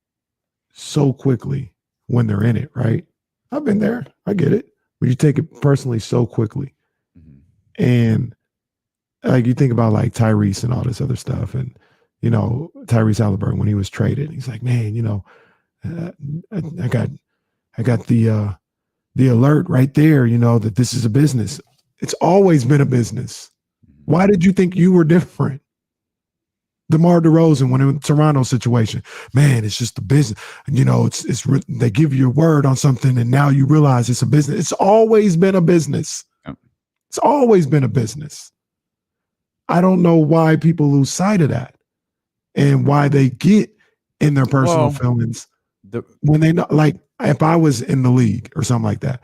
so quickly when they're in it, right? I've been there. I get it. But you take it personally so quickly. Mm-hmm. And like you think about like Tyrese and all this other stuff. And, you know, Tyrese Halliburton, when he was traded, he's like, man, you know, I got the alert right there, you know, that this is a business. It's always been a business. Why did you think you were different? DeMar DeRozan, when in the Toronto situation, man, it's just a business. You know, it's they give you a word on something and now you realize it's a business. It's always been a business. Yep. It's always been a business. I don't know why people lose sight of that and why they get in their personal feelings when they know, like if I was in the league or something like that,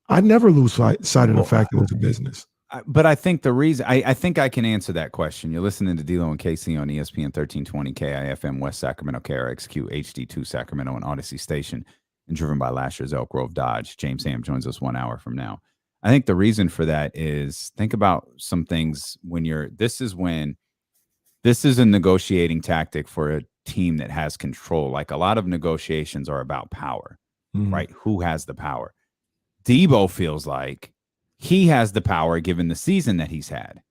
I'd never lose sight of the fact that it was a business. But I think the reason I think I can answer that question. You're listening to D'Lo and KC on ESPN 1320 KIFM West Sacramento, KRXQ HD2 Sacramento and Odyssey Station, and driven by last year's Elk Grove Dodge. James Ham joins us 1 hour from now. I think the reason for that is think about some things when this is a negotiating tactic for a team that has control. Like a lot of negotiations are about power, right? Who has the power? Deebo feels like he has the power given the season that he's had.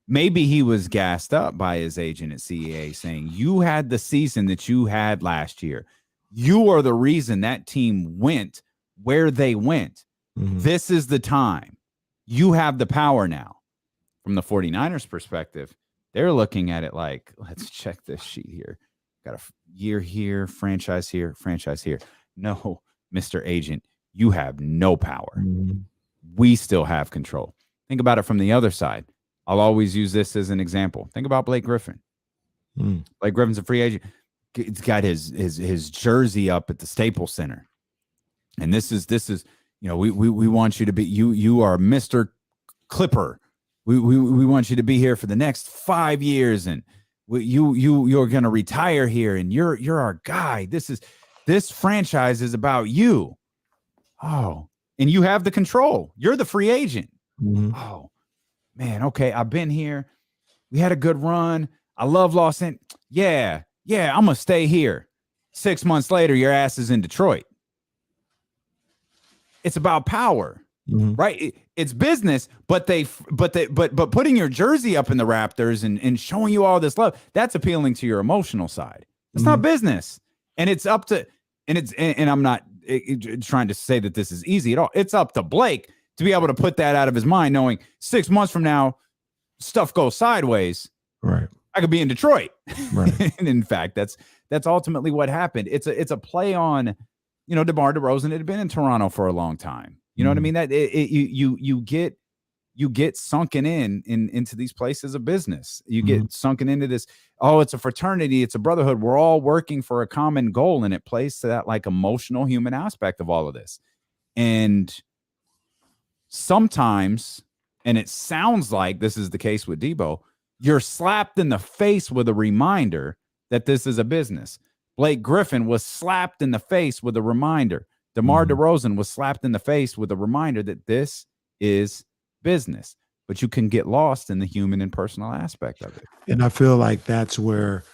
Maybe he was gassed up by his agent at CAA saying, you had the season that you had last year. You are the reason that team went where they went. This is the time. You have the power now. From the 49ers perspective, they're looking at it like, let's check this sheet here. Got a year here, franchise here, franchise here. No, Mr. Agent, you have no power. We still have control. Think about it from the other side. I'll always use this as an example. Think about Blake Griffin. Blake Griffin's a free agent. He's got his jersey up at the Staples Center. And this is, you know, we want you to be, you are Mr. Clipper. We want you to be here for the next 5 years. And you're going to retire here. And you're our guy. This franchise is about you. Oh, and you have the control. You're the free agent. Oh, man. Okay. I've been here. We had a good run. I love Los Angeles. Yeah. I'm going to stay here. 6 months later, your ass is in Detroit. It's about power, right? It's business, but putting your jersey up in the Raptors and showing you all this love, that's appealing to your emotional side. It's not business. And it's up to, and I'm not trying to say that this is easy at all. It's up to Blake to be able to put that out of his mind, knowing 6 months from now, stuff goes sideways. Right. I could be in Detroit. Right. And in fact, that's ultimately what happened. It's a play on, you know, DeMar DeRozan had been in Toronto for a long time. You know what I mean? That you get sunken into these places of business. You get sunken into this. Oh, it's a fraternity. It's a brotherhood. We're all working for a common goal. And it plays to that like emotional human aspect of all of this. And sometimes, and it sounds like this is the case with Deebo, you're slapped in the face with a reminder that this is a business. Blake Griffin was slapped in the face with a reminder. DeMar DeRozan was slapped in the face with a reminder that this is business. But you can get lost in the human and personal aspect of it. And I feel like that's where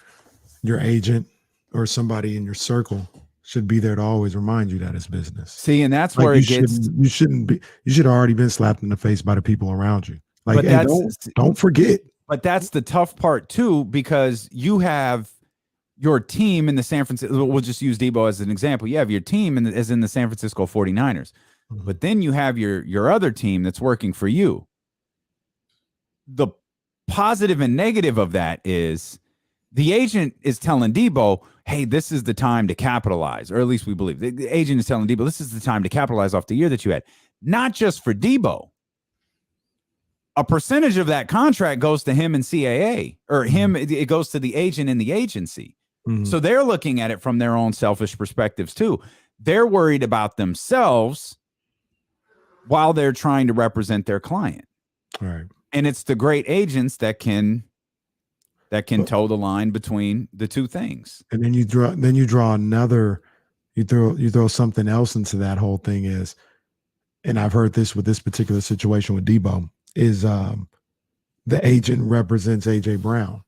your agent or somebody in your circle should be there to always remind you that it's business. See, and that's like where it gets. You should have already been slapped in the face by the people around you. Like, hey, don't forget. But that's the tough part too, because you have your team in the San Francisco, we'll just use Deebo as an example. You have your team as in the San Francisco 49ers, but then you have your other team that's working for you. The positive and negative of that is the agent is telling Deebo, hey, this is the time to capitalize, or at least we believe. The agent is telling Deebo, this is the time to capitalize off the year that you had. Not just for Deebo. A percentage of that contract goes to him and CAA, or it goes to the agent and the agency. So they're looking at it from their own selfish perspectives too. They're worried about themselves while they're trying to represent their client. Right. And it's the great agents that can that can toe the line between the two things. And then you draw another, you throw something else into that whole thing is, and I've heard this with this particular situation with Deebo, is the agent represents AJ Brown.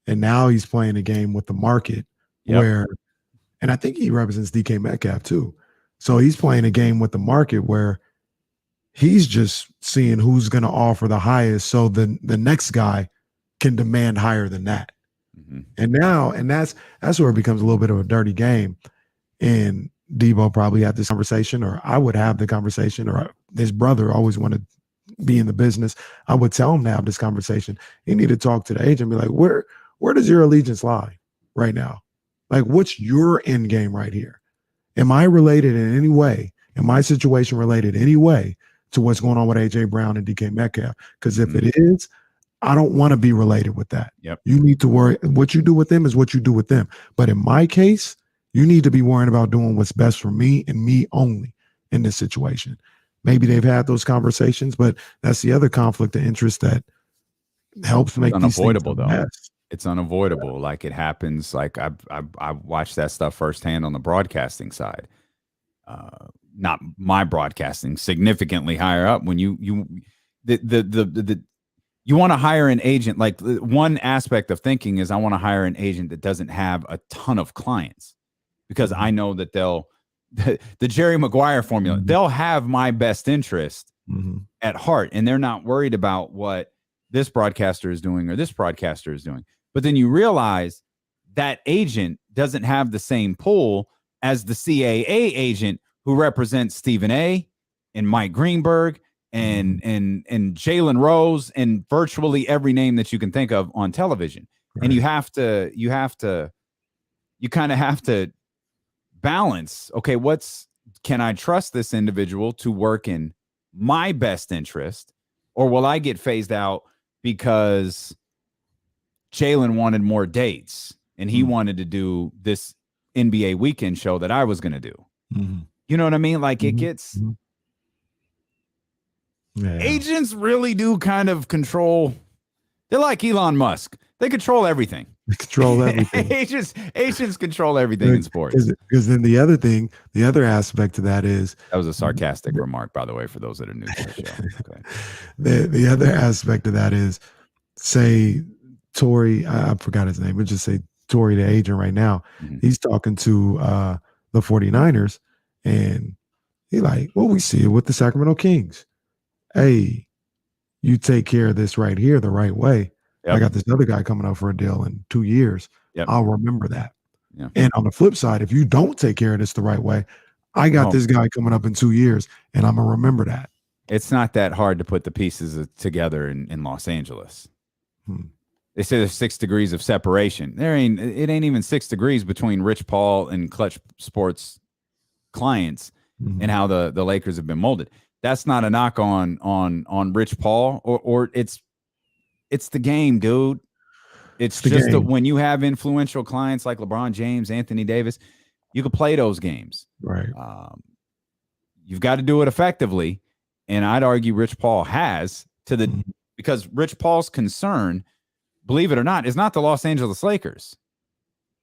And now he's playing a game with the market where, and I think he represents DK Metcalf too. So he's playing a game with the market where he's just seeing who's going to offer the highest. So the next guy can demand higher than that. Mm-hmm. And that's where it becomes a little bit of a dirty game. And Deebo probably had this conversation, or I would have the conversation, or his brother always wanted to be in the business. I would tell him to have this conversation. You need to talk to the agent, be like, where does your allegiance lie right now? Like, what's your end game right here? Am I related in any way? Am my situation related in any way to what's going on with AJ Brown and DK Metcalf? Because if it is, I don't want to be related with that. Yep. You need to worry. What you do with them is what you do with them. But in my case, you need to be worrying about doing what's best for me and me only in this situation. Maybe they've had those conversations, but that's the other conflict of interest that helps make these things unavoidable, though. It's unavoidable. Like, it happens. Like, I watched that stuff firsthand on the broadcasting side. Not my broadcasting, significantly higher up. When you want to hire an agent. Like, one aspect of thinking is I want to hire an agent that doesn't have a ton of clients, because I know that the Jerry Maguire formula, they'll have my best interest at heart, and they're not worried about what this broadcaster is doing or this broadcaster is doing. But then you realize that agent doesn't have the same pull as the CAA agent who represents Stephen A. and Mike Greenberg and Jalen Rose and virtually every name that you can think of on television. Right. And you kind of have to balance, okay, can I trust this individual to work in my best interest, or will I get phased out because Jalen wanted more dates and he wanted to do this NBA weekend show that I was going to do? Mm-hmm. You know what I mean? Like, it gets agents really do kind of control. They're like Elon Musk. They control everything. They control everything. agents control everything in sports. Because then the other aspect to that is, that was a sarcastic remark, by the way, for those that are new to the show. Okay. The other aspect of that is, say Tory, I forgot his name, but just say Tory, the agent right now, he's talking to the 49ers, and he like, well, we see it with the Sacramento Kings. Hey, you take care of this right here the right way. Yep. I got this other guy coming up for a deal in 2 years. Yep. I'll remember that. Yeah. And on the flip side, if you don't take care of this the right way, I got this guy coming up in 2 years, and I'm going to remember that. It's not that hard to put the pieces together in Los Angeles. They say there's 6 degrees of separation. It ain't even 6 degrees between Rich Paul and Clutch Sports clients and how the Lakers have been molded. That's not a knock on Rich Paul or it's the game, dude. It's just that when you have influential clients like LeBron James, Anthony Davis, you can play those games. Right. You've got to do it effectively. And I'd argue Rich Paul has because Rich Paul's concern, believe it or not, is not the Los Angeles Lakers.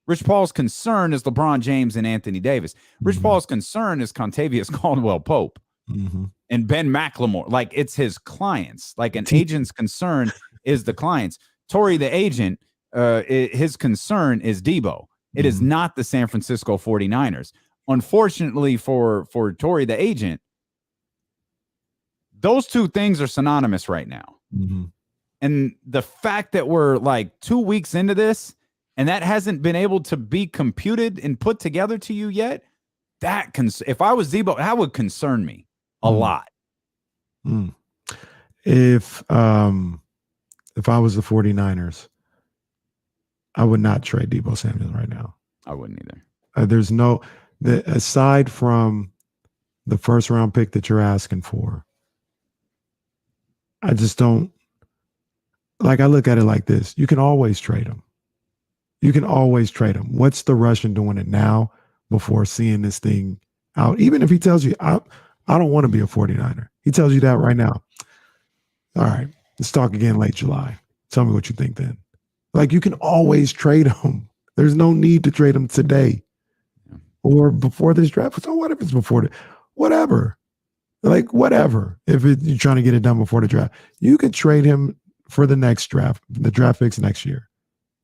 Rich Paul's concern is LeBron James and Anthony Davis. Rich Paul's concern is Contavious Caldwell-Pope and Ben McLemore. Like, it's his clients. Like, an agent's concern is the clients. Tory, the agent, his concern is Deebo. It is not the San Francisco 49ers. Unfortunately for Tory, the agent, those two things are synonymous right now. And the fact that we're like 2 weeks into this and that hasn't been able to be computed and put together to you yet, if I was Deebo, that would concern me a lot. If I was the 49ers, I would not trade Deebo Samuel right now. I wouldn't either. There's aside from the first round pick that you're asking for, I just don't, like, I look at it like this. You can always trade him. What's the rush in doing it now before seeing this thing out? Even if he tells you, I don't want to be a 49er. He tells you that right now. All right, let's talk again late July. Tell me what you think then. Like, you can always trade him. There's no need to trade him today or before this draft. So what if it's before whatever? Like, whatever. If you're trying to get it done before the draft, you can trade him for the next draft, the draft picks next year.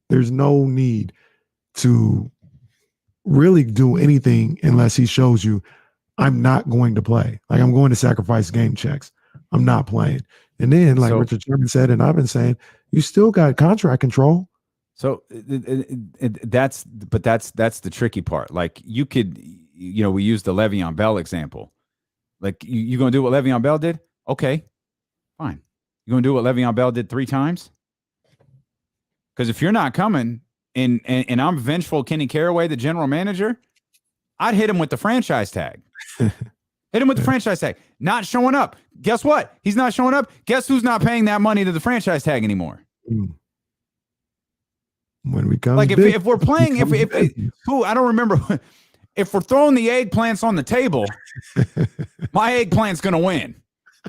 There's no need to really do anything unless he shows you, I'm not going to play. Like, I'm going to sacrifice game checks. I'm not playing. And then, like Richard Sherman said, and I've been saying, you still got contract control. So that's the tricky part. Like, you could, we used the Le'Veon Bell example. Like, you going to do what Le'Veon Bell did? Okay, fine. You going to do what Le'Veon Bell did 3 times? Because if you're not coming and I'm vengeful Kenny Caraway, the general manager, I'd hit him with the franchise tag. Hit him with the franchise tag. Not showing up. Guess what? He's not showing up. Guess who's not paying that money to the franchise tag anymore? When we come, like if we're playing, I don't remember. If we're throwing the eggplants on the table, my eggplant's going to win.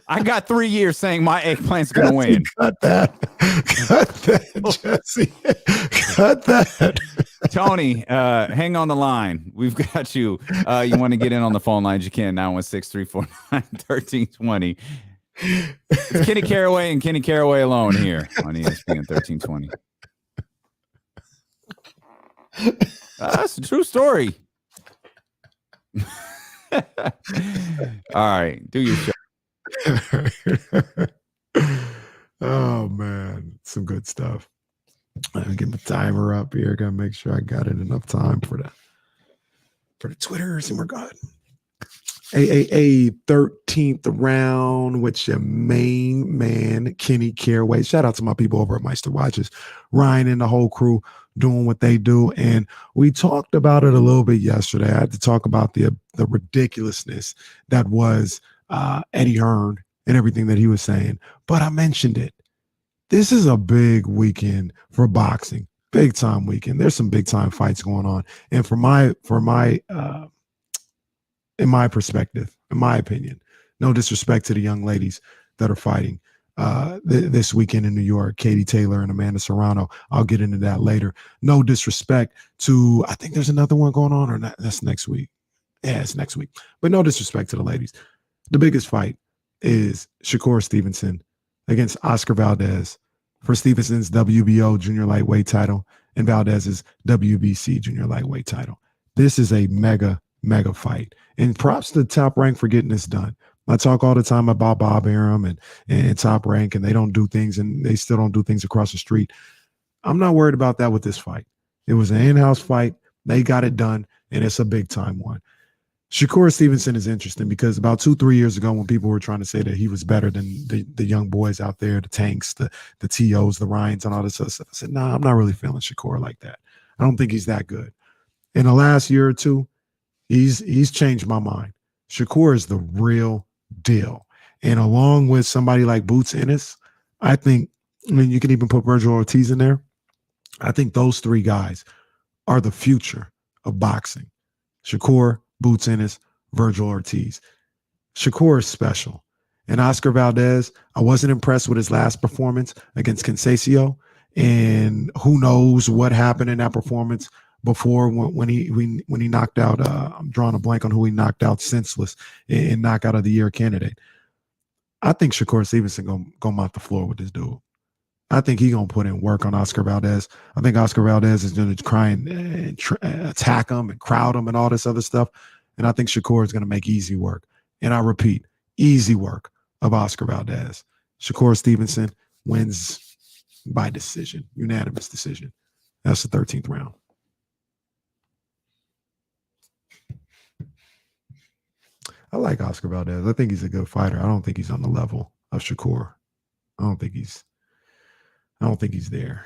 I got 3 years saying my eggplant's going to win. Cut that, Jesse. Cut that. Tony, hang on the line. We've got you. You want to get in on the phone lines? You can. 916-349-1320. It's Kenny Caraway and Kenny Caraway alone here on ESPN 1320. That's a true story. All right, do your show. Oh man, some good stuff. Let me get my timer up here. Gotta make sure I got it enough time for the Twitters, and we're good. AAA 13th round with your main man, Kenny Caraway. Shout out to my people over at Meister Watches, Ryan and the whole crew doing what they do. And we talked about it a little bit yesterday. I had to talk about the ridiculousness that was Eddie Hearn and everything that he was saying. But I mentioned it. This is a big weekend for boxing. Big time weekend. There's some big time fights going on. And in my perspective, in my opinion, no disrespect to the young ladies that are fighting this weekend in New York, Katie Taylor and Amanda Serrano. I'll get into that later. No disrespect to, I think there's another one going on, or not, that's next week. Yeah, it's next week. But no disrespect to the ladies. The biggest fight is Shakur Stevenson against Oscar Valdez for Stevenson's WBO junior lightweight title and Valdez's WBC junior lightweight title. This is a mega fight. And props to Top Rank for getting this done. I talk all the time about Bob Arum and Top Rank, and they don't do things, and they still don't do things across the street. I'm not worried about that with this fight. It was an in-house fight. They got it done, and it's a big-time one. Shakur Stevenson is interesting because about 2-3 years ago, when people were trying to say that he was better than the young boys out there, the Tanks, the T.O.s, the Ryans, and all this other stuff, I said, nah, I'm not really feeling Shakur like that. I don't think he's that good. In the last year or two, he's changed my mind. Shakur is the real deal. And along with somebody like Boots Ennis, I mean, you can even put Virgil Ortiz in there. I think those 3 guys are the future of boxing. Shakur, Boots Ennis, Virgil Ortiz. Shakur is special. And Oscar Valdez, I wasn't impressed with his last performance against Conceição. And who knows what happened in that performance before when he knocked out, I'm drawing a blank on who he knocked out senseless in knockout of the year candidate. I think Shakur Stevenson gonna mop the floor with this dude. I think he's going to put in work on Oscar Valdez. I think Oscar Valdez is going to try and attack him and crowd him and all this other stuff. And I think Shakur is going to make easy work. And I repeat, easy work of Oscar Valdez. Shakur Stevenson wins by decision, unanimous decision. That's the 13th round. I like Oscar Valdez. I think he's a good fighter. I don't think he's on the level of Shakur. I don't think he's there.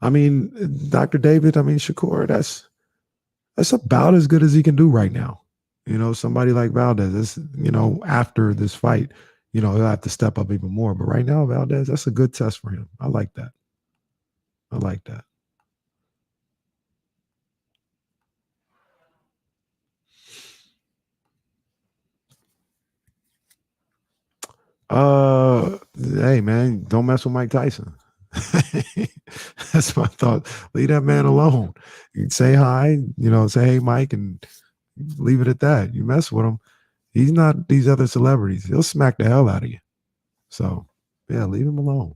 I mean, Dr. David, Shakur, that's about as good as he can do right now. You know, somebody like Valdez, after this fight, he'll have to step up even more. But right now, Valdez, that's a good test for him. I like that. hey, man, don't mess with Mike Tyson. That's my thought. Leave that man alone. You say hi, say, hey, Mike, and leave it at that. You mess with him, he's not these other celebrities. He'll smack the hell out of you. So, yeah, leave him alone.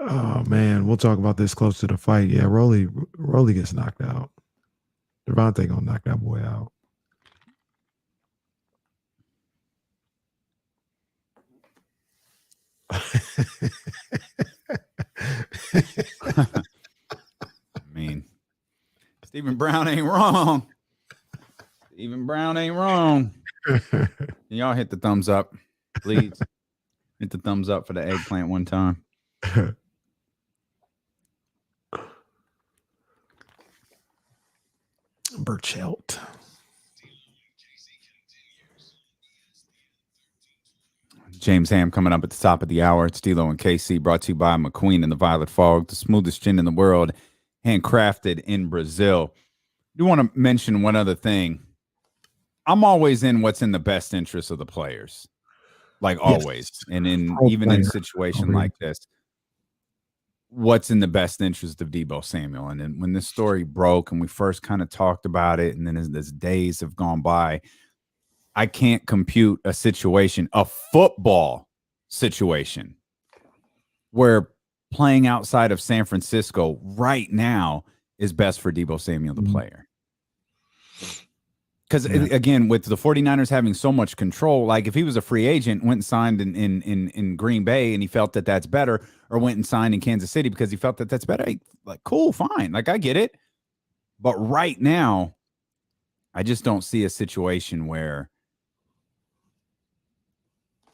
Oh, man, we'll talk about this close to the fight. Yeah, Rolly gets knocked out. Devontae gonna knock that boy out. I mean, Stephen Brown ain't wrong. Stephen Brown ain't wrong. Can y'all hit the thumbs up, please? Hit the thumbs up for the eggplant one time. Burchelt. James Ham coming up at the top of the hour. It's D'Lo and KC, brought to you by McQueen and the Violet Fog, the smoothest gin in the world, handcrafted in Brazil. I do want to mention one other thing. I'm always in what's in the best interest of the players, like always. And even in a situation like this, what's in the best interest of Deebo Samuel. And then when this story broke and we first kind of talked about it, and then as days have gone by, I can't compute a situation, a football situation, where playing outside of San Francisco right now is best for Deebo Samuel, the player. Because, again, with the 49ers having so much control, like if he was a free agent, went and signed in Green Bay and he felt that that's better, or went and signed in Kansas City because he felt that that's better, like, cool, fine. Like, I get it. But right now, I just don't see a situation where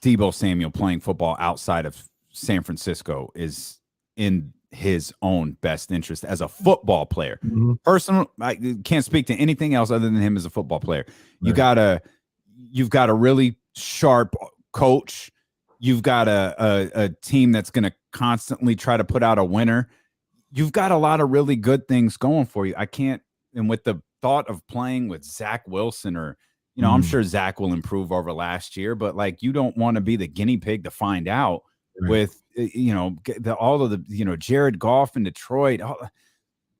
Deebo Samuel playing football outside of San Francisco is in his own best interest as a football player. Personal, I can't speak to anything else other than him as a football player. You've got a really sharp coach. You've got a team that's going to constantly try to put out a winner. You've got a lot of really good things going for you. And with the thought of playing with Zach Wilson, or, I'm sure Zach will improve over last year, but like, you don't want to be the guinea pig to find out with, all of the, Jared Goff in Detroit. Oh,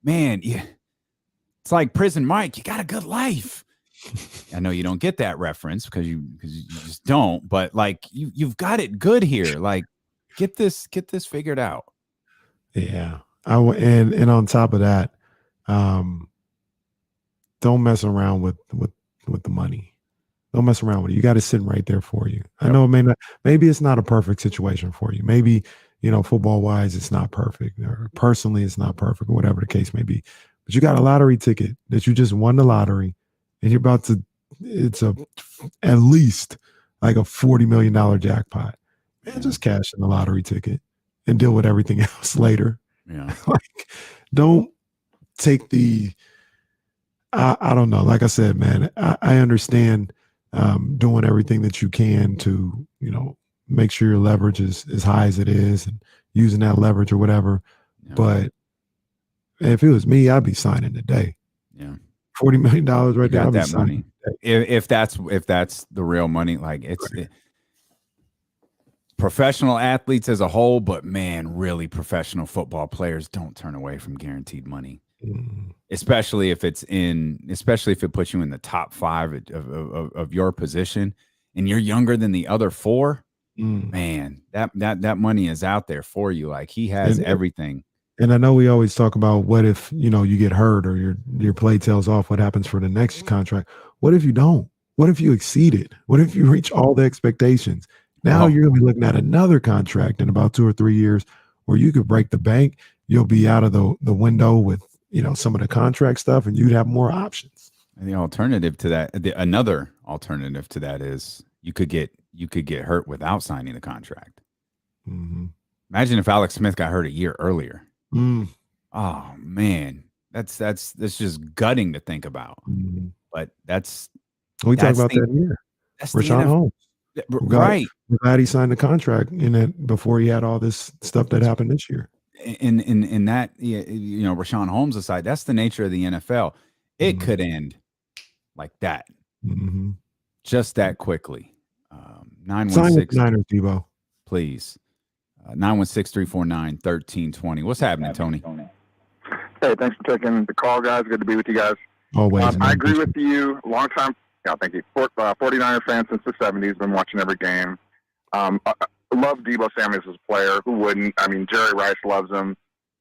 man, it's like Prison Mike. You got a good life. I know you don't get that reference because you just don't, but like, you've got it good here. Like, get this figured out. Yeah. And on top of that, don't mess around with the money. Don't mess around with it. You got it sitting right there for you. I know maybe it's not a perfect situation for you. Maybe, football wise, it's not perfect, or personally it's not perfect, or whatever the case may be. But you got a lottery ticket that you just won the lottery, and you're about to, at least like a $40 million jackpot. Man, just cash in the lottery ticket and deal with everything else later. Yeah. Like, don't take I don't know. Like I said, man, I understand doing everything that you can to, make sure your leverage is as high as it is, and using that leverage or whatever. Yeah. But if it was me, I'd be signing today. Yeah. $40 million right there. Got that money. If that's the real money, like professional athletes as a whole, but man, really professional football players don't turn away from guaranteed money. Especially if it puts you in the top 5 of your position, and you're younger than the other 4, man, that money is out there for you. Like, he has everything. And I know we always talk about, what if, you get hurt or your play tails off, what happens for the next contract? What if you don't? What if you exceed it? What if you reach all the expectations? Now you're going to be looking at another contract in about 2 or 3 years where you could break the bank. You'll be out of the window with, some of the contract stuff, and you'd have more options. And the alternative to that, another alternative to that is you could get hurt without signing the contract. Imagine if Alex Smith got hurt a year earlier. Oh man, that's just gutting to think about. But we talk about that here. That's Rashawn Holmes, right? We're glad he signed the contract in it before he had all this stuff that happened this year. In that, Rashawn Holmes aside, that's the nature of the NFL. It could end like that. just that quickly. Sign with 916, Niners, Deebo. please. 916-349-1320. What's happening, Tony? Hey, thanks for taking the call, guys. Good to be with you guys. Always. I agree with you. Long time. Yeah, thank you. 49er fan since the 70s. Been watching every game. I love Deebo Samuel as a player. Who wouldn't? I mean, Jerry Rice loves him,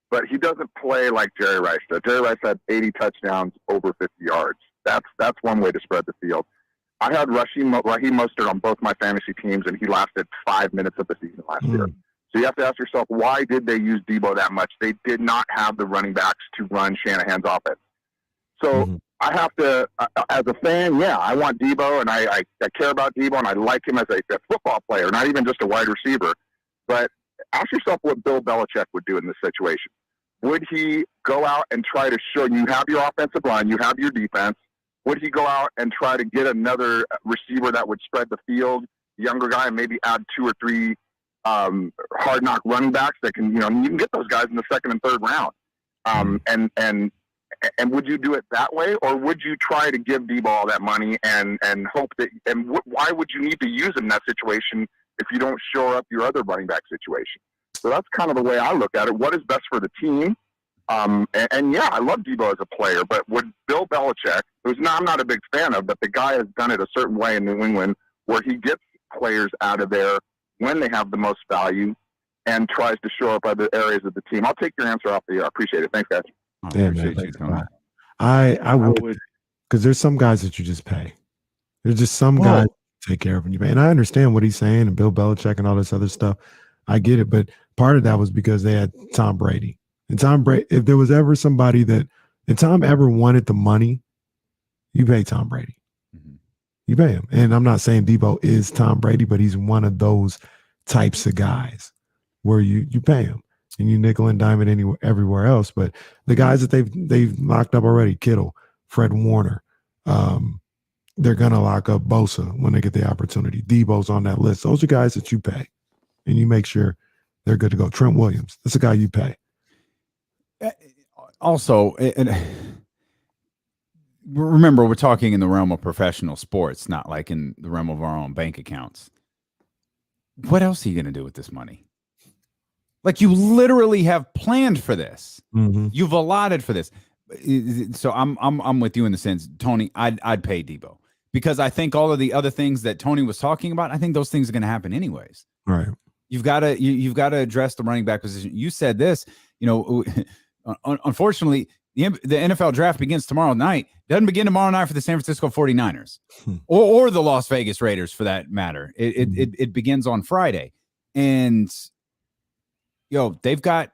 but he doesn't play like Jerry Rice does. Jerry Rice had 80 touchdowns, over 50 yards. That's one way to spread the field. I had Raheem Mostert on both my fantasy teams, and he lasted 5 minutes of the season last year. So you have to ask yourself, why did they use Deebo that much? They did not have the running backs to run Shanahan's offense. So I have to, as a fan, I want Deebo, and I care about Deebo, and I like him as a football player, not even just a wide receiver. But ask yourself what Bill Belichick would do in this situation. Would he go out and try to show you have your offensive line, you have your defense? Would he go out and try to get another receiver that would spread the field, younger guy, and maybe add 2 or 3 hard knock running backs that can, you can get those guys in the second and third round. And would you do it that way, or would you try to give Deebo all that money and hope that? And why would you need to use him in that situation if you don't shore up your other running back situation? So that's kind of the way I look at it. What is best for the team? I love Deebo as a player, but would Bill Belichick, I'm not a big fan of, but the guy has done it a certain way in New England where he gets players out of there when they have the most value and tries to shore up other areas of the team. I'll take your answer off the air. I appreciate it. Thanks, guys. I would, because there's some guys that you just pay. There's just some guys take care of them. And I understand what he's saying, and Bill Belichick and all this other stuff. I get it, but part of that was because they had Tom Brady. And Tom Brady, if there was ever somebody if Tom ever wanted the money, you pay Tom Brady. You pay him. And I'm not saying Deebo is Tom Brady, but he's one of those types of guys where you pay him and you nickel and dime it everywhere else. But the guys that they've locked up already, Kittle, Fred Warner, they're gonna lock up Bosa when they get the opportunity. Deebo's on that list. Those are guys that you pay and you make sure they're good to go. Trent Williams, that's a guy you pay. Also, remember, we're talking in the realm of professional sports, not like in the realm of our own bank accounts. What else are you going to do with this money? Like, you literally have planned for this. You've allotted for this. So I'm with you in the sense, Tony, I'd pay Deebo because I think all of the other things that Tony was talking about, I think those things are going to happen anyways. Right. You've got to address the running back position. You said this, unfortunately, the NFL draft begins tomorrow night. Doesn't begin tomorrow night for the San Francisco 49ers or the Las Vegas Raiders for that matter. It begins on Friday. And, they've got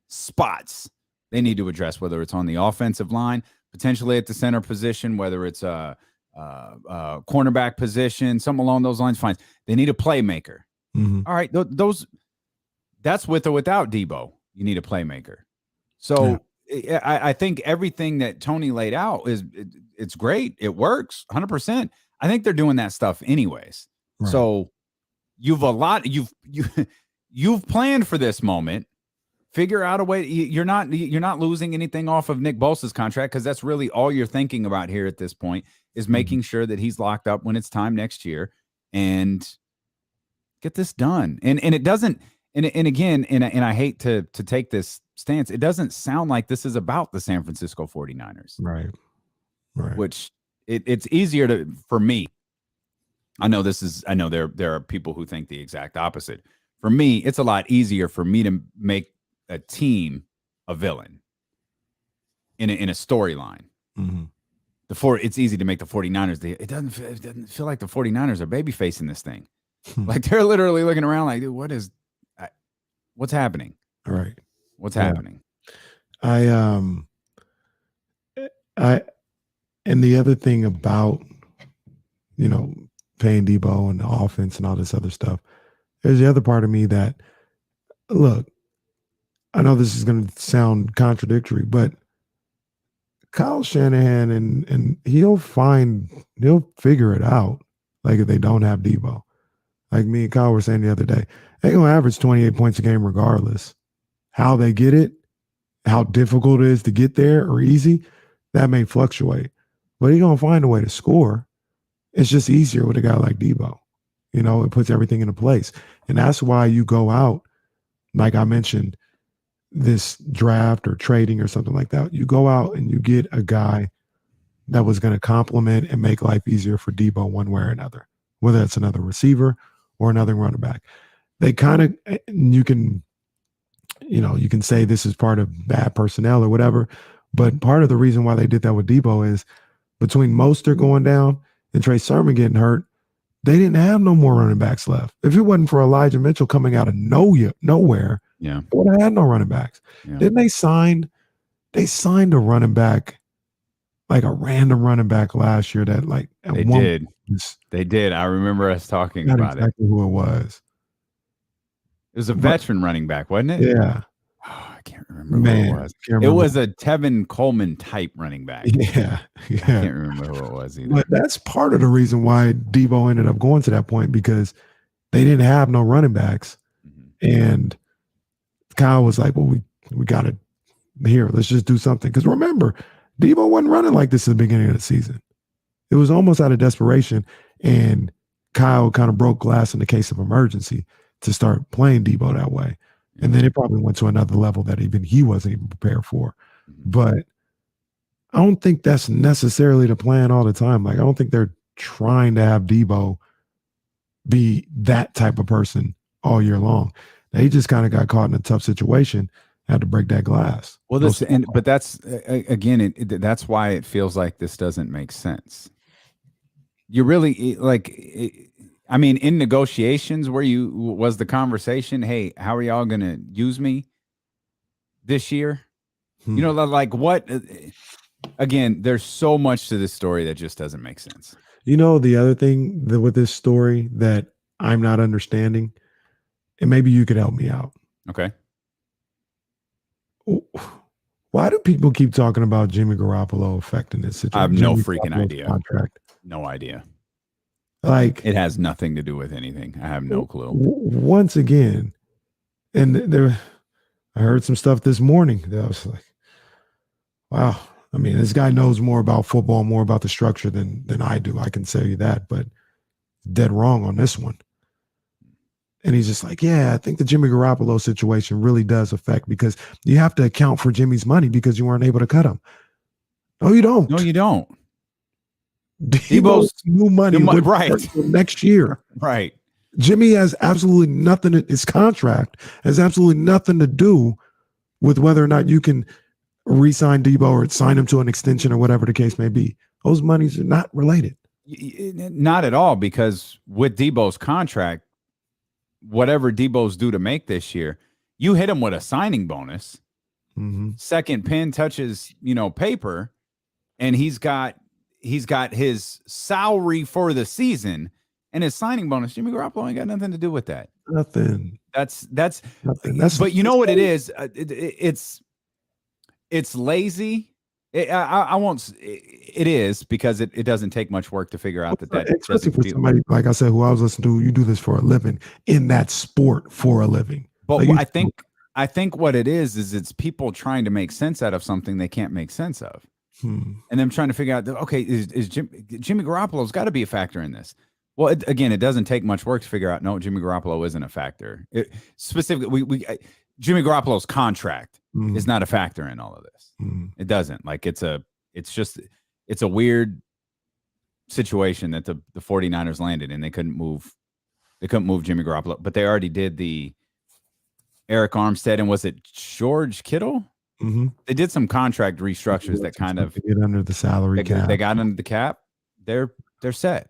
spots they need to address, whether it's on the offensive line, potentially at the center position, whether it's a cornerback position, something along those lines. Fine. They need a playmaker. All right. That's with or without Deebo. You need a playmaker. So I think everything that Tony laid out it's great. It works 100%. I think they're doing that stuff anyways. Right. So you've planned for this moment. Figure out a way. You're not losing anything off of Nick Bosa's contract because that's really all you're thinking about here at this point is making sure that he's locked up when it's time next year and get this done. And it doesn't. And again, and I hate to take this stance. It doesn't sound like this is about the San Francisco 49ers. Right. Which it's easier for me. I know there are people who think the exact opposite. For me, it's a lot easier for me to make a team a villain in a storyline. It's easy to make the 49ers. It doesn't feel like the 49ers are babyface in this thing. Like they're literally looking around like, dude, what's happening? All right. What's happening? And the other thing about, paying Deebo and the offense and all this other stuff, there's the other part of me that, look, I know this is going to sound contradictory, but Kyle Shanahan and he'll figure it out. Like if they don't have Deebo, like me and Kyle were saying the other day, they're going to average 28 points a game regardless. How they get it, how difficult it is to get there or easy, that may fluctuate. But he's going to find a way to score. It's just easier with a guy like Deebo. You know, it puts everything into place. And that's why you go out, like I mentioned, this draft or trading or something like that. You go out and you get a guy that was going to complement and make life easier for Deebo one way or another, whether it's another receiver or another running back. They kind of, you can say this is part of bad personnel or whatever, but part of the reason why they did that with Deebo is between Mostert going down and Trey Sermon getting hurt, they didn't have no more running backs left. If it wasn't for Elijah Mitchell coming out of nowhere, they would have had no running backs. Yeah. Didn't they signed a running back, like a random running back last year that like they did. They did. I remember us talking about exactly who it was. It was a veteran running back, wasn't it? Yeah. Oh, I can't remember who it was. It was a Tevin Coleman type running back. Yeah. I can't remember who it was either. But that's part of the reason why Deebo ended up going to that point, because they didn't have no running backs. And Kyle was like, well, we got to here. Let's just do something. Because remember, Deebo wasn't running like this at the beginning of the season. It was almost out of desperation. And Kyle kind of broke glass in the case of emergency to start playing Deebo that way. And then it probably went to another level that even he wasn't even prepared for. But I don't think that's necessarily the plan all the time. Like, I don't think they're trying to have Deebo be that type of person all year long. He just kind of got caught in a tough situation, had to break that glass. Well, but that's again, that's why it feels like this doesn't make sense. You really I mean, in negotiations, was the conversation, hey, how are y'all going to use me this year? You know, like what? Again, there's so much to this story that just doesn't make sense. You know, the other thing with this story that I'm not understanding, and maybe you could help me out. Okay. Why do people keep talking about Jimmy Garoppolo affecting this situation? I have no freaking idea. Contract. No idea. Like, it has nothing to do with anything. I have no clue. Once again, and I heard some stuff this morning that I was like, wow. I mean, this guy knows more about football, more about the structure than I do. I can tell you that, but dead wrong on this one. And he's just like, yeah, I think the Jimmy Garoppolo situation really does affect, because you have to account for Jimmy's money because you weren't able to cut him. No, you don't. No, you don't. Deebo's new money right next year. Right. Jimmy has absolutely nothing. His contract has absolutely nothing to do with whether or not you can re-sign Deebo or sign him to an extension or whatever the case may be. Those monies are not related. Not at all, because with Deebo's contract, whatever Deebo's due to make this year, you hit him with a signing bonus. Second pen touches, paper, and he's got his salary for the season and his signing bonus. Jimmy Garoppolo ain't got nothing to do with that. Nothing. That's nothing. But you know what it is? It's lazy. I won't. It is, because it doesn't take much work to figure out that especially for somebody like I said, who I was listening to. You do this for a living, in that sport for a living. But I think what it is it's people trying to make sense out of something they can't make sense of, and them trying to figure out that, okay, is Jimmy Garoppolo's got to be a factor in this. Well, it doesn't take much work to figure out. No, Jimmy Garoppolo isn't a factor. Specifically, Jimmy Garoppolo's contract is not a factor in all of this. It doesn't. Like, it's a weird situation that the 49ers landed in. They couldn't move Jimmy Garoppolo, but they already did the Eric Armstead, and was it George Kittle? They did some contract restructures that kind of get under the salary cap. They got under the cap. They're set.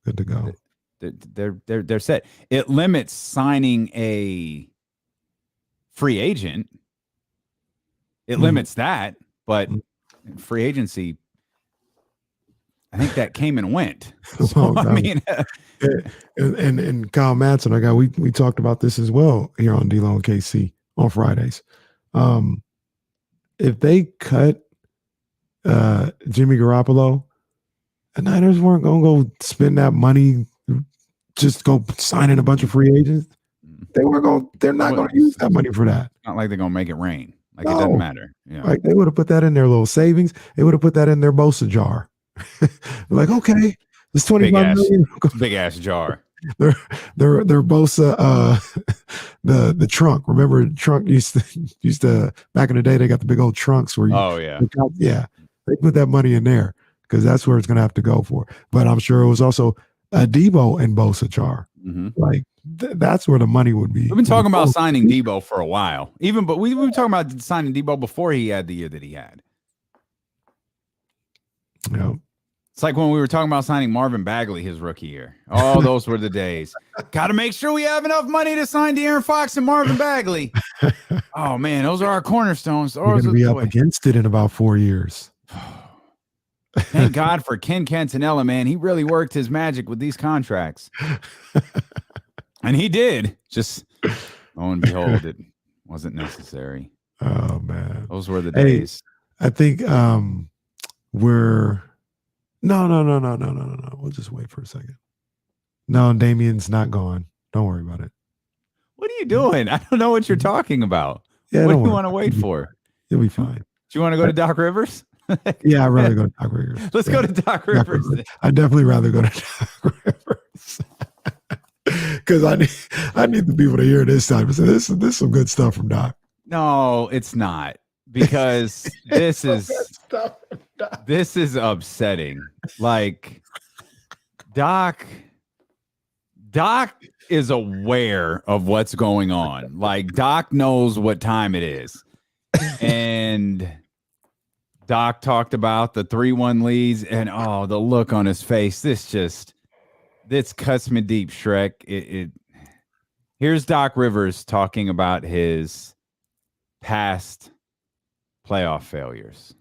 Good to go. They're set. It limits signing a free agent. It limits that, but free agency, I think that came and went. So, I mean, and Kyle Madsen, we talked about this as well here on D-Lo and KC on Fridays. If they cut Jimmy Garoppolo, the Niners weren't going to go spend that money, just go signing a bunch of free agents. They're not going to use that money for that. Not like they're going to make it rain. Like, it doesn't matter. Yeah. Like, they would have put that in their little savings. They would have put that in their Bosa jar. Like, okay, It's 25 million. Big ass jar. They're Bosa the trunk. Remember trunk used to back in the day they got the big old trunks where they put that money in there because that's where it's gonna have to go for. But I'm sure it was also a Deebo and Bosa jar. Mm-hmm. Like that's where the money would be. We've been talking about signing Deebo for a while. But we've been talking about signing Deebo before he had the year that he had. Yeah. It's like when we were talking about signing Marvin Bagley his rookie year. Oh, those were the days. Got to make sure we have enough money to sign De'Aaron Fox and Marvin Bagley. Oh, man, those are our cornerstones. We're going to be up against it in about 4 years. Thank God for Ken Cantanella, man. He really worked his magic with these contracts. And he did. Just, lo and behold, it wasn't necessary. Oh, man. Those were the days. I think we're... No. We'll just wait for a second. No, Damien's not gone. Don't worry about it. What are you doing? I don't know what you're talking about. Yeah, what do you want to wait for? You'll be fine. Do you want to go to Doc Rivers? Yeah, I'd rather go to Doc Rivers. Let's go to Doc Rivers. I'd definitely rather go to Doc Rivers. Because I need the people to hear this time. So this is some good stuff from Doc. No, it's not. Because this is upsetting. Like Doc is aware of what's going on. Like Doc knows what time it is. And Doc talked about the 3-1 leads and the look on his face. This cuts me deep, Shrek. Here's Doc Rivers talking about his past playoff failures.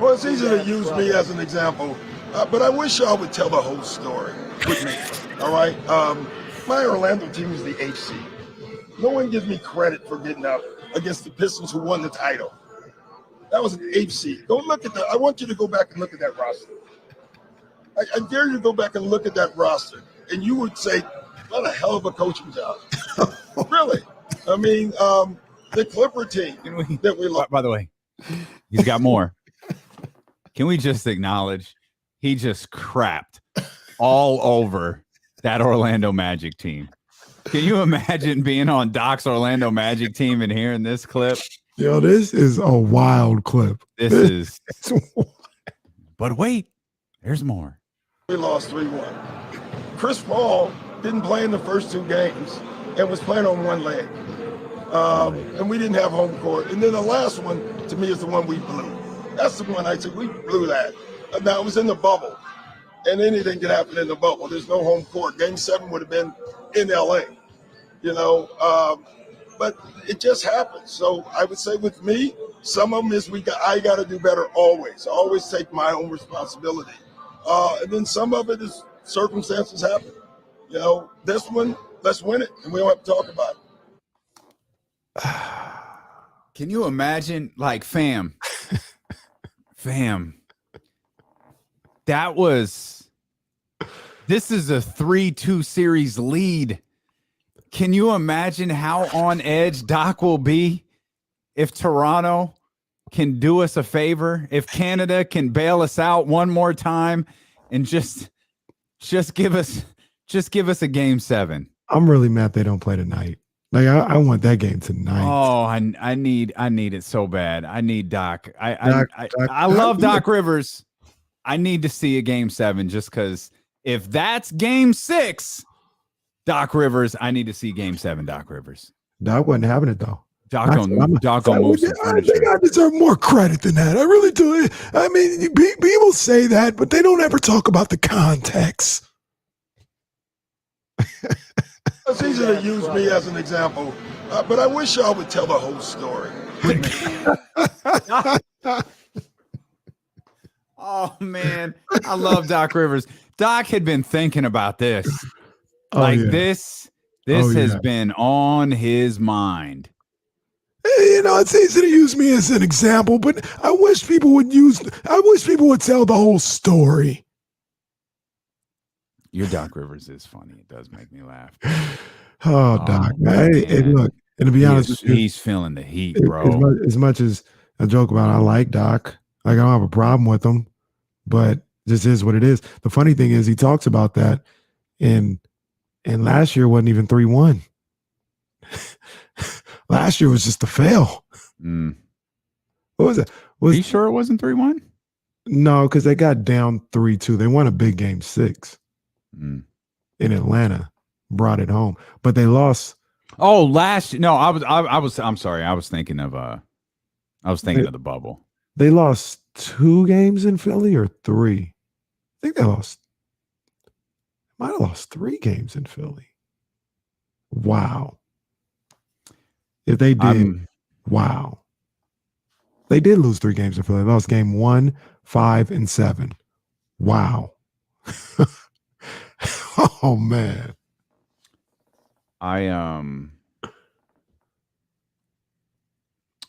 Well, it's easy to use me as an example, but I wish y'all would tell the whole story with me. All right. My Orlando team is the 8th seed. No one gives me credit for getting up against the Pistons who won the title. That was an 8th seed. Go look at that. I want you to go back and look at that roster. I dare you to go back and look at that roster, and you would say, what a hell of a coaching job. Really. I mean, the Clipper team that we lost. By the way, he's got more. Can we just acknowledge he just crapped all over that Orlando Magic team? Can you imagine being on Doc's Orlando Magic team and hearing this clip? Yo, this is a wild clip. This is. But wait, there's more. We lost 3-1. Chris Paul didn't play in the first 2 games and was playing on one leg. And we didn't have home court. And then the last one, to me, is the one we blew. That's the one I said, we blew that. Now, it was in the bubble, and anything can happen in the bubble. There's no home court. Game 7 would have been in L.A., but it just happened. So I would say with me, some of them is I got to do better always. I always take my own responsibility. And then some of it is circumstances happen. This one, let's win it, and we don't have to talk about it. Can you imagine, like, fam, this is a 3-2 series lead. Can you imagine how on edge Doc will be if Toronto can do us a favor, if Canada can bail us out one more time and just give us a game 7? I'm really mad they don't play tonight. Like I want that game tonight. Oh, I need it so bad. I need Doc. I love Doc Rivers. I need to see a game 7 just because if that's game 6, Doc Rivers, I need to see game 7, Doc Rivers. Doc wasn't having it though. Doc on move some I think I deserve more credit than that. I really do. I mean, people say that, but they don't ever talk about the context. It's easy to use me as an example, but I wish y'all would tell the whole story. Oh, man. I love Doc Rivers. Doc had been thinking about this. This has been on his mind. It's easy to use me as an example, but I wish people would tell the whole story. Your Doc Rivers is funny. It does make me laugh. Doc. Hey, look, and to be honest with you, he's feeling the heat, bro. As much as I joke about I like Doc, like I don't have a problem with him, but Just is what it is. The funny thing is he talks about that, and last year wasn't even 3-1. Last year was just a fail. Mm. What was it? Are you sure it wasn't 3-1? No, because they got down 3-2. They won a big game 6 in Atlanta, brought it home, but they lost. Oh, I'm sorry. I was thinking of of the bubble. They lost 2 games in Philly or 3. I think they might have lost 3 games in Philly. Wow. If they did, wow. They did lose 3 games in Philly. They lost game 1, 5, and 7. Wow. Oh man. I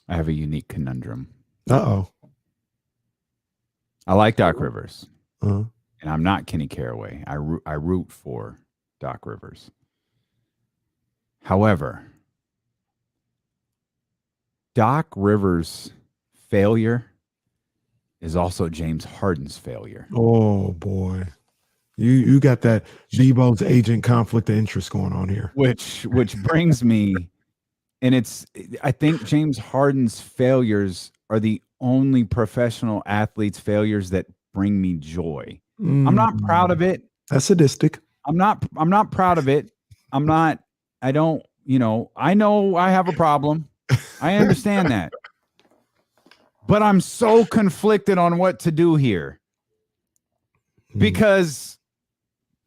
have a unique conundrum. Uh-oh. I like Doc Rivers, and I'm not Kenny Caraway. I root for Doc Rivers. However, Doc Rivers' failure is also James Harden's failure. Oh boy, you got that Deebo's agent conflict of interest going on here, which brings me, and I think James Harden's failures are the only professional athlete's failures that bring me joy. I'm not proud of it. That's sadistic. I'm not proud of it. I know I have a problem. I understand that. But I'm so conflicted on what to do here. Because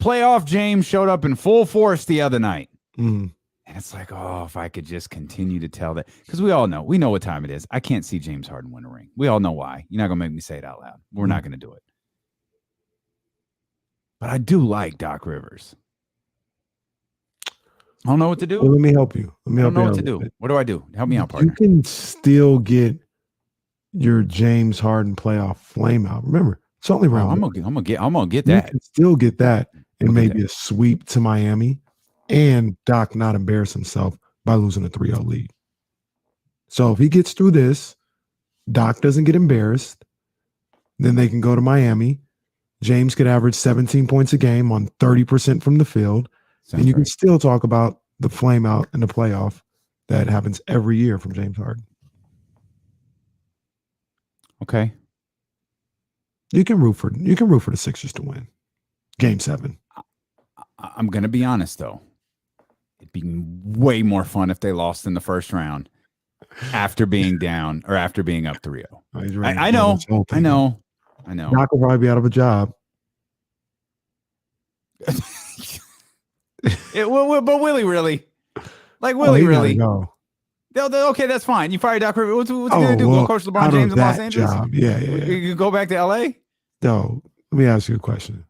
playoff James showed up in full force the other night. And it's like, oh, if I could just continue to tell that. Because we know what time it is. I can't see James Harden win a ring. We all know why. You're not going to make me say it out loud. We're not going to do it. But I do like Doc Rivers. I don't know what to do. Well, let me help you. I don't know what to do. What do I do? Help me out, partner. You can still get your James Harden playoff flame out. Remember, it's only round. I'm gonna get that. You can still get that, and maybe a sweep to Miami, and Doc not embarrass himself by losing a 3-0 lead. So if he gets through this, Doc doesn't get embarrassed, then they can go to Miami. James could average 17 points a game on 30% from the field. And you can still talk about the flame out in the playoff that happens every year from James Harden. Okay. You can root for the Sixers to win Game 7. I'm going to be honest, though. It'd be way more fun if they lost in the first round after being down or after being up 3-0. I know. Doc will probably be out of a job. But Willie really? Like Willie really? Go. Okay, that's fine. You fire Doc Rivers. What's he going to do? Go coach LeBron James in Los Angeles? Job. Yeah. You go back to L.A.? No, let me ask you a question.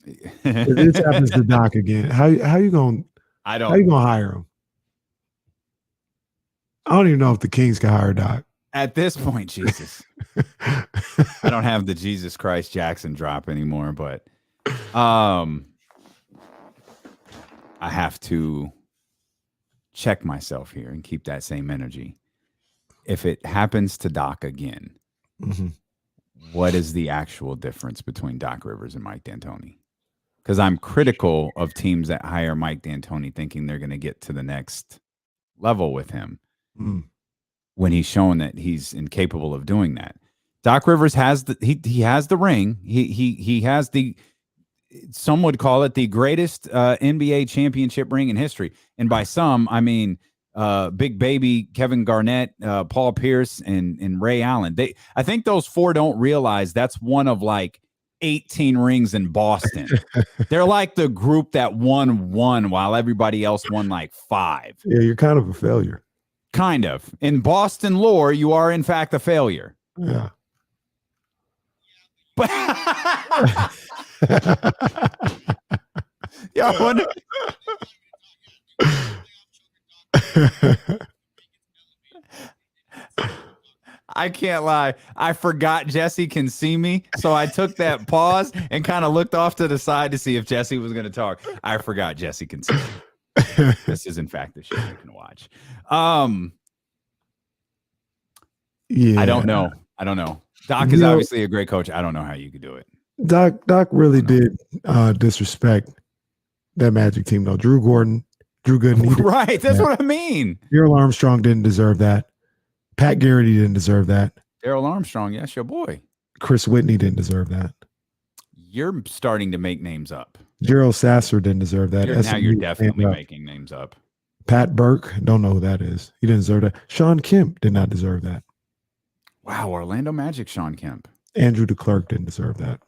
If this happens to Doc again, how you going to hire him? I don't even know if the Kings can hire Doc. At this point, Jesus. I don't have the Jesus Christ Jackson drop anymore, but I have to check myself here and keep that same energy. If it happens to Doc again, what is the actual difference between Doc Rivers and Mike D'Antoni? Because I'm critical of teams that hire Mike D'Antoni thinking they're going to get to the next level with him when he's shown that he's incapable of doing that. Doc Rivers has he has the ring. He has some would call it the greatest NBA championship ring in history. And by some, I mean Big Baby, Kevin Garnett, Paul Pierce, and Ray Allen. I think those 4 don't realize that's one of like 18 rings in Boston. They're like the group that won 1 while everybody else won like 5. Yeah, you're kind of a failure. Kind of. In Boston lore, you are in fact a failure. Yeah. But yeah, I wonder. I can't lie. I forgot Jesse can see me, so I took that pause and kind of looked off to the side to see if Jesse was going to talk. I forgot Jesse can see me. This is in fact the show you can watch. Yeah. I don't know. Doc is obviously a great coach. I don't know how you could do it. Doc really did disrespect that Magic team though. Drew Gooden. Right, that's what I mean. Daryl Armstrong didn't deserve that. Pat Garrity didn't deserve that. Daryl Armstrong, yes, your boy. Chris Whitney didn't deserve that. You're starting to make names up. Gerald Sasser didn't deserve that. Now you're definitely making names up. Pat Burke, don't know who that is. He didn't deserve that. Sean Kemp did not deserve that. Wow, Orlando Magic, Sean Kemp. Andrew DeClerc didn't deserve that.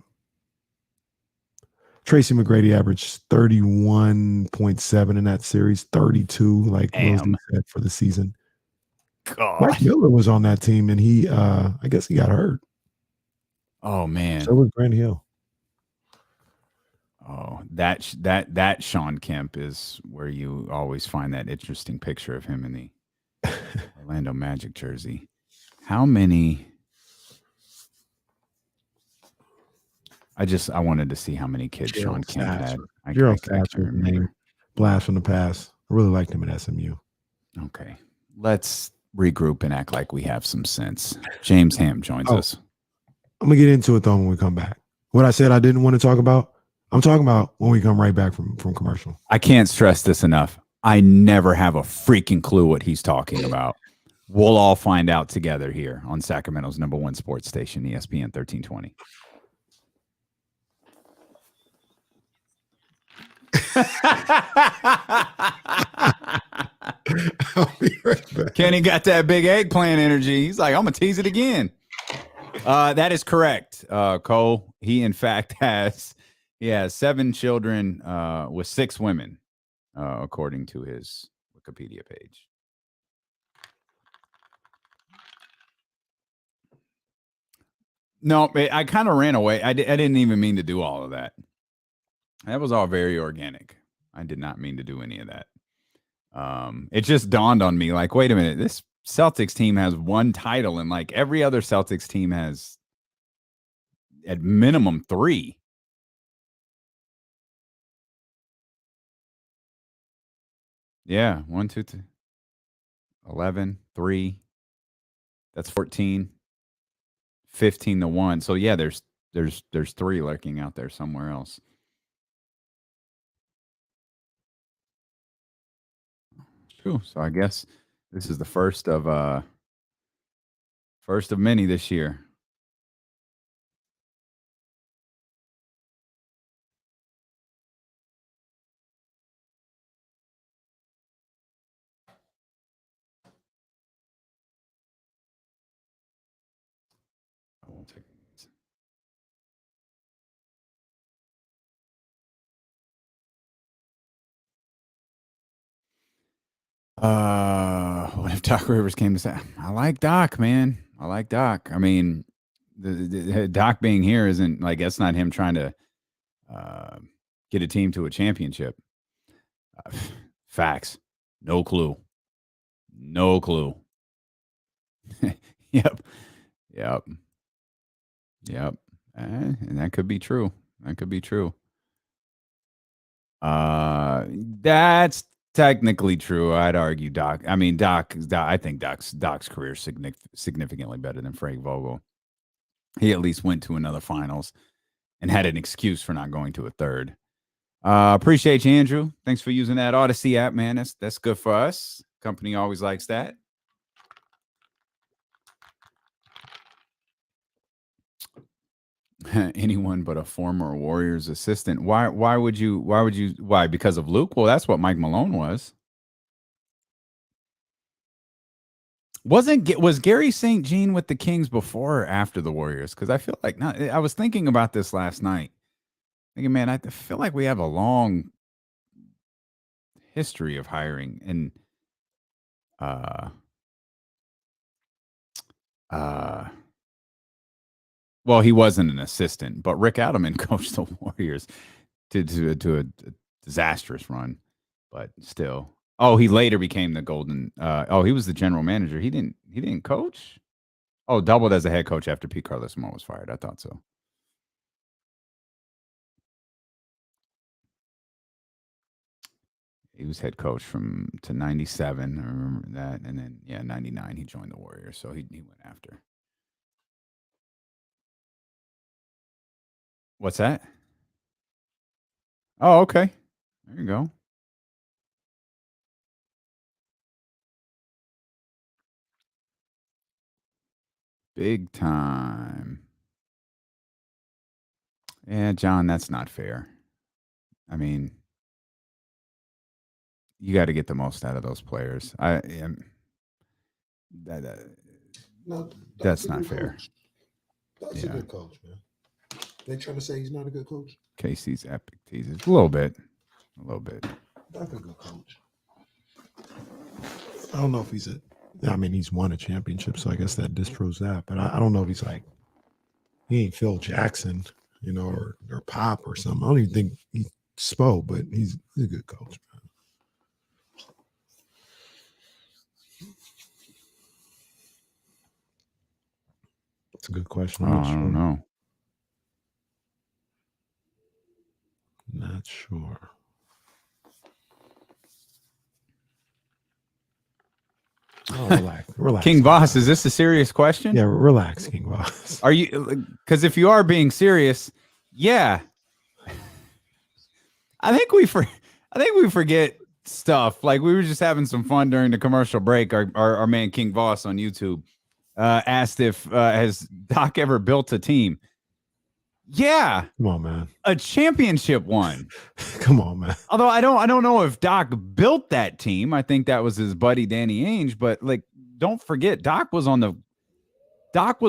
Tracy McGrady averaged 31.7 in that series, 32, like Rosie said, for the season. God. Mike Miller was on that team, and he, I guess he got hurt. Oh, man. So was Grant Hill. Oh, that Sean Kemp is where you always find that interesting picture of him in the Orlando Magic jersey. How many? I wanted to see how many kids Sean Kemp had. Gerald Sasser, name blast from the past. I really liked him at SMU. Okay, let's regroup and act like we have some sense. James Ham joins us. I'm gonna get into it though when we come back. What I said I didn't want to talk about, I'm talking about when we come right back from commercial. I can't stress this enough. I never have a freaking clue what he's talking about. We'll all find out together here on Sacramento's #1 sports station, ESPN 1320. I'll be right back. Kenny got that big eggplant energy. He's like, I'm gonna tease it again. That is correct, Cole. He in fact has 7 children with 6 women, according to his Wikipedia page. No, I kind of ran away. I didn't even mean to do all of that. That was all very organic. I did not mean to do any of that. It just dawned on me, like, wait a minute, this Celtics team has 1 title, and like every other Celtics team has at minimum 3. Yeah, 1, 2, 3, 11, 3. That's 14. 15-1. So yeah, there's 3 lurking out there somewhere else. True. So I guess this is the first of many this year. I won't take it. What if Doc Rivers came to say, I like Doc, man. I like Doc. I mean, the Doc being here isn't like, that's not him trying to get a team to a championship. Facts. No clue. No clue. Yep. And that could be true. That's technically true. I'd argue Doc. I mean, I think Doc's career is significantly better than Frank Vogel. He at least went to another finals and had an excuse for not going to a third. Appreciate you, Andrew. Thanks for using that Odyssey app, man. That's good for us. Company always likes that. Anyone but a former Warriors assistant. Why? Because of Luke? Well, that's what Mike Malone was. Was Gary St. Jean with the Kings before or after the Warriors? Because I feel like I was thinking about this last night. Thinking, man, I feel like we have a long history of hiring and well, he wasn't an assistant, but Rick Adelman coached the Warriors to a disastrous run, but still. Oh, he later became the Golden. He was the general manager. He didn't coach. Oh, doubled as a head coach after Pete Carlesimo was fired. I thought so. He was head coach to 97. I remember that, and then 99 he joined the Warriors, so he went after. What's that? Oh, okay. There you go. Big time. Yeah, John, that's not fair. I mean, you got to get the most out of those players. That's not fair. That's a good coach, man. They trying to say he's not a good coach? Casey's epic teases. A little bit. That's a good coach. I don't know if he's he's won a championship, so I guess that disproves that. But I don't know if he's like, he ain't Phil Jackson, or Pop or something. I don't even think he's Spo, but he's a good coach, man. That's a good question. I don't know. Not sure. Oh, relax. King Voss, is this a serious question? Yeah, relax, King Voss. Are you? Because if you are being serious, yeah. I think we forget stuff. Like, we were just having some fun during the commercial break. Our man King Voss on YouTube asked if has Doc ever built a team? Yeah. Come on, man. A championship one. Come on, man. Although I don't know if Doc built that team. I think that was his buddy Danny Ainge. But like, don't forget, Doc was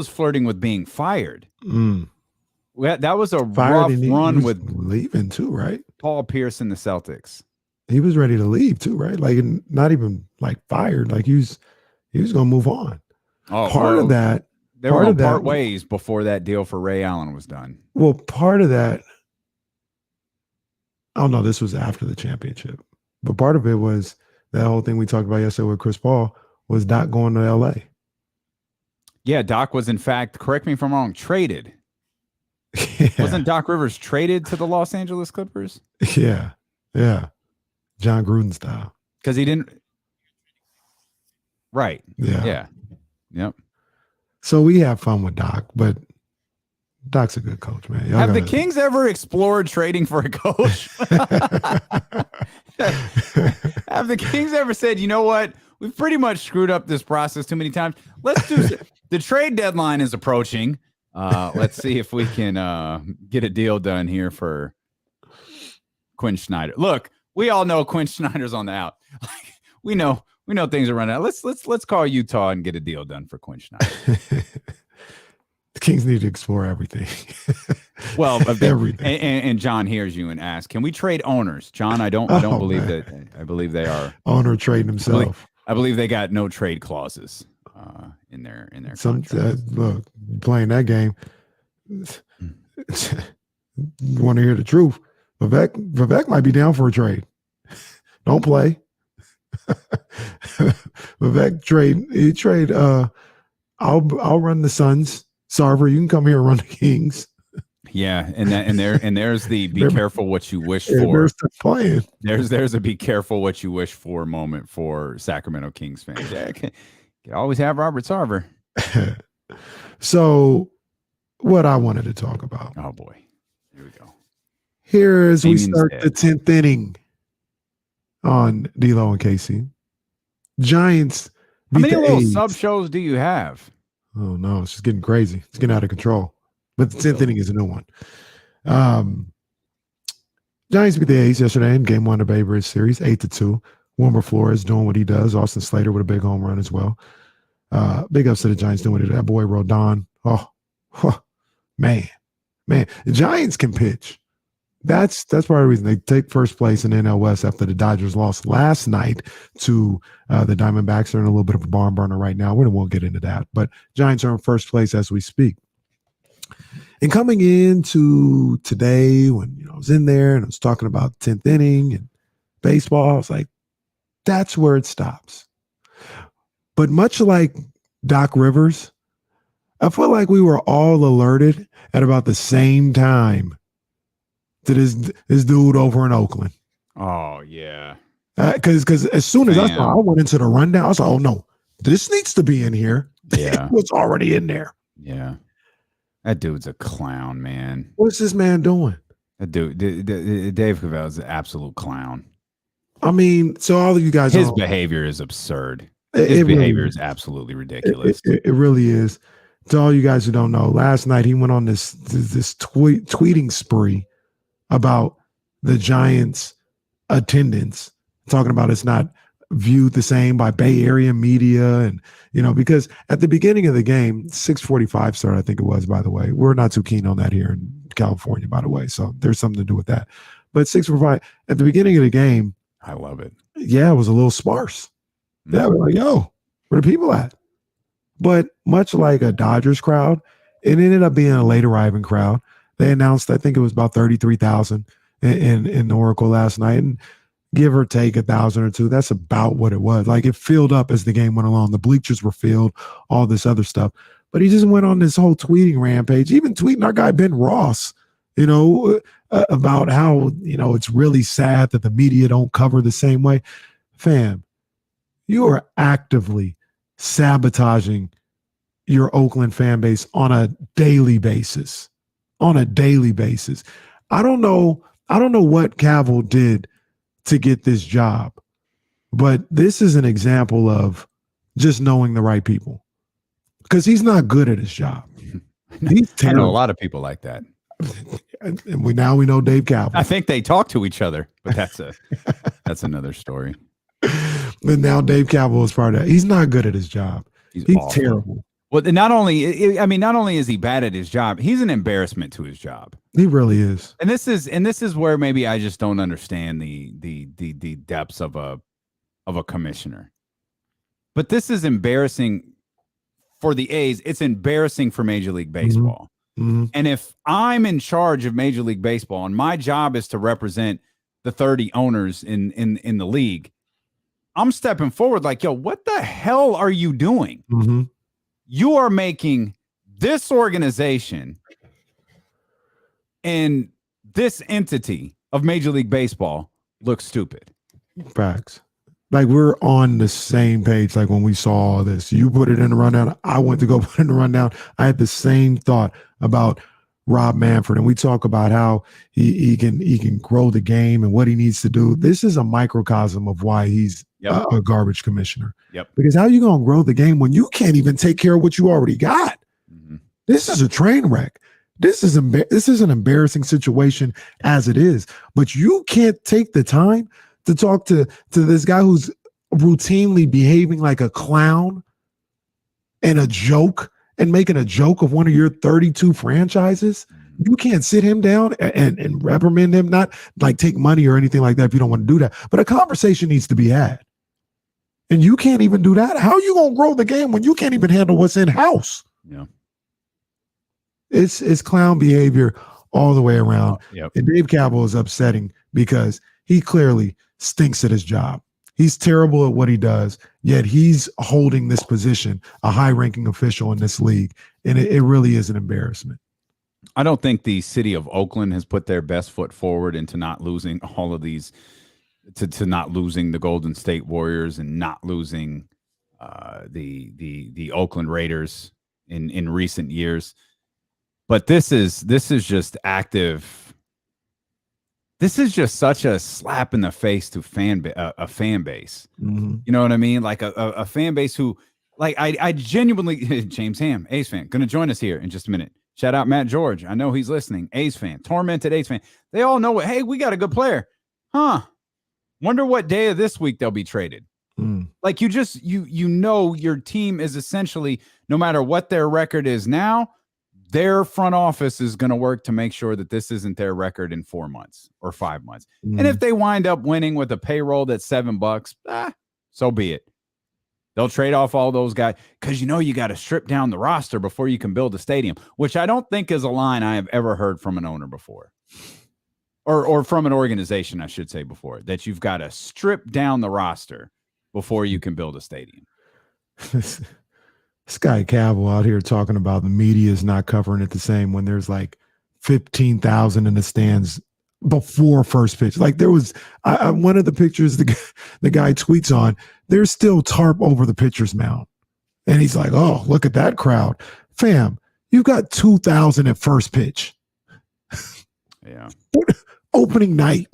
flirting with being fired. That was a rough run with leaving too, right? Paul Pierce and the Celtics. He was ready to leave too, right? Like, not even like fired. Like, he was gonna move on. Oh, part of that. They were going to part ways before that deal for Ray Allen was done. Well, part of that, I don't know, this was after the championship, but part of it was that whole thing we talked about yesterday with Chris Paul was Doc going to LA. Yeah, Doc was, in fact, correct me if I'm wrong, traded. Yeah. Wasn't Doc Rivers traded to the Los Angeles Clippers? Yeah. John Gruden style. Because he didn't. Right. Yeah. Yep. So we have fun with Doc, but Doc's a good coach, man. Have the Kings ever explored trading for a coach? Have the Kings ever said, you know what? We've pretty much screwed up this process too many times. Let's do the trade deadline is approaching. Let's see if we can get a deal done here for Quinn Snyder. Look, we all know Quinn Snyder's on the out. We know things are running out. Let's call Utah and get a deal done for Quinn Snyder. The Kings need to explore everything. Well, everything. And John hears you and asks, "Can we trade owners?" John, I don't believe that. I believe they are owner trading himself. I believe they got no trade clauses in their contracts. Look, playing that game. You want to hear the truth? Vivek might be down for a trade. Don't play. Vivek trade. I'll run the Suns. Sarver, you can come here and run the Kings. Yeah, and there's the be careful what you wish for. Playing. There's a be careful what you wish for moment for Sacramento Kings fans. Yeah, can always have Robert Sarver. So, what I wanted to talk about. Oh boy, here we go. Here as we start the 10th inning on D-Lo and Casey. Giants. How many little sub shows do you have? Oh no, it's just getting crazy. It's getting out of control. But the 10th inning is a new one. Giants beat the A's yesterday in Game 1 of the Bay Bridge Series, 8-2. Wilmer Flores doing what he does. Austin Slater with a big home run as well. Big ups to the Giants doing it. That boy Rodon. Oh, man. The Giants can pitch. That's part of the reason they take first place in the NL West after the Dodgers lost last night to the Diamondbacks. They're in a little bit of a barn burner right now. We won't get into that. But Giants are in first place as we speak. And coming into today, when I was in there and I was talking about 10th inning and baseball, I was like, that's where it stops. But much like Doc Rivers, I feel like we were all alerted at about the same time to this dude over in Oakland. Oh, yeah. Because as soon as I went into the rundown, I was like, oh, no, this needs to be in here. Yeah. It was already in there. Yeah. That dude's a clown, man. What's this man doing? That dude, Dave Kaval is an absolute clown. I mean, so all of you guys, his behavior is absurd. His behavior is absolutely ridiculous. It really is. To all you guys who don't know, last night he went on this tweeting spree about the Giants' attendance, talking about it's not viewed the same by Bay Area media, and because at the beginning of the game, 6:45 start, I think it was. By the way, we're not too keen on that here in California, by the way, so there's something to do with that. But 6:45 at the beginning of the game, I love it. Yeah, it was a little sparse. Yeah, we're like, yo, where the people at? But much like a Dodgers crowd, it ended up being a late arriving crowd. They announced, I think it was about 33,000 in Oracle last night, and give or take 1,000 or 2. That's about what it was. Like, it filled up as the game went along. The bleachers were filled, all this other stuff. But he just went on this whole tweeting rampage, even tweeting our guy Ben Ross, about how, it's really sad that the media don't cover the same way. Fam, you are actively sabotaging your Oakland fan base on a daily basis. I don't know what Kaval did to get this job, but this is an example of just knowing the right people, because he's not good at his job. I know a lot of people like that. And we know Dave Kaval. I think they talk to each other, but that's another story. But now Dave Kaval is part of that. He's not good at his job. He's terrible. Well, not only is he bad at his job, he's an embarrassment to his job. He really is. And this is where maybe I just don't understand the depths of a commissioner. But this is embarrassing for the A's. It's embarrassing for Major League Baseball. Mm-hmm. And if I'm in charge of Major League Baseball and my job is to represent the 30 owners in the league, I'm stepping forward like, yo, what the hell are you doing? Mm-hmm. You are making this organization and this entity of Major League Baseball look stupid. Facts. Like, we're on the same page. Like, when we saw this, you put it in the rundown. I went to go put it in the rundown. I had the same thought about Rob Manfred, and we talk about how he can grow the game and what he needs to do. This is a microcosm of why he's a garbage commissioner. Yep. Because how you gonna grow the game when you can't even take care of what you already got? Mm-hmm. This is a train wreck. This is an embarrassing situation as it is. But you can't take the time to talk to this guy who's routinely behaving like a clown and a joke, and making a joke of one of your 32 franchises. You can't sit him down and reprimand him, not like take money or anything like that if you don't want to do that. But a conversation needs to be had. And you can't even do that. How are you going to grow the game when you can't even handle what's in-house? Yeah. It's clown behavior all the way around. Yep. And Dave Kaval is upsetting because he clearly stinks at his job. He's terrible at what he does, yet he's holding this position, a high-ranking official in this league, and it really is an embarrassment. I don't think the city of Oakland has put their best foot forward into not losing all of these, to not losing the Golden State Warriors and not losing the Oakland Raiders in recent years. But this is just active. This is just such a slap in the face to a fan base. Mm-hmm. You know what I mean? Like a fan base who, like, I genuinely, James Ham, A's fan, going to join us here in just a minute. Shout out Matt George. I know he's listening. A's fan, tormented A's fan. They all know hey, we got a good player. Huh. Wonder what day of this week they'll be traded. Like, you your team is essentially, no matter what their record is now, their front office is going to work to make sure that this isn't their record in 4 months or 5 months. And if they wind up winning with a payroll that's $7, so be it. They'll trade off all those guys because you got to strip down the roster before you can build a stadium, which I don't think is a line I have ever heard from an owner before, or from an organization, I should say, before, that you've got to strip down the roster before you can build a stadium. This guy Kaval out here talking about the media is not covering it the same when there's like 15,000 in the stands before first pitch. Like, there was one of the pictures the guy tweets on, there's still tarp over the pitcher's mound. And he's like, oh, look at that crowd. Fam, You got 2,000 at first pitch. Yeah. Opening night.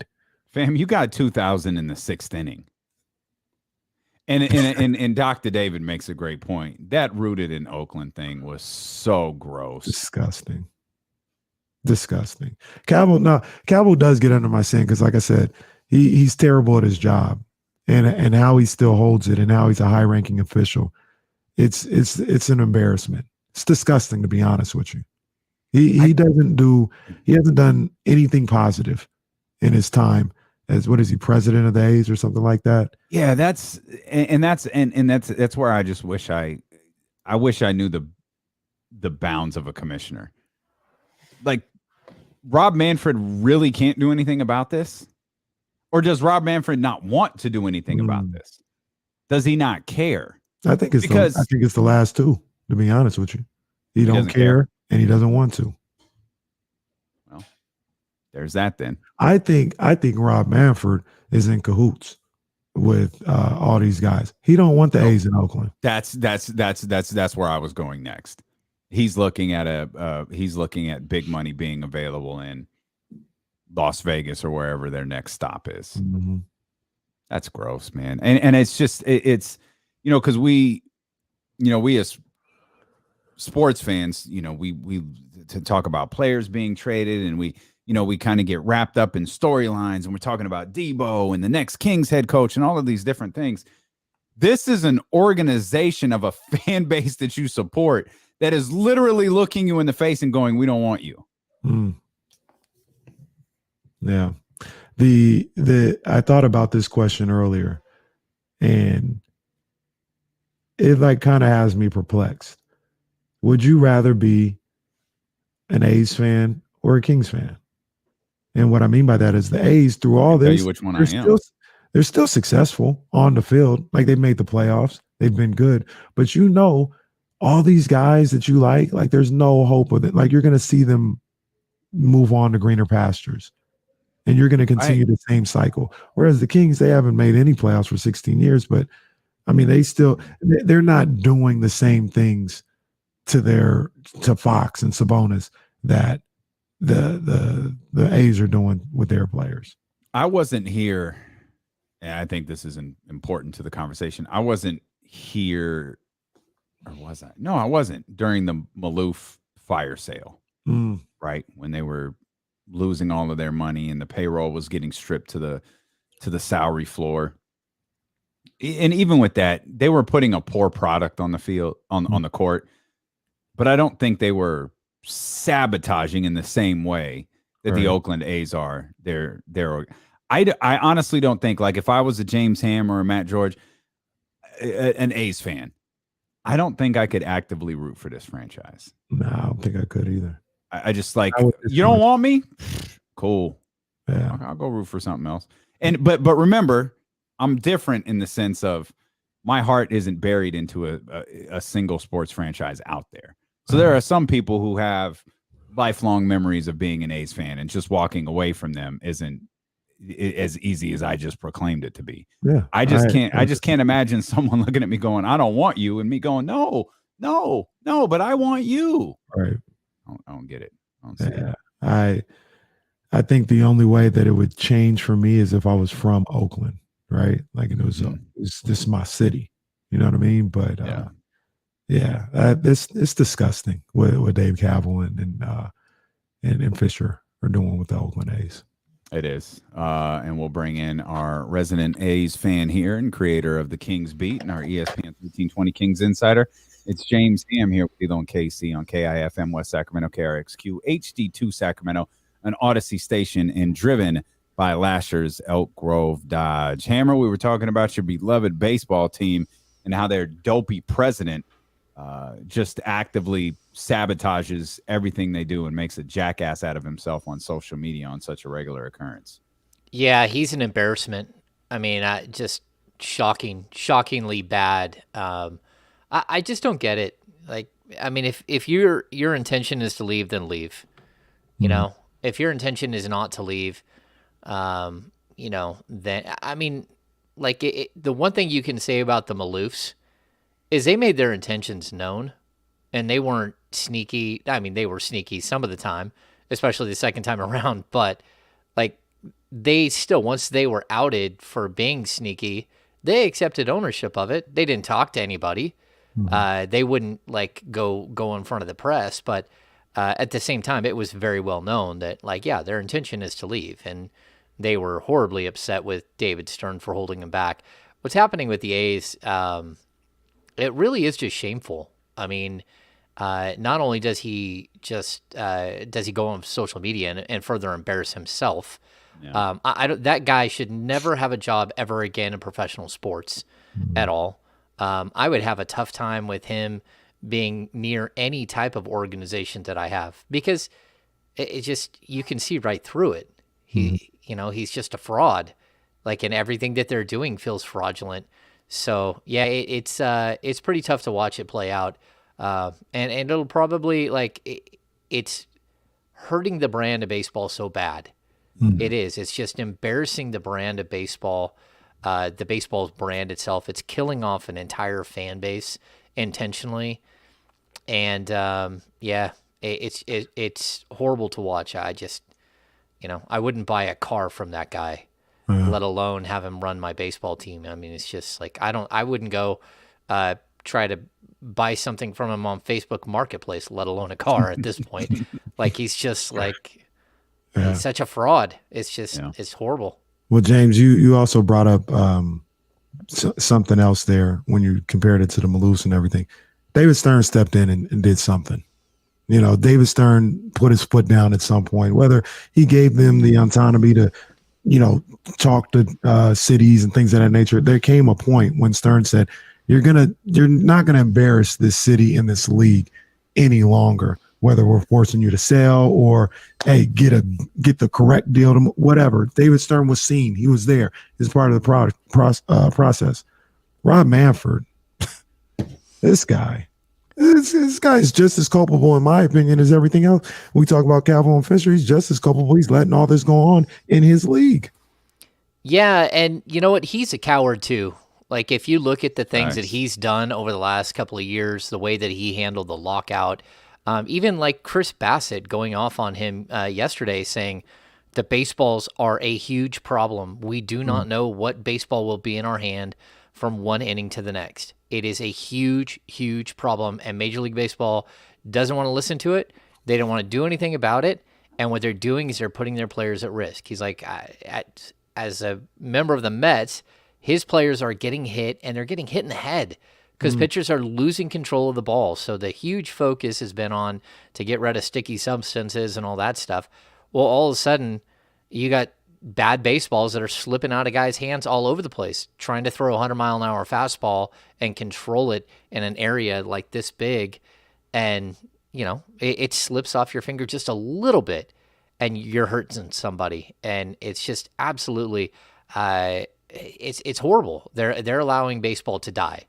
Fam, you got 2,000 in the 6th inning. And Dr. David makes a great point. That rooted in Oakland thing was so gross. Disgusting. Kaval does get under my skin because, like I said, he's terrible at his job, and how he still holds it, and how he's a high-ranking official. It's an embarrassment. It's disgusting, to be honest with you. He hasn't done anything positive in his time as, what is he, president of the A's or something like that? Yeah, that's where I just wish I knew the bounds of a commissioner. Like, Rob Manfred really can't do anything about this? Or does Rob Manfred not want to do anything about this? Does he not care? I think it's the last two, to be honest with you. He don't care and he doesn't want to. Well, there's that then. I think Rob Manfred is in cahoots with all these guys. He don't want the A's in Oakland. That's where I was going next. He's looking at big money being available in Las Vegas or wherever their next stop is. Mm-hmm. That's gross, man. And it's just it's because we as sports fans, we to talk about players being traded, and we kind of get wrapped up in storylines, and we're talking about Deebo and the next Kings head coach and all of these different things. This is an organization of a fan base that you support that is literally looking you in the face and going, "We don't want you." Mm. Yeah. I thought about this question earlier, and it kind of has me perplexed. Would you rather be an A's fan or a Kings fan? And what I mean by that is the A's, through all this, which one I am. They're still successful on the field. Like, they've made the playoffs. They've been good. But all these guys that you like there's no hope with it. Like, you're going to see them move on to greener pastures. And you're going to continue the same cycle. Whereas the Kings, they haven't made any playoffs for 16 years. But, I mean, they're not doing the same things to Fox and Sabonis that the A's are doing with their players. I wasn't here, and I think this is important to the conversation. I wasn't here, or was I? No, I wasn't, during the Maloof fire sale, right? When they were losing all of their money and the payroll was getting stripped to the salary floor. And even with that, they were putting a poor product on the field, on the court. But I don't think they were sabotaging in the same way that the Oakland A's are. I honestly don't think, like, if I was a James Ham or a Matt George, an A's fan, I don't think I could actively root for this franchise. No, I don't think I could either. I just you don't want me? Cool. Yeah. I'll go root for something else. But remember, I'm different in the sense of my heart isn't buried into a single sports franchise out there. So there are some people who have lifelong memories of being an A's fan, and just walking away from them isn't as easy as I just proclaimed it to be. Yeah. I just can't imagine someone looking at me going, "I don't want you," and me going, no, but I want you. Right. I don't get it. I don't see it. I think the only way that it would change for me is if I was from Oakland, right? Like, it was this is my city. You know what I mean? But it's disgusting what Dave Kaval and Fisher are doing with the Oakland A's. It is. And we'll bring in our resident A's fan here and creator of the Kings Beat and our ESPN 1320 Kings Insider. It's James Ham here with you on KC on KIFM West Sacramento, KRXQ, HD2 Sacramento, an Odyssey station, and driven by Lasher's Elk Grove Dodge. Hammer, we were talking about your beloved baseball team and how their dopey president just actively sabotages everything they do and makes a jackass out of himself on social media on such a regular occurrence. Yeah, he's an embarrassment. I mean, just shockingly bad. I just don't get it. Like, I mean, if your intention is to leave, then leave. You know, if your intention is not to leave, then, I mean, like, the one thing you can say about the Maloofs is they made their intentions known, and they weren't sneaky. I mean, they were sneaky some of the time, especially the second time around. But like, they still, once they were outed for being sneaky, they accepted ownership of it. They didn't talk to anybody. They wouldn't like go in front of the press, but at the same time, it was very well known that like, yeah, their intention is to leave, and they were horribly upset with David Stern for holding him back. What's happening with the A's, it really is just shameful. I mean, not only does he go on social media and further embarrass himself. Yeah. That guy should never have a job ever again in professional sports at all. I would have a tough time with him being near any type of organization that I have, because it just, you can see right through it. He's just a fraud, like, and everything that they're doing feels fraudulent. So yeah, it's pretty tough to watch it play out. And it'll probably it's hurting the brand of baseball so bad. It is. It's just embarrassing the brand of baseball, the baseball's brand itself. It's killing off an entire fan base intentionally. And it's horrible to watch. I just, I wouldn't buy a car from that guy, let alone have him run my baseball team. I mean, it's just like, I wouldn't go try to buy something from him on Facebook Marketplace, let alone a car at this point. Like, he's just like, he's such a fraud. It's just, it's horrible. Well, James, you also brought up something else there when you compared it to the Maloofs and everything. David Stern stepped in and did something. David Stern put his foot down at some point, whether he gave them the autonomy to, talk to cities and things of that nature. There came a point when Stern said, you're not gonna embarrass this city in this league any longer, whether we're forcing you to sell or, hey, get the correct deal to whatever. David Stern was seen. He was there. He's part of the process. Rob Manfred, this guy is just as culpable, in my opinion, as everything else. We talk about Kaval and Fisher. He's just as culpable. He's letting all this go on in his league. Yeah, and you know what? He's a coward too. Like, if you look at the things that he's done over the last couple of years, the way that he handled the lockout, even like Chris Bassett going off on him yesterday saying the baseballs are a huge problem. We do not know what baseball will be in our hand from one inning to the next. It is a huge, huge problem, and Major League Baseball doesn't want to listen to it. They don't want to do anything about it, and what they're doing is they're putting their players at risk. He's like, as a member of the Mets, his players are getting hit, and they're getting hit in the head because pitchers are losing control of the ball. So the huge focus has been on to get rid of sticky substances and all that stuff. Well, all of a sudden, you got bad baseballs that are slipping out of guys' hands all over the place, trying to throw a 100-mile-an-hour fastball and control it in an area like this big. And, it slips off your finger just a little bit, and you're hurting somebody. And it's just absolutely, it's horrible. They're allowing baseball to die,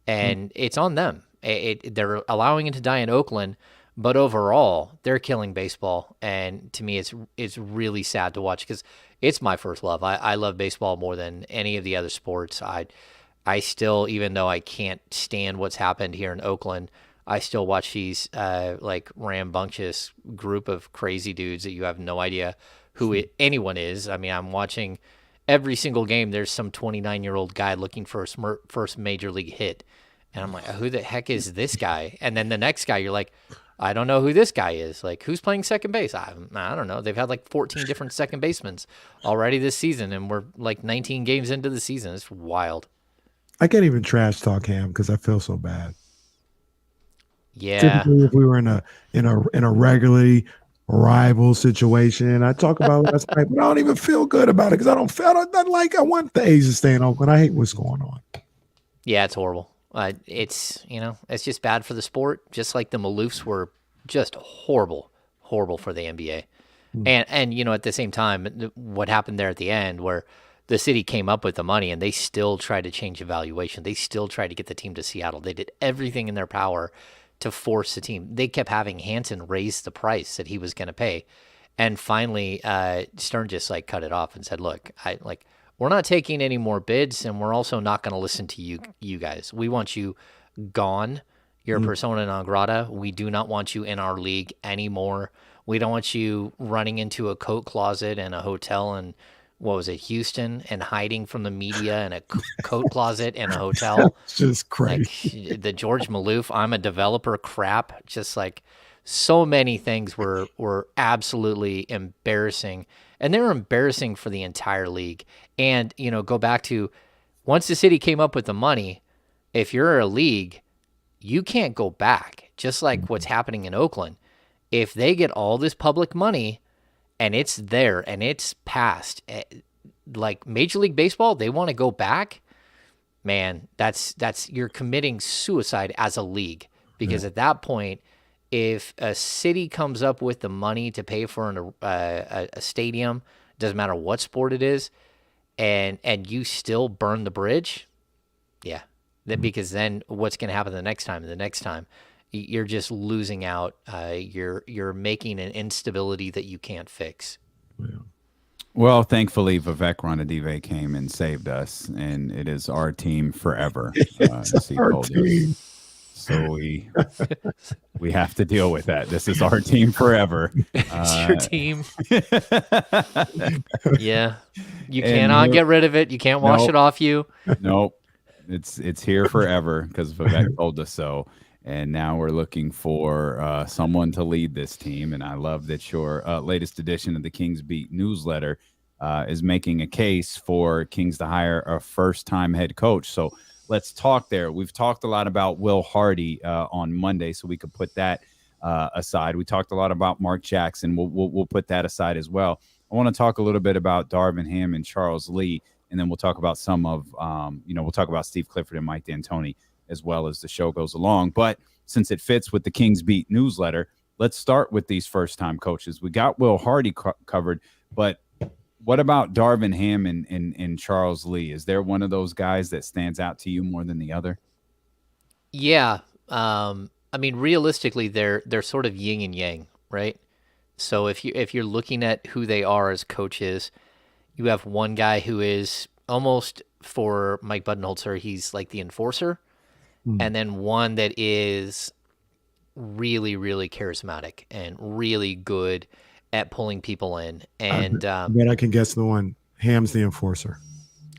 and it's on them. They're allowing it to die in Oakland, but overall, they're killing baseball. And to me, it's really sad to watch because it's my first love. I love baseball more than any of the other sports. I still, even though I can't stand what's happened here in Oakland, I still watch these rambunctious group of crazy dudes that you have no idea who anyone is. I mean, I'm watching every single game. There's some 29-year-old guy looking for his first major league hit. And I'm like, who the heck is this guy? And then the next guy, you're like, I don't know who this guy is. Like, who's playing second base? I don't know. They've had like 14 different second basemen already this season, and we're like 19 games into the season. It's wild. I can't even trash talk him because I feel so bad. Yeah. Typically, if we were in a regularly rival situation, I talk about last night, but I don't even feel good about it because I want the A's to stay in Oakland. I hate what's going on. Yeah, it's horrible. It's just bad for the sport, just like the Maloofs were just horrible for the NBA. And at the same time, what happened there at the end where the city came up with the money and they still tried to change evaluation. They still tried to get the team to Seattle. They did everything in their power to force the team. They kept having Hansen raise the price that he was going to pay. And finally, Stern just cut it off and said, look, we're not taking any more bids, and we're also not going to listen to you guys. We want you gone, You're persona non grata. We do not want you in our league anymore. We don't want you running into a coat closet in a hotel in, what was it, Houston, and hiding from the media in a coat closet in a hotel. It's just crazy. Like the George Maloof, I'm a developer crap. Just like so many things were absolutely embarrassing. And they were embarrassing for the entire league. And, go back to once the city came up with the money, if you're a league, you can't go back. Just like what's happening in Oakland. If they get all this public money and it's there and it's passed, like Major League Baseball, they want to go back, man, that's you're committing suicide as a league. Because at that point, if a city comes up with the money to pay for a stadium, doesn't matter what sport it is, and you still burn the bridge, because then what's going to happen the next time? You're just losing out. You're making an instability that you can't fix. Yeah. Well, thankfully, Vivek Ranadive came and saved us, and it is our team forever. It's our team. So we have to deal with that. This is our team forever. It's your team. Yeah. You cannot get rid of it. You can't wash it off you. Nope. It's here forever because Vivek told us so. And now we're looking for someone to lead this team. And I love that your latest edition of the Kings Beat newsletter is making a case for Kings to hire a first-time head coach. So let's talk there. We've talked a lot about Will Hardy on Monday, so we could put that aside. We talked a lot about Mark Jackson. We'll put that aside as well. I want to talk a little bit about Darvin Ham and Charles Lee, and then we'll talk about some of, we'll talk about Steve Clifford and Mike D'Antoni as well as the show goes along. But since it fits with the Kings Beat newsletter, let's start with these first-time coaches. We got Will Hardy covered, but what about Darvin Ham and Charles Lee? Is there one of those guys that stands out to you more than the other? Yeah. Realistically, they're sort of yin and yang, right? So if you're looking at who they are as coaches, you have one guy who is almost, for Mike Budenholzer, he's like the enforcer, and then one that is really, really charismatic and really good at pulling people in. And but I can guess the one. Ham's the enforcer.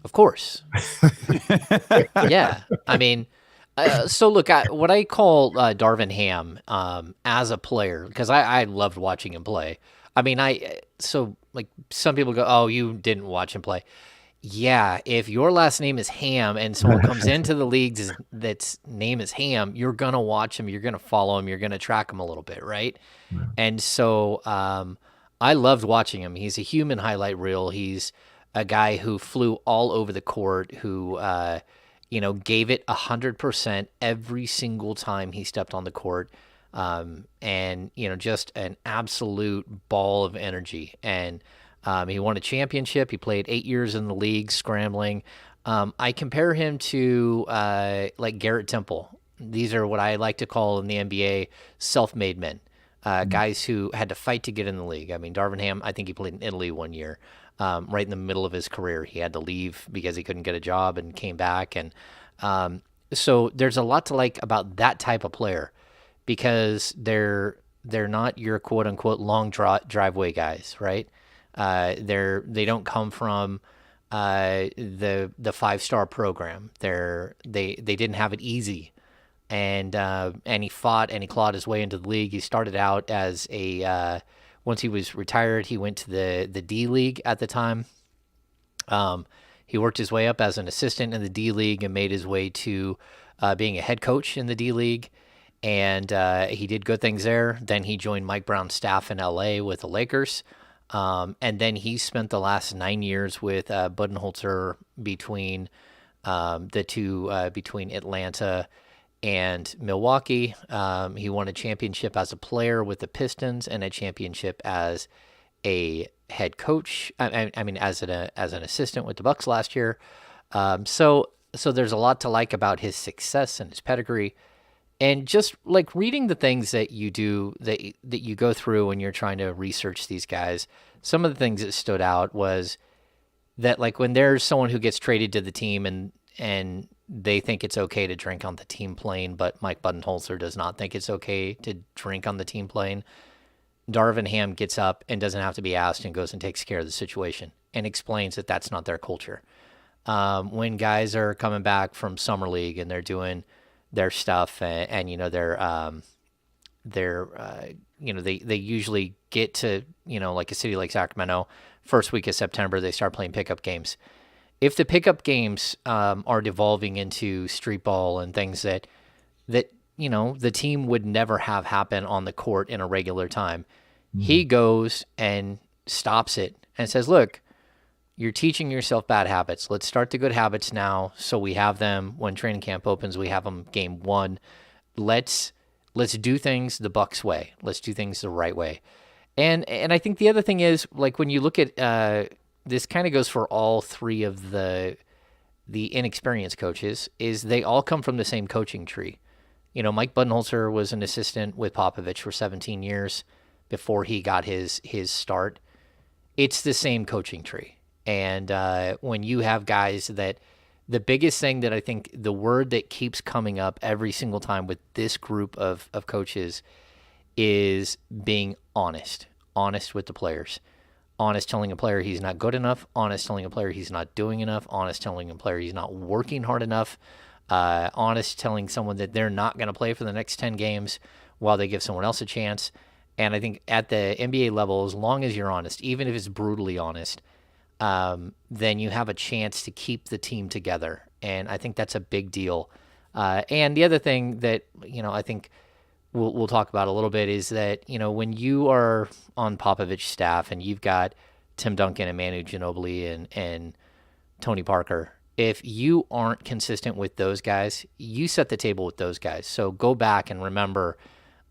Of course. Yeah. So look, what I call Darvin Ham as a player, because I loved watching him play. So some people go, oh, you didn't watch him play. Yeah, if your last name is Ham and someone comes into the league that's name is Ham, you're going to watch him, you're going to follow him, you're going to track him a little bit, right? Yeah. And so I loved watching him. He's a human highlight reel. He's a guy who flew all over the court, who gave it 100% every single time he stepped on the court. And just an absolute ball of energy. And he won a championship. He played 8 years in the league, scrambling. I compare him to like Garrett Temple. These are what I like to call in the NBA self-made men, guys who had to fight to get in the league. Darvin Ham, I think he played in Italy 1 year, right in the middle of his career. He had to leave because he couldn't get a job and came back. And so there's a lot to like about that type of player, because they're not your quote unquote long driveway guys, right? They don't come from the 5-star program. They didn't have it easy, and he fought and he clawed his way into the league. He started out as once he was retired, he went to the D League at the time. He worked his way up as an assistant in the D League and made his way to being a head coach in the D League. And he did good things there. Then he joined Mike Brown's staff in LA with the Lakers. And then he spent the last 9 years with Budenholzer between the two, between Atlanta and Milwaukee. He won a championship as a player with the Pistons and a championship as a head coach. As an assistant with the Bucks last year. So there's a lot to like about his success and his pedigree. And just like reading the things that you do, that you go through when you're trying to research these guys, some of the things that stood out was that, like, when there's someone who gets traded to the team and they think it's okay to drink on the team plane, but Mike Budenholzer does not think it's okay to drink on the team plane. Darvin Ham gets up and doesn't have to be asked and goes and takes care of the situation and explains that that's not their culture. When guys are coming back from summer league and they're doing their stuff and they usually get to, like a city like Sacramento, first week of September, they start playing pickup games. If the pickup games are devolving into street ball and things that the team would never have happen on the court in a regular time, he goes and stops it and says, look, you're teaching yourself bad habits. Let's start the good habits now so we have them when training camp opens. We have them game one. Let's do things the Bucks way. Let's do things the right way. And I think the other thing is, like, when you look at this kind of goes for all three of the inexperienced coaches, is they all come from the same coaching tree. Mike Budenholzer was an assistant with Popovich for 17 years before he got his start. It's the same coaching tree. And when you have guys that the biggest thing that I think the word that keeps coming up every single time with this group of coaches is being honest with the players. Honest telling a player he's not good enough, honest telling a player he's not doing enough, honest telling a player he's not working hard enough, honest telling someone that they're not going to play for the next 10 games while they give someone else a chance. And I think at the NBA level, as long as you're honest, even if it's brutally honest, then you have a chance to keep the team together. And I think that's a big deal. And the other thing that, I think we'll talk about a little bit is that, when you are on Popovich's staff and you've got Tim Duncan and Manu Ginobili and Tony Parker, if you aren't consistent with those guys, you set the table with those guys. So go back and remember,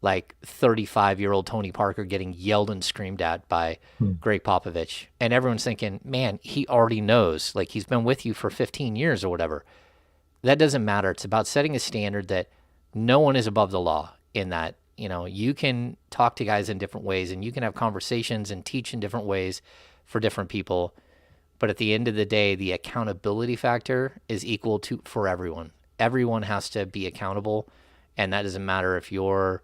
like, 35-year-old Tony Parker getting yelled and screamed at by Greg Popovich. And everyone's thinking, man, he already knows. Like, he's been with you for 15 years or whatever. That doesn't matter. It's about setting a standard that no one is above the law in that. You can talk to guys in different ways and you can have conversations and teach in different ways for different people. But at the end of the day, the accountability factor is equal for everyone. Everyone has to be accountable. And that doesn't matter if you're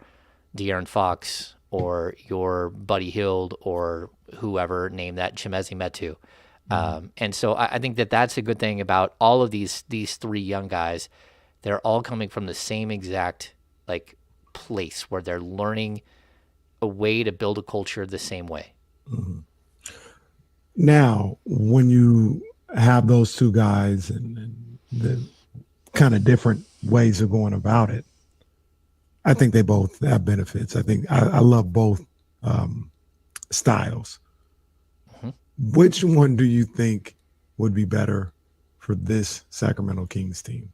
De'Aaron Fox or your Buddy Hield or whoever, name that, Chimezi Metu. And so I think that's a good thing about all of these three young guys. They're all coming from the same exact place where they're learning a way to build a culture the same way. Mm-hmm. Now, when you have those two guys and the kind of different ways of going about it, I think they both have benefits. I think I love both styles. Mm-hmm. Which one do you think would be better for this Sacramento Kings team?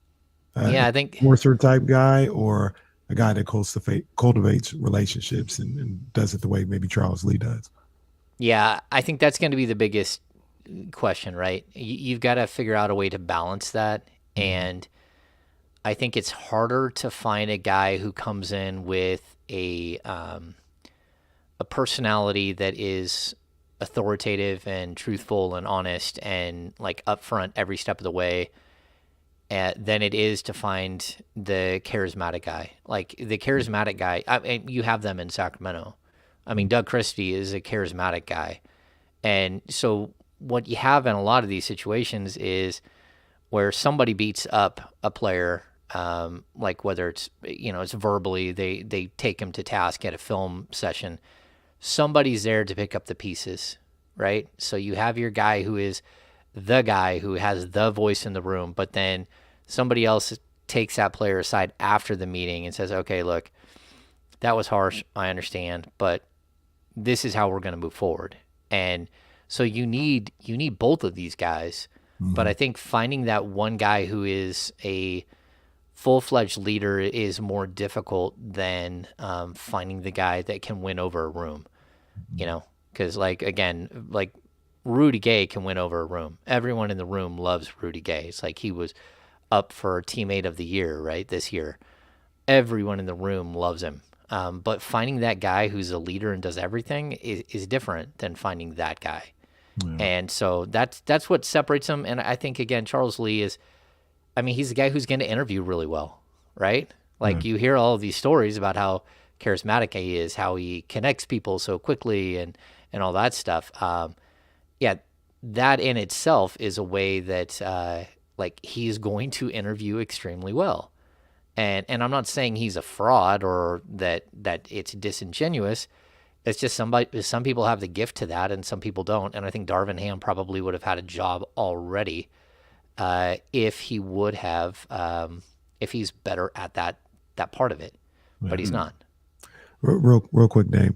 I think Forcer type guy or a guy that cultivates relationships and does it the way maybe Charles Lee does? Yeah, I think that's going to be the biggest question, right? You've got to figure out a way to balance that. And I think it's harder to find a guy who comes in with a personality that is authoritative and truthful and honest and upfront every step of the way than it is to find the charismatic guy. Like the charismatic guy, you have them in Sacramento. I mean, Doug Christie is a charismatic guy. And so what you have in a lot of these situations is where somebody beats up a player, whether it's, it's verbally, they take him to task at a film session. Somebody's there to pick up the pieces, right? So you have your guy who is the guy who has the voice in the room, but then somebody else takes that player aside after the meeting and says, okay, look, that was harsh, I understand, but this is how we're going to move forward. And so you need both of these guys, but I think finding that one guy who is a full-fledged leader is more difficult than finding the guy that can win over a room, because Rudy Gay can win over a room. Everyone in the room loves Rudy Gay. It's like he was up for teammate of the year, right, this year. Everyone in the room loves him. But finding that guy who's a leader and does everything is different than finding that guy. Yeah. And so that's what separates them. And I think, again, Charles Lee is I mean, he's a guy who's going to interview really well, right? Like you hear all of these stories about how charismatic he is, how he connects people so quickly and all that stuff. Yeah, that in itself is a way that like he's going to interview extremely well. And I'm not saying he's a fraud or that it's disingenuous. It's just some people have the gift to that and some people don't. And I think Darvin Ham probably would have had a job already if he would have if he's better at that part of it, but he's not. Real quick, Dame.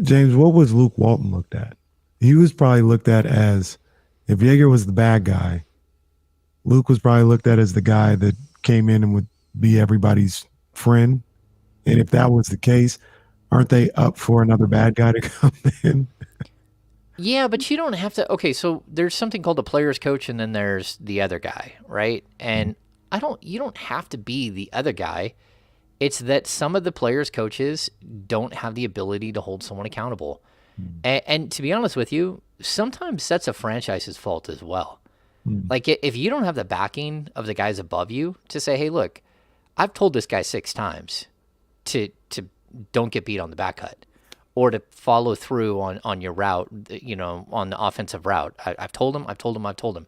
James, what was Luke Walton looked at? He was probably looked at as, if Jaeger was the bad guy, Luke was probably looked at as the guy that came in and would be everybody's friend. And if that was the case, aren't they up for another bad guy to come in? Yeah, but you don't have to. Okay, so there's something called a player's coach, and then there's the other guy, right? And you don't have to be the other guy. It's that some of the players' coaches don't have the ability to hold someone accountable. And to be honest with you, sometimes that's a franchise's fault as well. Like if you don't have the backing of the guys above you to say, hey, look, I've told this guy 6 times to don't get beat on the back cut or to follow through on your route, on the offensive route. I've told him.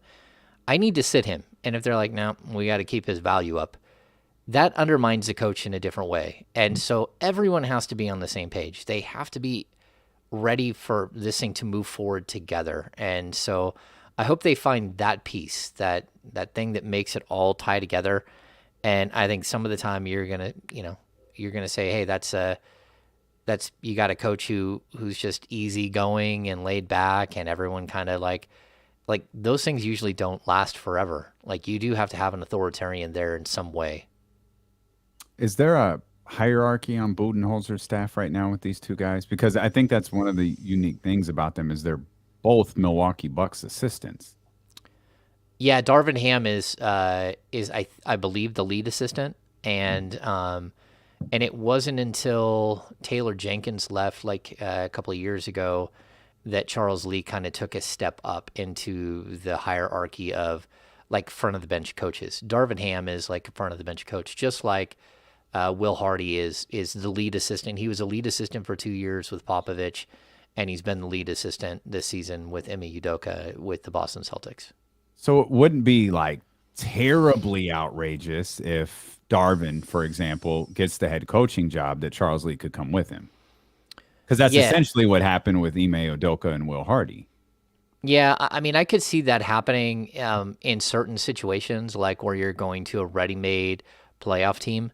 I need to sit him. And if they're like, no, we got to keep his value up, that undermines the coach in a different way. And so everyone has to be on the same page. They have to be ready for this thing to move forward together. And so I hope they find that piece, that thing that makes it all tie together. And I think some of the time you're gonna say, hey, that's you got a coach who's just easygoing and laid back, and everyone kind of like those things usually don't last forever. Like you do have to have an authoritarian there in some way. Is there a hierarchy on Budenholzer's staff right now with these two guys? Because I think that's one of the unique things about them is they're both Milwaukee Bucks assistants. Yeah, Darvin Ham is I believe the lead assistant, and it wasn't until Taylor Jenkins left like a couple of years ago that Charles Lee kind of took a step up into the hierarchy of like front of the bench coaches. Darvin Ham is like a front of the bench coach, just like Will Hardy is the lead assistant. He was a lead assistant for 2 years with Popovich, and he's been the lead assistant this season with Ime Udoka with the Boston Celtics. So it wouldn't be like terribly outrageous if Darvin, for example, gets the head coaching job that Charles Lee could come with him. Because that's essentially what happened with Ime Udoka and Will Hardy. Yeah, I mean, I could see that happening in certain situations, like where you're going to a ready-made playoff team.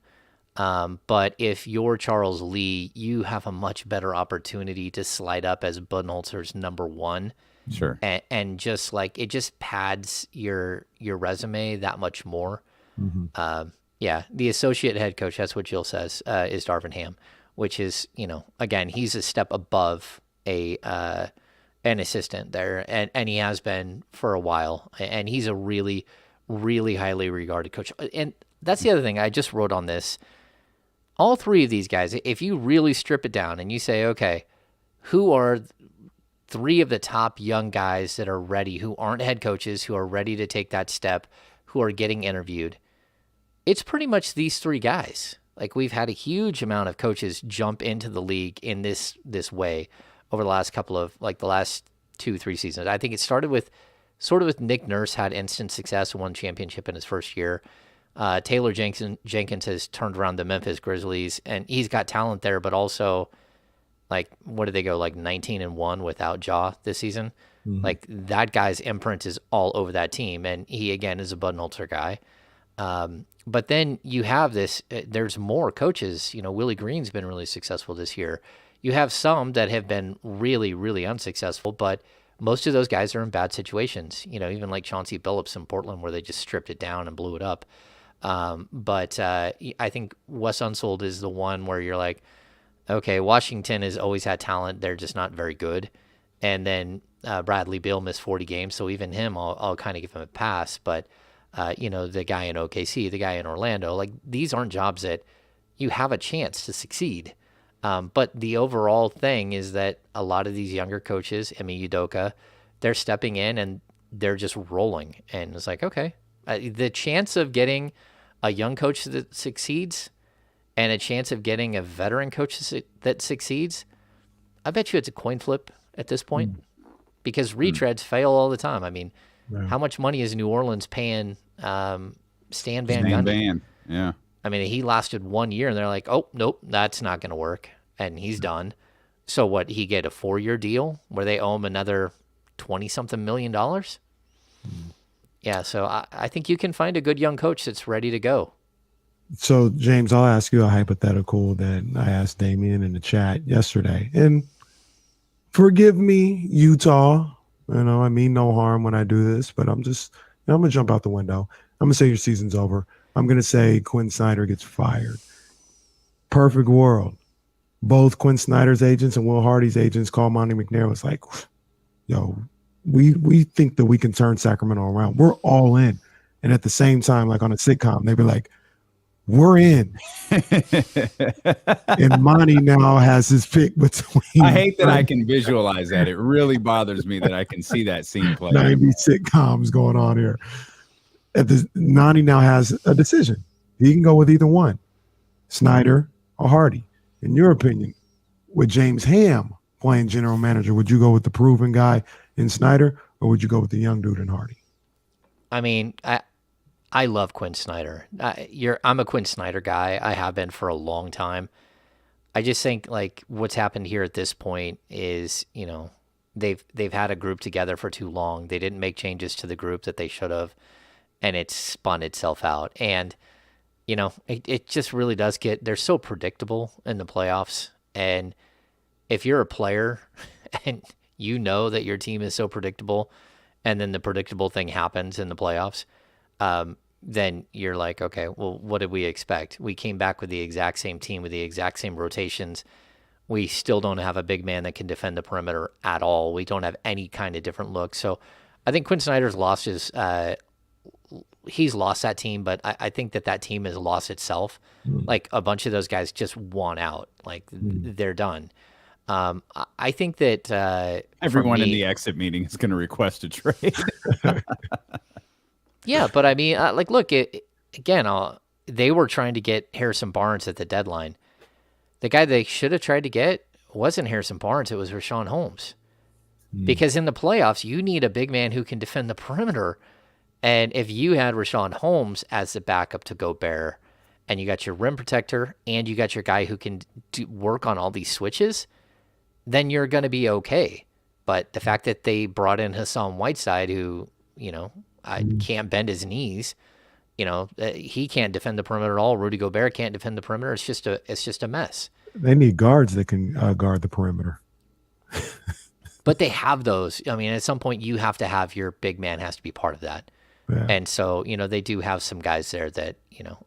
But if you're Charles Lee, you have a much better opportunity to slide up as Budenholzer's number one. Sure. And just like it just pads your resume that much more. Yeah, the associate head coach, that's what Jill says, is Darvin Ham, which is, again, he's a step above an assistant there, and he has been for a while, and he's a really, really highly regarded coach. And that's the other thing I just wrote on this. All 3 of these guys, if you really strip it down and you say, okay, who are 3 of the top young guys that are ready, who aren't head coaches, who are ready to take that step, who are getting interviewed, it's pretty much these 3 guys. Like we've had a huge amount of coaches jump into the league in this way over the last couple of the last 2-3 seasons. I think it started with Nick Nurse had instant success and won championship in his first year. Taylor Jenkins has turned around the Memphis Grizzlies, and he's got talent there, but also like what did they go like 19-1 without Ja this season? Like that guy's imprint is all over that team, and he again is a Budenholzer guy. But then you have this, there's more coaches, Willie Green's been really successful this year. You have some that have been really, really unsuccessful, but most of those guys are in bad situations, even like Chauncey Billups in Portland where they just stripped it down and blew it up. But I think Wes Unseld is the one where you're like, okay, Washington has always had talent. They're just not very good. And then Bradley Beal missed 40 games. So even him, I'll kind of give him a pass. But, the guy in OKC, the guy in Orlando, like these aren't jobs that you have a chance to succeed. But the overall thing is that a lot of these younger coaches, Ime Udoka, they're stepping in and they're just rolling. And it's like, okay, The chance of getting a young coach that succeeds and a chance of getting a veteran coach that succeeds, I bet you it's a coin flip at this point because retreads fail all the time. I mean, how much money is New Orleans paying Stan Van Gundy? Yeah. I mean, he lasted 1 year, and they're like, oh, nope, that's not going to work, and he's done. So what, he get a 4-year deal where they owe him another $20-something million? Yeah, so I think you can find a good young coach that's ready to go. So, James, I'll ask you a hypothetical that I asked Damien in the chat yesterday. And forgive me, Utah. I mean no harm when I do this, but I'm just, I'm going to jump out the window. I'm going to say your season's over. I'm going to say Quinn Snyder gets fired. Perfect world. Both Quinn Snyder's agents and Will Hardy's agents called Monty McNair was like, yo, we think that we can turn Sacramento around. We're all in. And at the same time, like on a sitcom, they'd be like, we're in. And Monty now has his pick between. I hate that I can visualize that. It really bothers me that I can see that scene play. 90 sitcoms going on here. Monty now has a decision. He can go with either one, Snyder or Hardy. In your opinion, with James Ham playing general manager, would you go with the proven guy in Snyder, or would you go with the young dude in Hardy? I mean, I love Quinn Snyder. I'm a Quinn Snyder guy. I have been for a long time. I just think like what's happened here at this point is, they've had a group together for too long. They didn't make changes to the group that they should have, and it's spun itself out. And it just really does they're so predictable in the playoffs. And if you're a player and that your team is so predictable, and then the predictable thing happens in the playoffs, then you're like, okay, well, what did we expect? We came back with the exact same team with the exact same rotations. We still don't have a big man that can defend the perimeter at all. We don't have any kind of different look. So I think Quinn Snyder's lost he's lost that team, but I think that team has lost itself. Like a bunch of those guys just want out. Like they're done. I think that everyone in the exit meeting is going to request a trade. Yeah, but I mean, look, they were trying to get Harrison Barnes at the deadline. The guy they should have tried to get wasn't Harrison Barnes. It was Rashawn Holmes. Because in the playoffs, you need a big man who can defend the perimeter. And if you had Rashawn Holmes as the backup to Gobert, and you got your rim protector, and you got your guy who can work on all these switches, then you're going to be okay. But the fact that they brought in Hassan Whiteside, who, can't bend his knees, he can't defend the perimeter at all. Rudy Gobert can't defend the perimeter. It's just a mess. They need guards that can guard the perimeter. But they have those. I mean, at some point, you have to have your big man has to be part of that. Yeah. And so, they do have some guys there that,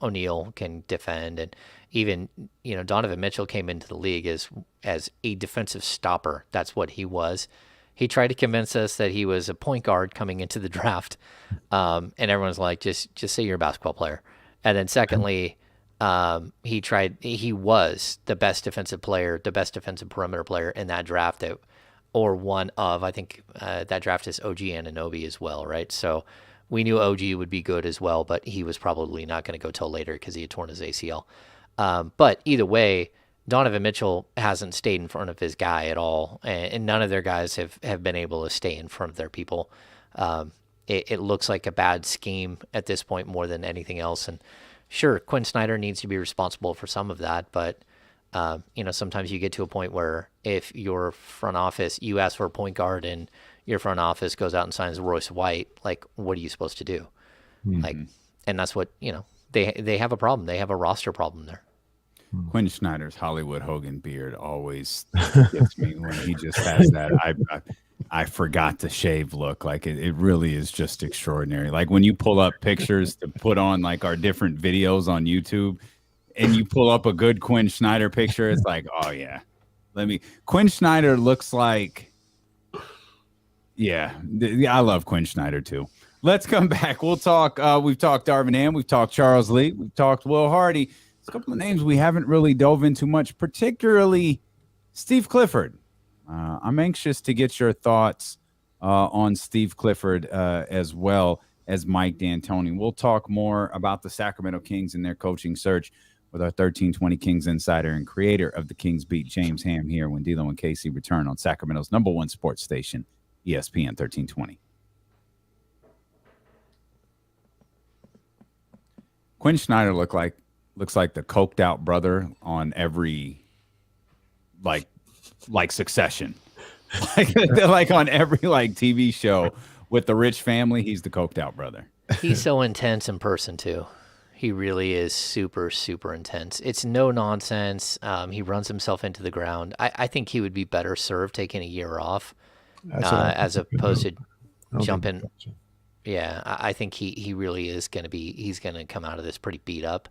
O'Neal can defend. And even, Donovan Mitchell came into the league as a defensive stopper. That's what he was. He tried to convince us that he was a point guard coming into the draft. And everyone's like, just say you're a basketball player. And then secondly, he was the best defensive player, the best defensive perimeter player in that draft or one of, I think that draft is OG Anunoby as well, right? So we knew OG would be good as well, but he was probably not going to go till later because he had torn his ACL. But either way, Donovan Mitchell hasn't stayed in front of his guy at all, and none of their guys have been able to stay in front of their people. It looks like a bad scheme at this point more than anything else. And sure, Quinn Snyder needs to be responsible for some of that, but sometimes you get to a point where if your front office, you ask for a point guard and your front office goes out and signs Royce White, like, what are you supposed to do? Like, and that's what, they have a problem. They have a roster problem there. Quinn Snyder's Hollywood Hogan beard always gets me when he just has that. I forgot to shave look. Like it really is just extraordinary. Like when you pull up pictures to put on like our different videos on YouTube and you pull up a good Quinn Snyder picture, it's like, oh yeah, Quinn Snyder looks like, I love Quinn Snyder too. Let's come back. We'll talk. We've talked Darvin Ham. We've talked Charles Lee. We've talked Will Hardy. A couple of names we haven't really dove into much, particularly Steve Clifford. I'm anxious to get your thoughts on Steve Clifford as well. as Mike D'Antoni. We'll talk more about the Sacramento Kings and their coaching search with our 1320 Kings insider and creator of the Kings Beat, James Ham, here when D'Lo and Casey return on Sacramento's #1 sports station, ESPN 1320. Quinn Snyder looks like the coked out brother on every like Succession, like on every TV show with the rich family. He's the coked out brother. He's so intense in person too. He really is super, super intense. It's no nonsense. He runs himself into the ground. I think he would be better served taking a year off as opposed to jumping. Yeah, I think he really is going to be. He's going to come out of this pretty beat up.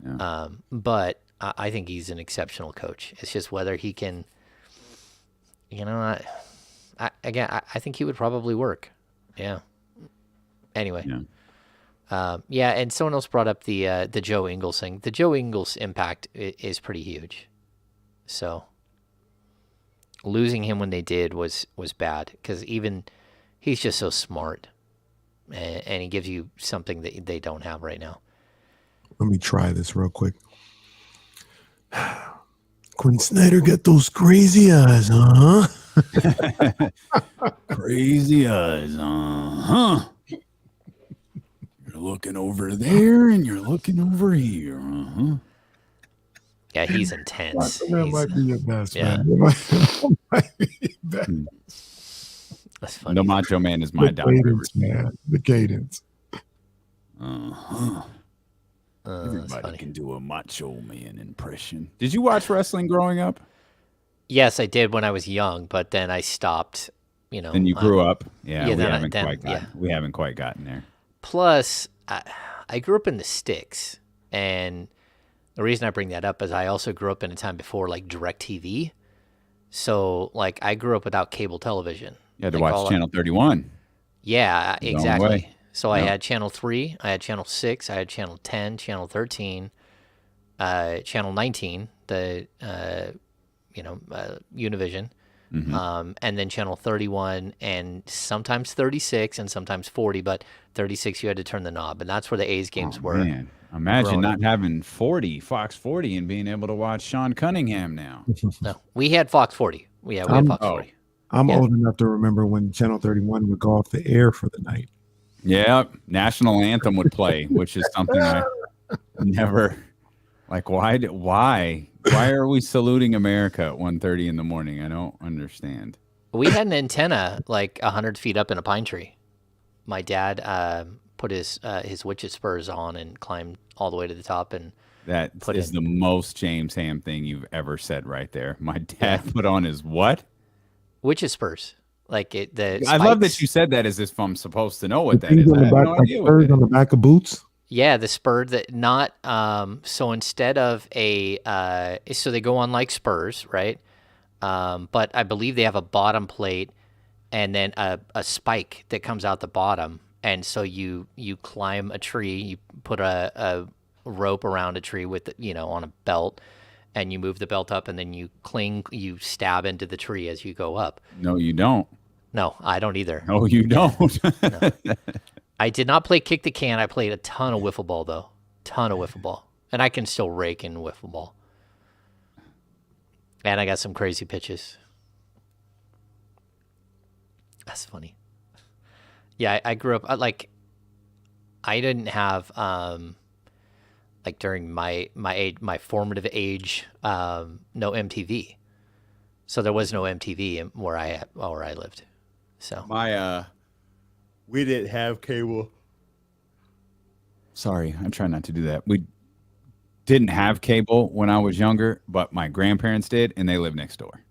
Yeah. But I think he's an exceptional coach. It's just whether he can. I think he would probably work. Yeah. Anyway. Yeah. And someone else brought up the Joe Ingles thing. The Joe Ingles impact is pretty huge. So losing him when they did was bad because even he's just so smart, and he gives you something that they don't have right now. Let me try this real quick. Quinn Snyder got those crazy eyes, huh? Crazy eyes, huh? You're looking over there and you're looking over here, huh? Yeah, he's intense. That might be your best, yeah. man. That might be your best. That's funny. The Macho Man is my doctor. Man. The cadence. Everybody can do a Macho Man impression. Did you watch wrestling growing up? Yes, I did when I was young, but then I stopped. Then you grew up. Yeah, yeah, we haven't quite gotten there. Plus, I grew up in the sticks, and the reason I bring that up is I also grew up in a time before DirecTV. So I grew up without cable television. You had to watch Channel 31. Yeah, exactly. So I had Channel 3, I had Channel 6, I had Channel 10, Channel 13, Channel 19, the Univision, and then Channel 31, and sometimes 36, and sometimes 40, but 36 you had to turn the knob, and that's where the A's games were. Man, imagine not having Fox 40, and being able to watch Sean Cunningham now. No, we had Fox 40. We had Fox 40. I'm old enough to remember when Channel 31 would go off the air for the night. Yeah, national anthem would play, which is something I never why are we saluting America at 1:30 in the morning? I don't understand. We had an antenna 100 feet up in a pine tree. My dad put his witch's spurs on and climbed all the way to the top, and that is the most James Ham thing you've ever said right there. My dad put on his what? Witch's spurs. I love that you said that as if I'm supposed to know what that is. I have no idea what that is. On the back of boots? Yeah, the spur that not so instead of so they go on like spurs, right? But I believe they have a bottom plate and then a spike that comes out the bottom, and so you climb a tree, you put a rope around a tree with on a belt, and you move the belt up, and then you stab into the tree as you go up. No, you don't. No, I don't either. No, you don't. No. I did not play kick the can. I played a ton of wiffle ball, though. Ton of wiffle ball. And I can still rake in wiffle ball. And I got some crazy pitches. That's funny. Yeah, I grew up, I didn't have, during my formative age, no MTV. So there was no MTV where I lived. So we didn't have cable. Sorry, I'm trying not to do that. We didn't have cable when I was younger, but my grandparents did, and they lived next door.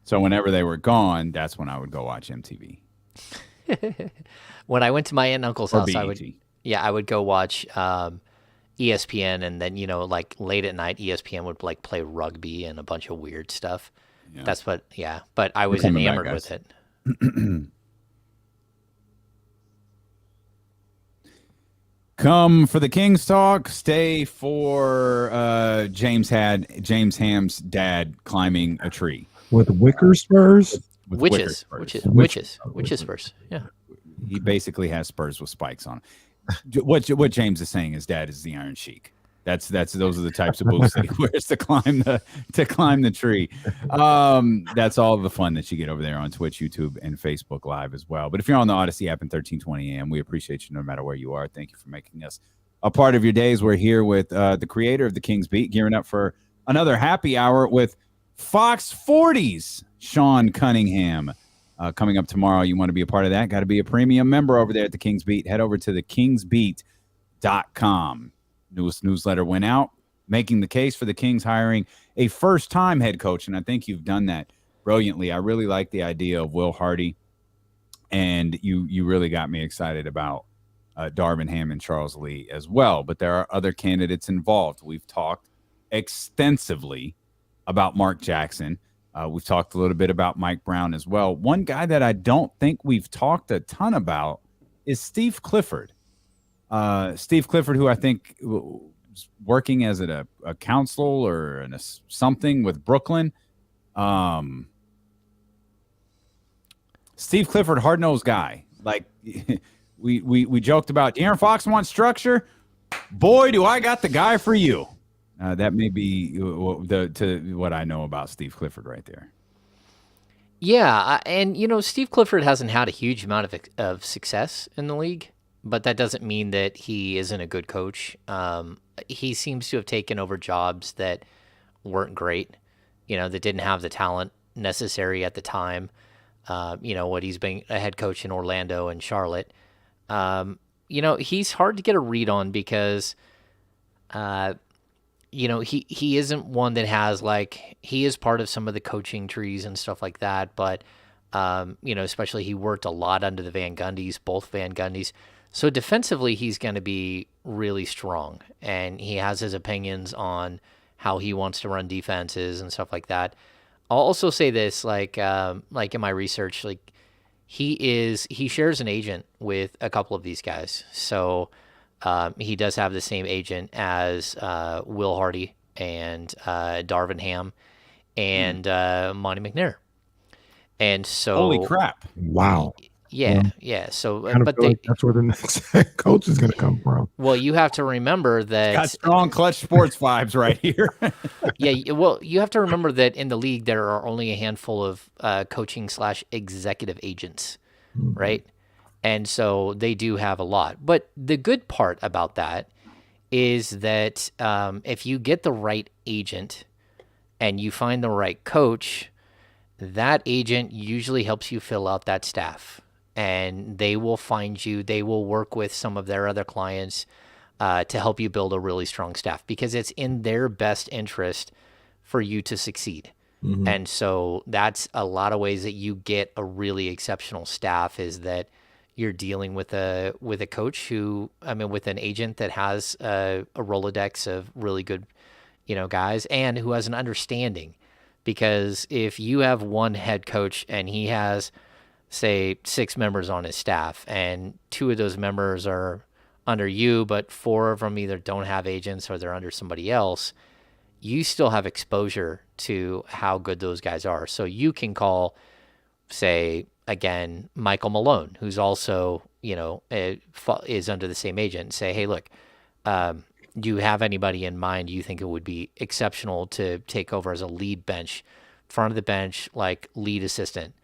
So whenever they were gone, that's when I would go watch MTV. When I went to my aunt and uncle's house, I would go watch ESPN, and then late at night, ESPN would play rugby and a bunch of weird stuff. Yeah. That's what, but I was enamored with it. Come for the Kings talk. Stay for James Ham's dad climbing a tree with wicker spurs. Witches spurs. Yeah. He basically has Spurs with spikes on him. What James is saying, his dad is the Iron Sheik. Those are the types of boots that he wears to climb the tree. That's all the fun that you get over there on Twitch, YouTube, and Facebook Live as well. But if you're on the Odyssey app in 1320 AM, we appreciate you no matter where you are. Thank you for making us a part of your days. We're here with the creator of the King's Beat, gearing up for another happy hour with Fox 40's Sean Cunningham. Coming up tomorrow, you want to be a part of that, got to be a premium member over there at the King's Beat. Head over to thekingsbeat.com. Newest newsletter went out, making the case for the Kings hiring a first-time head coach, and I think you've done that brilliantly. I really like the idea of Will Hardy, and you really got me excited about Darvin Ham and Charles Lee as well. But there are other candidates involved. We've talked extensively about Mark Jackson. We've talked a little bit about Mike Brown as well. One guy that I don't think we've talked a ton about is Steve Clifford. Steve Clifford, who I think was working as a counselor or something with Brooklyn. Steve Clifford, hard-nosed guy. Like we joked about, Aaron Fox wants structure. Boy, do I got the guy for you. That may be what I know about Steve Clifford right there. Yeah, and Steve Clifford hasn't had a huge amount of success in the league, but that doesn't mean that he isn't a good coach. He seems to have taken over jobs that weren't great, that didn't have the talent necessary at the time. What he's been a head coach in Orlando and Charlotte. He's hard to get a read on because, he isn't one that has he is part of some of the coaching trees and stuff like that. But, especially he worked a lot under the Van Gundys, both Van Gundys. So defensively, he's going to be really strong, and he has his opinions on how he wants to run defenses and stuff like that. I'll also say this, like in my research, he shares an agent with a couple of these guys. So he does have the same agent as Will Hardy and Darvin Ham and Monty McNair. And so, holy crap! Wow. Yeah. So, but that's where the next head coach is going to come from. Well, you have to remember that got strong clutch sports vibes right here. Yeah. Well, you have to remember that in the league there are only a handful of coaching/executive agents, right? And so they do have a lot. But the good part about that is that if you get the right agent and you find the right coach, that agent usually helps you fill out that staff. And they will they will work with some of their other clients to help you build a really strong staff because it's in their best interest for you to succeed. Mm-hmm. And so that's a lot of ways that you get a really exceptional staff is that you're dealing with a coach with an agent that has a Rolodex of really good, guys and who has an understanding. Because if you have one head coach and he has, say, 6 members on his staff and 2 of those members are under you, but 4 of them either don't have agents or they're under somebody else, you still have exposure to how good those guys are. So you can call, say, again, Michael Malone, who's also, is under the same agent and say, hey, look, do you have anybody in mind you think it would be exceptional to take over as a lead bench, front of the bench, lead assistant?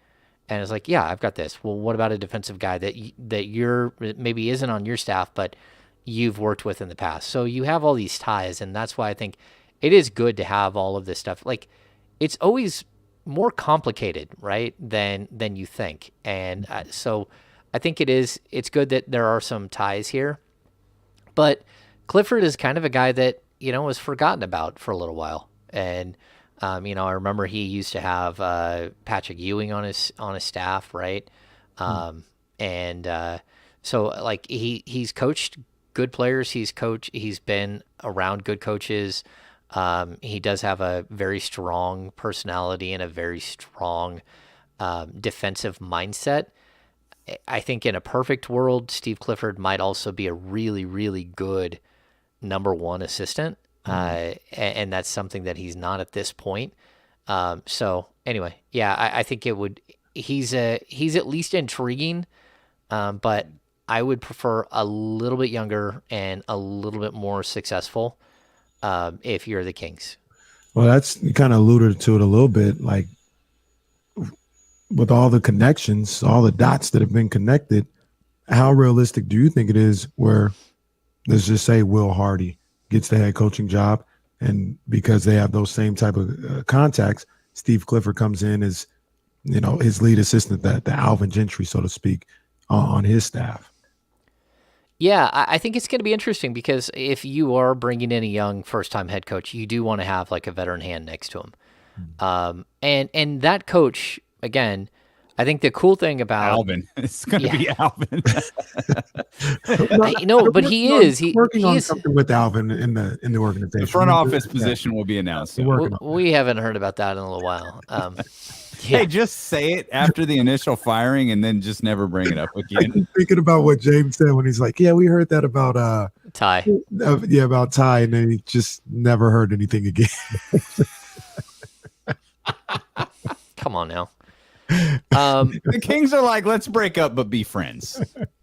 And it's yeah, I've got this. Well, what about a defensive guy that you're maybe isn't on your staff, but you've worked with in the past? So you have all these ties, and that's why I think it is good to have all of this stuff. It's always more complicated, right, than you think. And so I think it's good that there are some ties here. But Clifford is kind of a guy that, was forgotten about for a little while. And, I remember he used to have Patrick Ewing on his staff, right? So he's coached good players. He's been around good coaches. He does have a very strong personality and a very strong defensive mindset. I think in a perfect world, Steve Clifford might also be a really, really good number 1 assistant. And that's something that he's not at this point. So anyway, yeah, I think he's at least intriguing but I would prefer a little bit younger and a little bit more successful if you're the Kings. Well, that's, you kind of alluded to it a little bit, like with all the connections, all the dots that have been connected, how realistic do you think it is where, let's just say Will Hardy gets the head coaching job, and because they have those same type of contacts, Steve Clifford comes in as, his lead assistant, the Alvin Gentry, so to speak, on his staff? Yeah, I think it's going to be interesting because if you are bringing in a young first-time head coach, you do want to have like a veteran hand next to him. And that coach, again, I think the cool thing about Alvin, it's going to be Alvin. But he is. He's working on something with Alvin in the organization. The front office position will be announced. We haven't heard about that in a little while. Hey, just say it after the initial firing and then just never bring it up again. I'm thinking about what James said when he's like, yeah, we heard that about Ty. About Ty, and then he just never heard anything again. Come on now. The Kings are like, let's break up but be friends.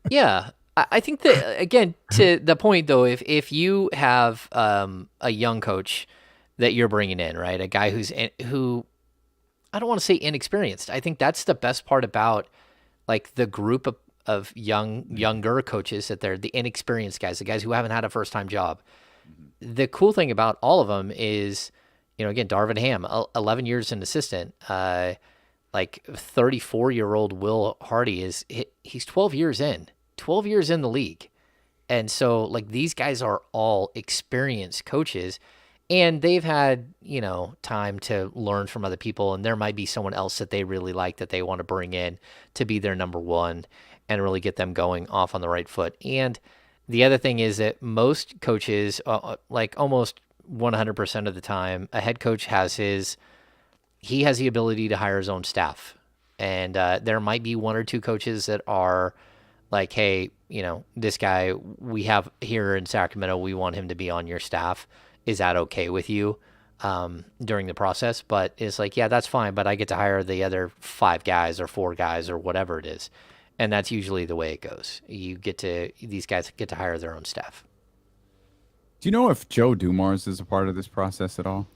Yeah. I think that, again, to the point, though, if you have a young coach that you're bringing in, right, a guy who I don't want to say inexperienced. I think that's the best part about like the group of younger coaches, that they're the inexperienced guys, the guys who haven't had a first-time job. The cool thing about all of them is, again, Darvin Ham, 11 years an assistant, like 34-year-old Will Hardy he's 12 years in the league. And so like these guys are all experienced coaches, and they've had, time to learn from other people, and there might be someone else that they really like that they want to bring in to be their number one and really get them going off on the right foot. And the other thing is that most coaches, like almost 100% of the time, a head coach has the ability to hire his own staff. And there might be one or two coaches that are like, hey, this guy we have here in Sacramento, we want him to be on your staff. Is that okay with you during the process? But it's like, yeah, that's fine, but I get to hire the other 5 guys or 4 guys or whatever it is. And that's usually the way it goes. These guys get to hire their own staff. Do you know if Joe Dumars is a part of this process at all?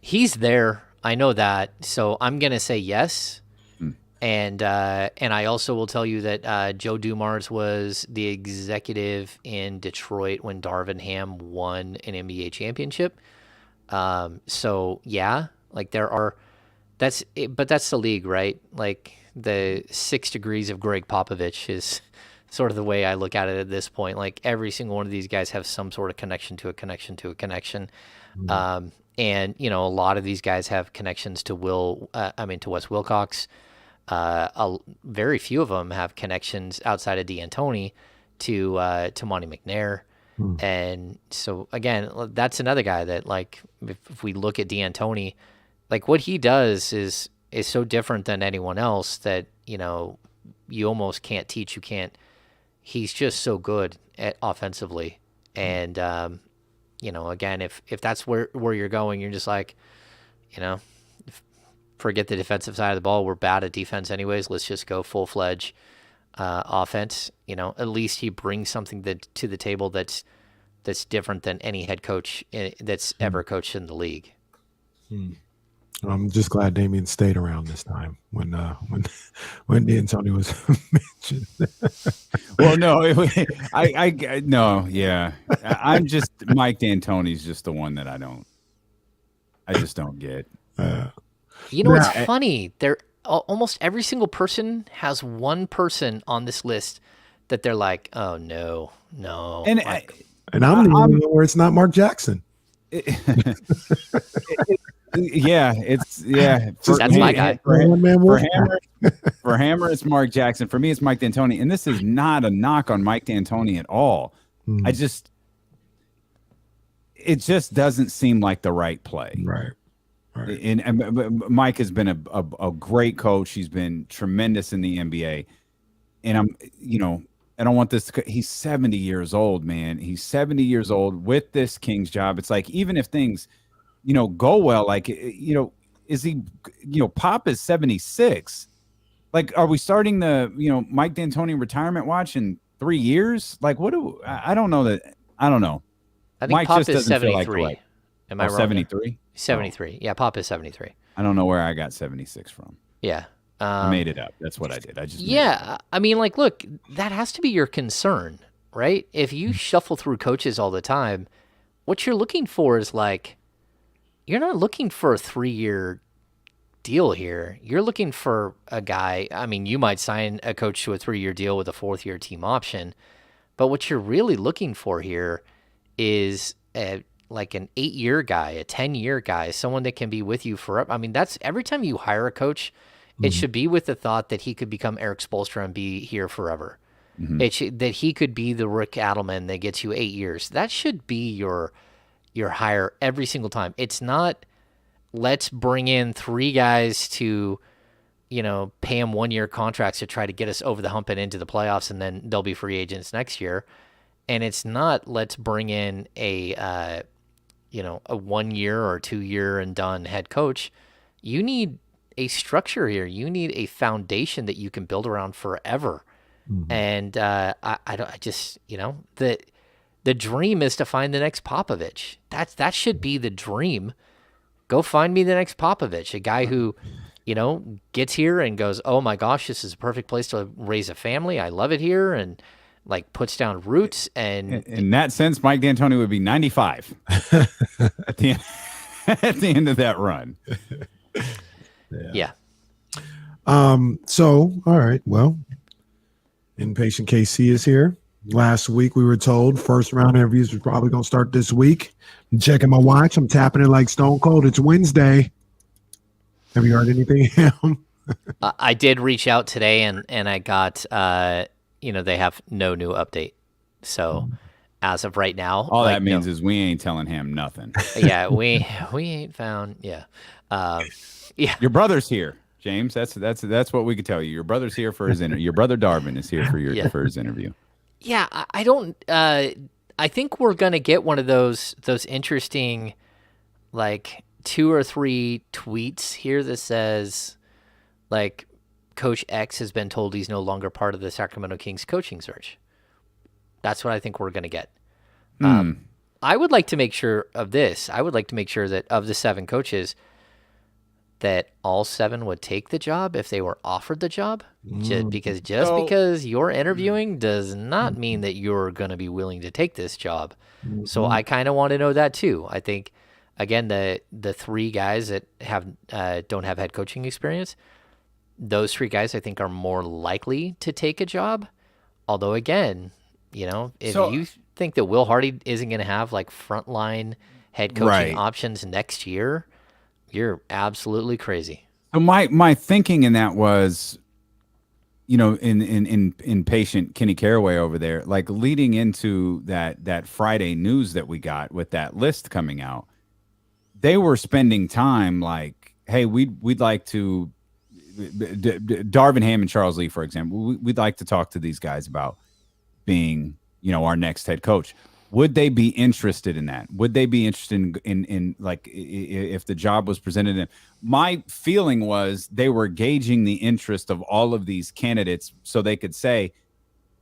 He's there. I know that. So I'm going to say yes. And I also will tell you that Joe Dumars was the executive in Detroit when Darvin Ham won an NBA championship. So yeah, like but that's the league, right? Like the 6 degrees of Greg Popovich is sort of the way I look at it at this point. Like every single one of these guys have some sort of connection to a connection to a connection. And a lot of these guys have connections to to Wes Wilcox. Very few of them have connections outside of D'Antoni to Monty McNair. And so again, that's another guy that, like, if we look at D'Antoni, like what he does is so different than anyone else that, you almost can't teach. He's just so good at offensively. And, again, if that's where you're going, you're just like, forget the defensive side of the ball. We're bad at defense anyways. Let's just go full-fledged offense. At least he brings something to the table that's different than any head coach that's ever coached in the league. I'm just glad Damien stayed around this time when D'Antoni was mentioned. Well, no, no, yeah. I'm just Mike D'Antoni's just the one that I just don't get. It's funny. Almost every single person has one person on this list that they're like, oh no. And I'm the only one where it's not Mark Jackson. That's my guy. For Hammer, it's Mark Jackson. For me, it's Mike D'Antoni. And this is not a knock on Mike D'Antoni at all. It just doesn't seem like the right play. Right. And Mike has been a great coach. He's been tremendous in the NBA. And I don't want this he's 70 years old, man. He's 70 years old with this Kings job. It's like, even if things, go well, like, is he, Pop is 76. Like, are we starting the Mike D'Antoni retirement watch in 3 years? Like, what do I don't know that I don't know. I think Mike Pop just is doesn't feel 73. like Am I wrong? 73? 73. Yeah, Pop is 73. I don't know where I got 76 from. Yeah. I made it up. That's what I did. I just I mean, like, look, that has to be your concern, right? If you shuffle through coaches all the time, what you're looking for is like, you're not looking for a 3-year deal here. You're looking for a guy. I mean, you might sign a coach to a 3-year deal with a 4th-year team option, but what you're really looking for here is like an 8-year guy, a 10-year guy, someone that can be with you forever. I mean, that's every time you hire a coach, it should be with the thought that he could become Eric Spoelstra and be here forever. That he could be the Rick Adelman that gets you 8 years. That should be your hire every single time. It's not, let's bring in 3 guys to, pay them 1-year contracts to try to get us over the hump and into the playoffs, and then they'll be free agents next year. And it's not, let's bring in a 1-year or 2-year and done head coach. You need a structure here. You need a foundation that you can build around forever. And the dream is to find the next Popovich. That should be the dream. Go find me the next Popovich, a guy who, gets here and goes, oh my gosh, this is a perfect place to raise a family. I love it here. And like puts down roots. And in that sense, Mike D'Antoni would be 95 at the end of that run. Yeah. So, all right. Well, Impatient KC is here. Last week we were told first round interviews was probably going to start this week. I'm checking my watch. I'm tapping it like Stone Cold. It's Wednesday. Have you heard anything? I did reach out today and I got, they have no new update. So as of right now, all that means is we ain't telling him nothing. Yeah. We ain't found. Yeah. Yeah. Your brother's here, James. That's what we could tell you. Your brother's here for his interview. Your brother Darvin is here for his interview. Yeah, I don't. I think we're gonna get one of those interesting, like 2 or 3 tweets here that says, like, Coach X has been told he's no longer part of the Sacramento Kings coaching search. That's what I think we're gonna get. I would like to make sure of this. I would like to make sure that of the 7 coaches, that all 7 would take the job if they were offered the job. Because you're interviewing does not mean that you're going to be willing to take this job. So I kind of want to know that too. I think, again, the 3 guys that don't have head coaching experience, those 3 guys I think are more likely to take a job. Although, again, if you think that Will Hardy isn't going to have like frontline head coaching options next year, you're absolutely crazy. So my thinking in that was, in patient Kenny Caraway over there, like leading into that Friday news that we got with that list coming out, they were spending time like, hey, we'd like to, Darvin Ham and Charles Lee, for example, we'd like to talk to these guys about being, our next head coach. Would they be interested in that? Would they be interested in like if the job was presented to them? My feeling was they were gauging the interest of all of these candidates so they could say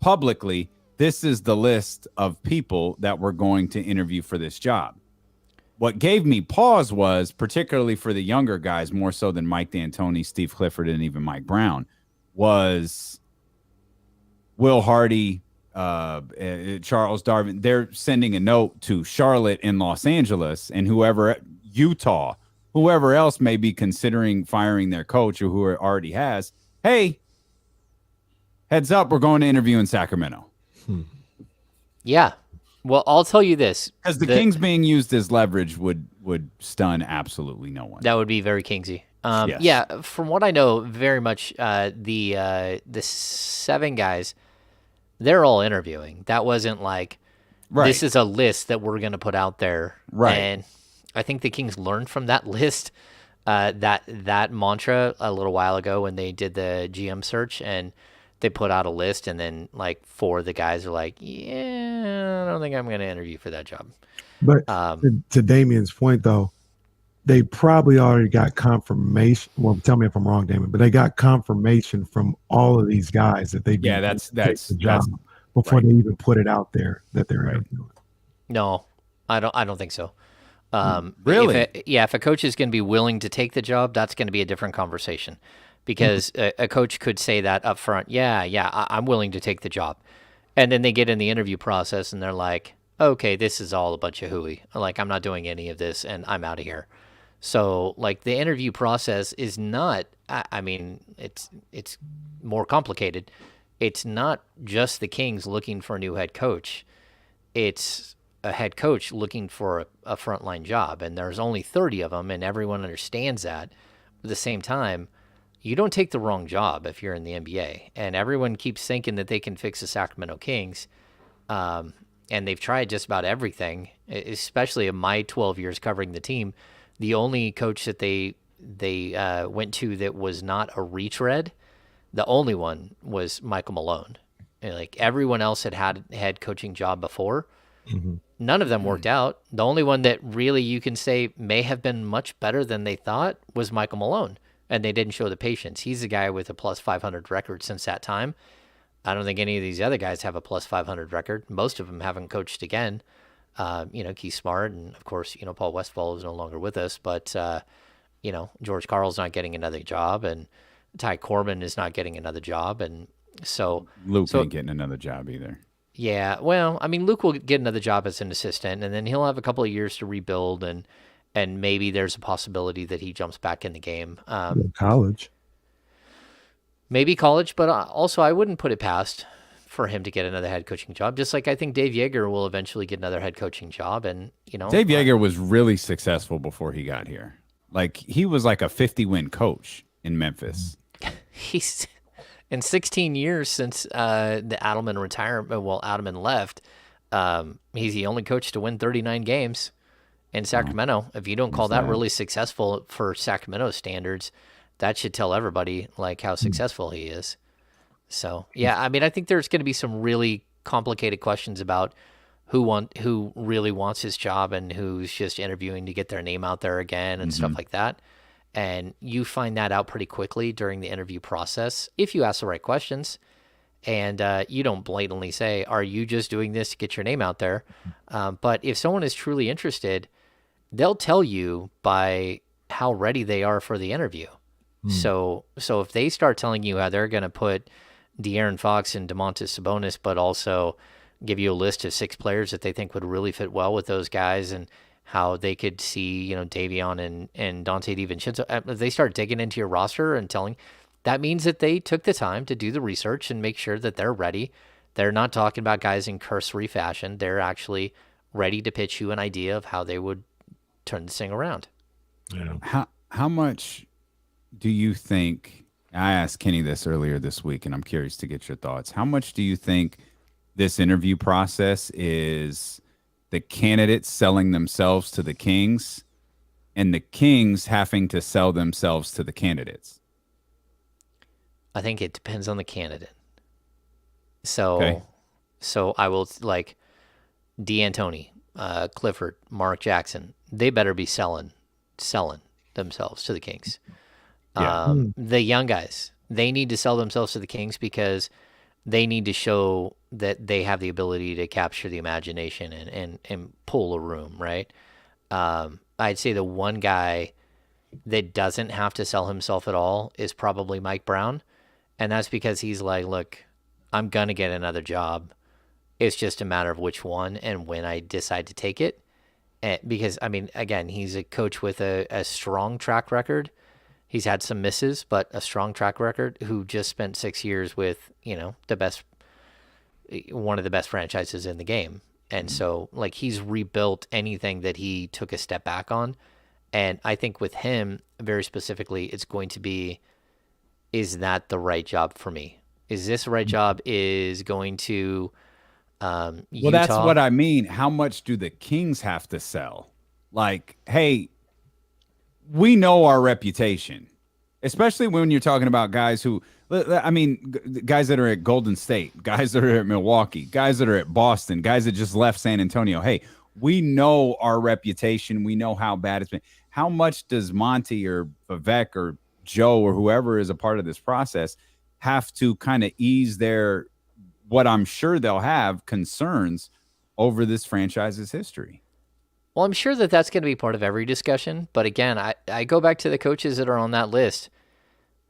publicly, this is the list of people that we're going to interview for this job. What gave me pause was, particularly for the younger guys, more so than Mike D'Antoni, Steve Clifford, and even Mike Brown, was Will Hardy, Charles Darvin. They're sending a note to Charlotte and Los Angeles and Utah, whoever else may be considering firing their coach or who already has. Hey, heads up, we're going to interview in Sacramento. Yeah. Well, I'll tell you this. Because the Kings being used as leverage would stun absolutely no one. That would be very Kingsy. Yes. Yeah, from what I know, very much the 7 guys, they're all interviewing. That wasn't like, this is a list that we're going to put out there. Right. And I think the Kings learned from that list, that mantra a little while ago when they did the GM search, and they put out a list, and then like 4 of the guys are like, yeah, I don't think I'm going to interview for that job. But to Damien's point, though, they probably already got confirmation. Well, tell me if I'm wrong, Damon, but they got confirmation from all of these guys that they that's the job before right. they even put it out there that they're interviewing. No, I don't think so. Really? If a coach is going to be willing to take the job, that's going to be a different conversation, because a coach could say that up front. I'm willing to take the job, and then they get in the interview process and they're like, okay, this is all a bunch of hooey. Like, I'm not doing any of this and I'm out of here. So, like, the interview process is not, I mean, it's more complicated. It's not just the Kings looking for a new head coach. It's a head coach looking for a frontline job, and there's only 30 of them, and everyone understands that. At the same time, you don't take the wrong job if you're in the NBA, and everyone keeps thinking that they can fix the Sacramento Kings, and they've tried just about everything, especially in my 12 years covering the team. The only coach that they went to that was not a retread, the only one was Michael Malone. And like, everyone else had a head coaching job before. Mm-hmm. None of them worked out. The only one that really you can say may have been much better than they thought was Michael Malone, and they didn't show the patience. He's the guy with a plus 500 record since that time. I don't think any of these other guys have a plus 500 record. Most of them haven't coached again. Keith Smart, and of course, Paul Westphal is no longer with us, but George Karl's not getting another job, and Ty Corbin is not getting another job, and so Luke ain't getting another job either. Yeah, well, I mean, Luke will get another job as an assistant, and then he'll have a couple of years to rebuild, and maybe there's a possibility that he jumps back in the game. College. Maybe college, but also I wouldn't put it past for him to get another head coaching job, just like I think Dave Yeager will eventually get another head coaching job. And, Dave Yeager was really successful before he got here. Like, he was like a 50-win coach in Memphis. He's in 16 years since the Adelman retirement. Well, Adelman left. He's the only coach to win 39 games in Sacramento. If you don't call that really successful for Sacramento standards, that should tell everybody like how successful he is. So, yeah, I mean, I think there's going to be some really complicated questions about who really wants his job and who's just interviewing to get their name out there again and stuff like that. And you find that out pretty quickly during the interview process if you ask the right questions, and you don't blatantly say, are you just doing this to get your name out there? But if someone is truly interested, they'll tell you by how ready they are for the interview. So if they start telling you how they're going to put De'Aaron Fox and Domantas Sabonis, but also give you a list of 6 players that they think would really fit well with those guys, and how they could see, Davion and Dante DiVincenzo, if they start digging into your roster and telling, that means that they took the time to do the research and make sure that they're ready. They're not talking about guys in cursory fashion. They're actually ready to pitch you an idea of how they would turn this thing around. Yeah. How much do you think, I asked Kenny this earlier this week, and I'm curious to get your thoughts. How much do you think this interview process is the candidates selling themselves to the Kings and the Kings having to sell themselves to the candidates? I think it depends on the candidate. So I will, like, D'Antoni, Clifford, Mark Jackson, they better be selling themselves to the Kings. The young guys, they need to sell themselves to the Kings because they need to show that they have the ability to capture the imagination and pull a room, right? I'd say the one guy that doesn't have to sell himself at all is probably Mike Brown. And that's because he's like, look, I'm going to get another job. It's just a matter of which one and when I decide to take it. Because, I mean, again, he's a coach with a strong track record. He's had some misses, but a strong track record, who just spent 6 years with, one of the best franchises in the game. And so, like, he's rebuilt anything that he took a step back on. And I think with him, very specifically, it's going to be, is that the right job for me? Is this the right job? Is going to Well, Utah? that's what I mean. How much do the Kings have to sell? Like, hey, we know our reputation, especially when you're talking about guys who, I mean, guys that are at Golden State, guys that are at Milwaukee, guys that are at Boston, guys that just left San Antonio. Hey, we know our reputation. We know how bad it's been. how much does Monty or Vivek or Joe or whoever is a part of this process have to kind of ease their, what I'm sure they'll have, concerns over this franchise's history? Well, I'm sure that that's going to be part of every discussion. But again, I go back to the coaches that are on that list.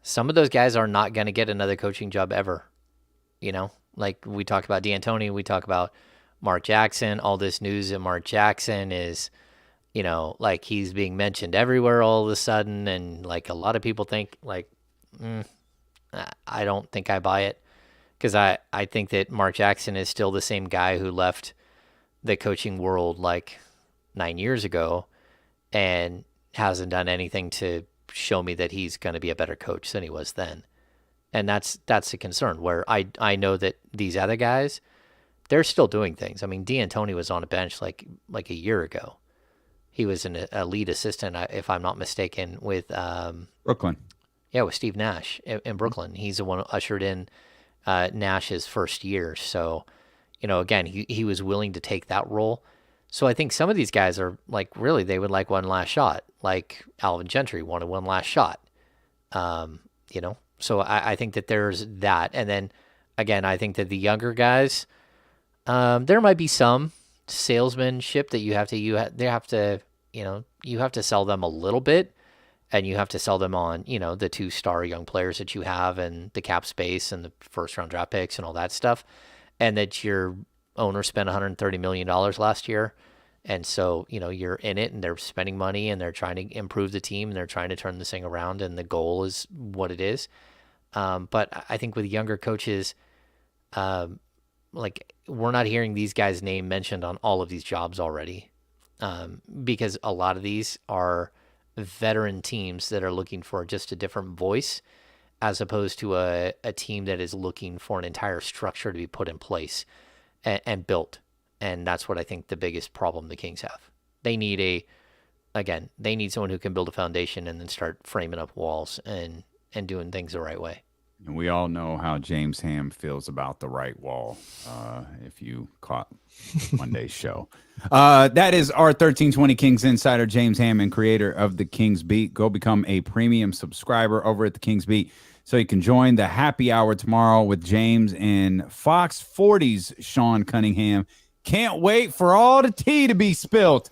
Some of those guys are not going to get another coaching job ever. You know, like we talk about D'Antoni, we talk about Mark Jackson, all this news that Mark Jackson is, you know, like he's being mentioned everywhere all of a sudden. And like a lot of people think like, I don't think I buy it, because I think that Mark Jackson is still the same guy who left the coaching world like 9 years ago and hasn't done anything to show me that he's going to be a better coach than he was then. And that's a concern, where I know that these other guys, they're still doing things. I mean, D'Antoni was on a bench like a year ago. He was a lead assistant, if I'm not mistaken, with Brooklyn. Yeah, with Steve Nash in Brooklyn. He's the one who ushered in Nash's first year. So, you know, again, he was willing to take that role. So I think some of these guys are like, really, they would like one last shot. Like Alvin Gentry wanted one last shot. You know, so I think that there's that. And then, again, I think that the younger guys, there might be some salesmanship that you have to sell them a little bit. And you have to sell them on, you know, the 2-star young players that you have and the cap space and the first-round draft picks and all that stuff. And that your owner spent $130 million last year. And so, you know, you're in it and they're spending money and they're trying to improve the team and they're trying to turn this thing around and the goal is what it is. But I think with younger coaches, like we're not hearing these guys' name mentioned on all of these jobs already, because a lot of these are veteran teams that are looking for just a different voice, as opposed to a team that is looking for an entire structure to be put in place and built. And that's what I think the biggest problem the Kings have. They need they need someone who can build a foundation and then start framing up walls and doing things the right way. And we all know how James Ham feels about the right wall, if you caught Monday's show. That is our 1320 Kings insider, James Ham, and creator of the Kings Beat. Go become a premium subscriber over at the Kings Beat so you can join the happy hour tomorrow with James and Fox 40's Sean Cunningham. Can't wait for all the tea to be spilt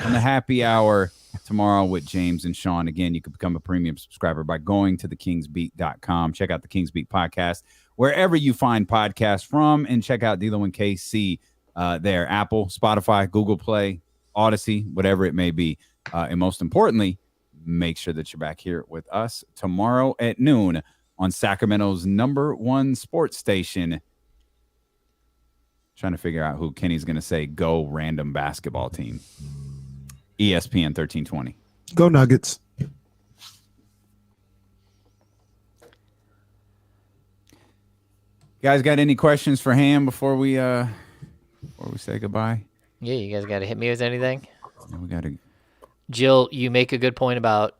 on the happy hour tomorrow with James and Sean. Again, you can become a premium subscriber by going to thekingsbeat.com. Check out the Kings Beat podcast wherever you find podcasts from, and check out D'Lo and KC there. Apple, Spotify, Google Play, Odyssey, whatever it may be. And most importantly, make sure that you're back here with us tomorrow at noon on Sacramento's #1 sports station. Trying to figure out who Kenny's going to say go random basketball team. ESPN 1320. Go Nuggets. Guys, got any questions for Ham before we say goodbye? Yeah, you guys got to hit me with anything. Yeah, we got to. Jill, you make a good point about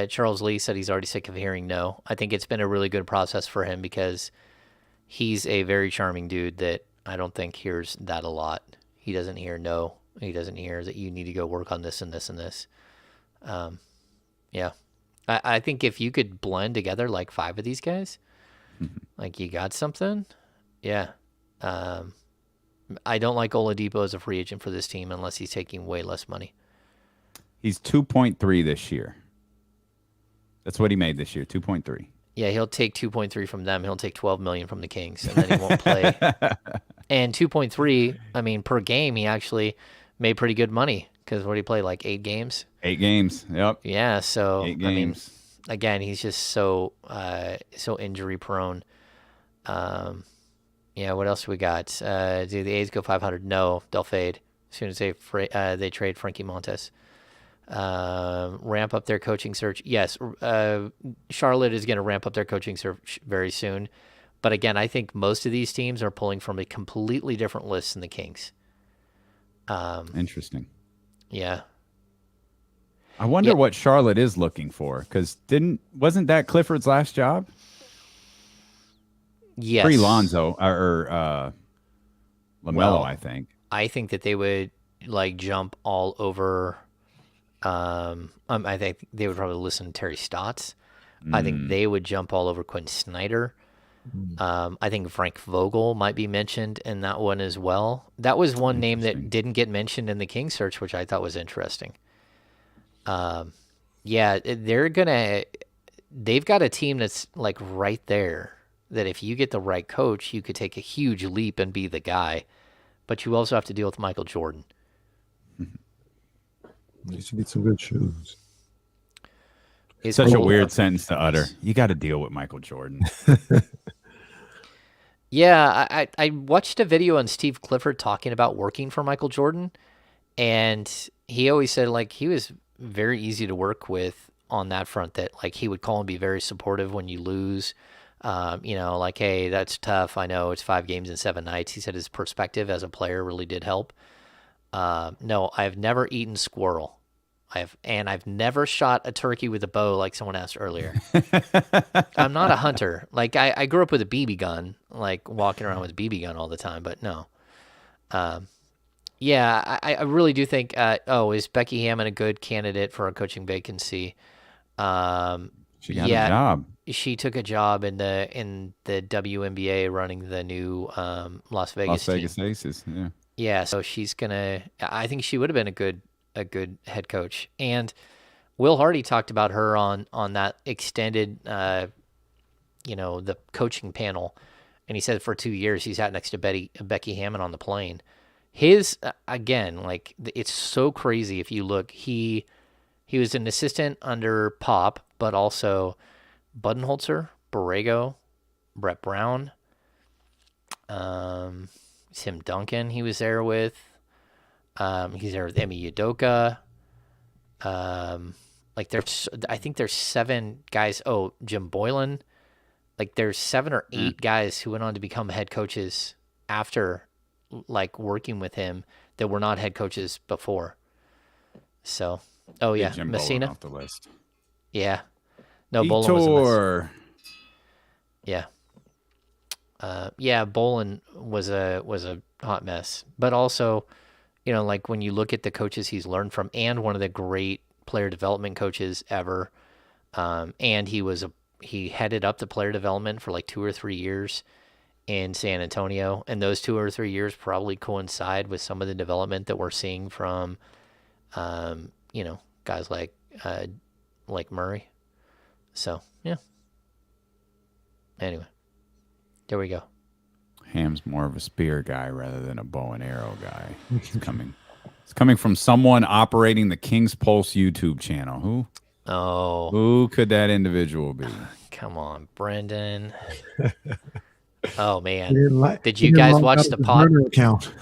Charles Lee said he's already sick of hearing no. I think it's been a really good process for him because he's a very charming dude that I don't think hears that a lot. He doesn't hear no. He doesn't hear that you need to go work on this and this and this. Yeah. I think if you could blend together like 5 of these guys, like you got something. Yeah. I don't like Oladipo as a free agent for this team unless he's taking way less money. He's 2.3 this year. That's what he made this year, 2.3. Yeah, he'll take 2.3 from them. He'll take 12 million from the Kings, and then he won't play. And 2.3, I mean, per game, he actually made pretty good money because what did he play, like 8 games? 8 games, yep. Yeah, so 8 games. I mean, again, he's just so injury prone. Yeah, what else we got? Do the A's go 500? No, they'll fade as soon as they trade Frankie Montes. Ramp up their coaching search. Yes, Charlotte is going to ramp up their coaching search very soon. But again, I think most of these teams are pulling from a completely different list than the Kings. Interesting. Yeah. I wonder what Charlotte is looking for, because wasn't that Clifford's last job? Yes. Pre Lonzo or LaMelo, I think. I think that they would like jump all over I think they would probably listen to Terry Stotts. I think they would jump all over Quinn Snyder. I think Frank Vogel might be mentioned in that one as well. That was one name that didn't get mentioned in the King search, which I thought was interesting. Yeah, they've got a team that's like right there, that if you get the right coach, you could take a huge leap and be the guy. But you also have to deal with Michael Jordan. These should be some good shoes. It's such a weird sentence to utter. You got to deal with Michael Jordan. Yeah, I watched a video on Steve Clifford talking about working for Michael Jordan, and he always said like he was very easy to work with on that front, that like he would call and be very supportive when you lose. Like, hey, that's tough. I know it's 5 games in 7 nights. He said his perspective as a player really did help. No, I've never eaten squirrel. I've never shot a turkey with a bow like someone asked earlier. I'm not a hunter. Like I grew up with a BB gun, like walking around with a BB gun all the time, but no. Yeah, I really do think, is Becky Hammon a good candidate for a coaching vacancy? She got a job. She took a job in the WNBA running the new Las Vegas Aces. Yeah. Yeah, so I think she would have been a good head coach. And Will Hardy talked about her on that extended, the coaching panel, and he said for 2 years he sat next to Becky Hammon on the plane. His again, like it's so crazy if you look. He was an assistant under Pop, but also Budenholzer, Borrego, Brett Brown, Tim Duncan. He was there with. He's there with Emi Udoka. I think there's 7 guys. Oh, Jim Boylan. Like there's 7 or 8 guys who went on to become head coaches after like working with him that were not head coaches before. So, Jim Messina Boylan off the list. Yeah. No, Boylan was a mess. Yeah. Boylan was a hot mess, but also, like when you look at the coaches he's learned from, and one of the great player development coaches ever, and he headed up the player development for like 2 or 3 years in San Antonio, and those 2 or 3 years probably coincide with some of the development that we're seeing from, guys like Murray. So yeah. Anyway, there we go. Ham's more of a spear guy rather than a bow and arrow guy. It's coming from someone operating the King's Pulse YouTube channel. Who could that individual be? Come on, Brendan. Oh man, did you guys watch the pod account?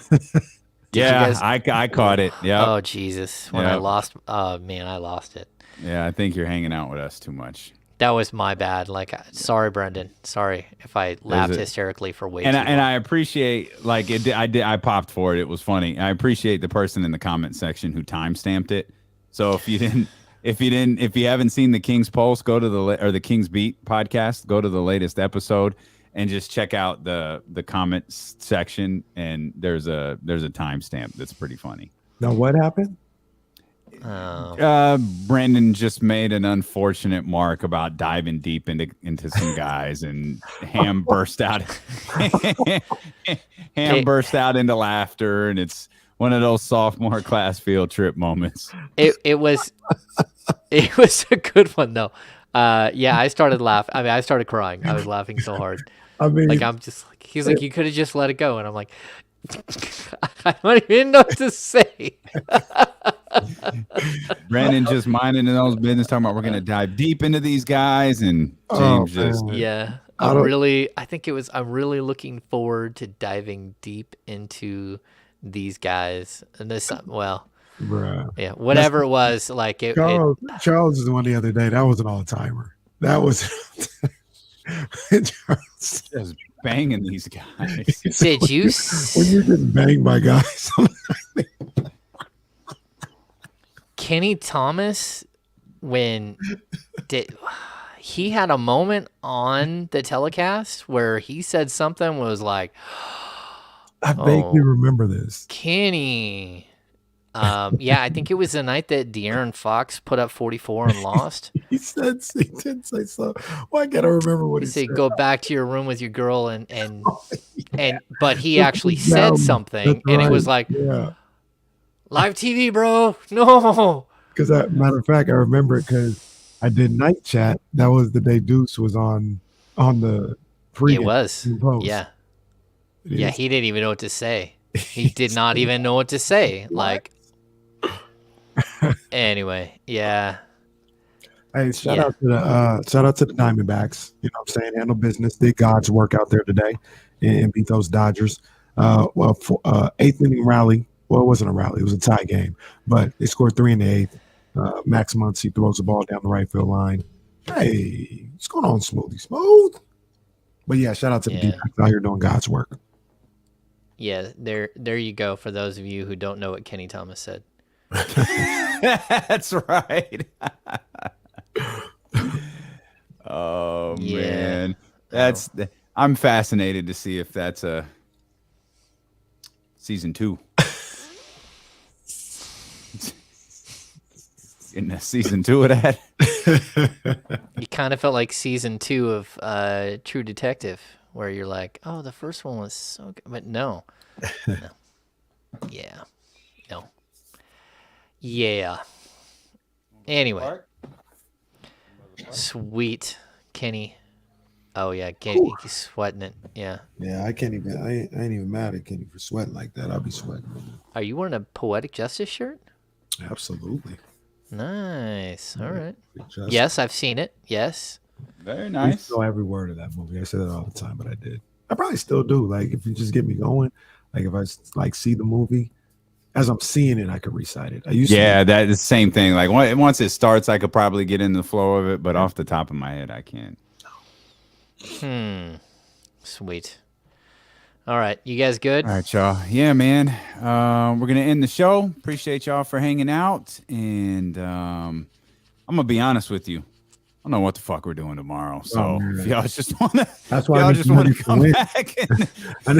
Yeah, I caught it. Yeah. Oh Jesus, when I lost. Oh man, I lost it. Yeah, I think you're hanging out with us too much. That was my bad. Like, sorry, Brendan. Sorry if I laughed hysterically for way too long. And I appreciate, like, I popped for it. It was funny. I appreciate the person in the comment section who timestamped it. So if you haven't seen the King's Pulse, go to the King's Beat podcast. Go to the latest episode and just check out the comments section. And there's a timestamp that's pretty funny. Now, what happened? Brandon just made an unfortunate mark about diving deep into some guys, and Ham burst out. Burst out into laughter, and it's one of those sophomore class field trip moments. It was a good one though. I started laughing. I mean, I started crying. I was laughing so hard. I mean, like I'm just like, he's like, you could have just let it go, and I'm like, I don't even know what to say. Brandon just minding his own business, talking about we're going to dive deep into these guys, and James I'm really looking forward to diving deep into these guys and this. Well, yeah, whatever it was, like Charles is the one the other day. That was an all timer. That was just banging these guys. Did you? When you're getting banged by guys. Kenny Thomas, he had a moment on the telecast where he said something was like, I vaguely remember this. Kenny, Yeah, I think it was the night that De'Aaron Fox put up 44 and lost. He did say so. Why can't I remember what he said? Go back to your room with your girl but he actually said something, and it was like, live TV, bro. No. Because matter of fact, I remember it because I did night chat. That was the day Deuce was on the pregame. It was. Yeah. Yeah, he didn't even know what to say. He did not even know what to say. Like, anyway, yeah. Hey, shout out to the Diamondbacks. You know what I'm saying? Handle business. Did God's work out there today and beat those Dodgers. Eighth inning rally. Well, it wasn't a rally. It was a tie game. But they scored 3 in the eighth. Max Muncy throws the ball down the right field line. Hey, what's going on, Smooth? But yeah, shout out to the D-backs out here doing God's work. Yeah, there you go. For those of you who don't know what Kenny Thomas said. That's right. Oh man, I'm fascinated to see if that's a season 2. In a season 2 of that, you kind of felt like season 2 of True Detective, where you're like, oh, the first one was so good, but no. Yeah, no. Yeah. Anyway. Sweet. Kenny. Oh, yeah. Kenny, he's sweating it. Yeah. Yeah, I ain't even mad at Kenny for sweating like that. I'll be sweating. Are you wearing a Poetic Justice shirt? Absolutely. Nice. All right. Yes, I've seen it. Yes. Very nice. I know every word of that movie. I say that all the time, but I did. I probably still do. Like, if you just get me going, like if I see the movie, as I'm seeing it, I could recite it. That's the same thing. Like once it starts, I could probably get in the flow of it, but off the top of my head, I can't. Sweet. All right, you guys good? All right, y'all. Yeah, man. We're gonna end the show. Appreciate y'all for hanging out, and I'm gonna be honest with you. I don't know what the fuck we're doing tomorrow. So if y'all just want to, that's why I just want to come back. I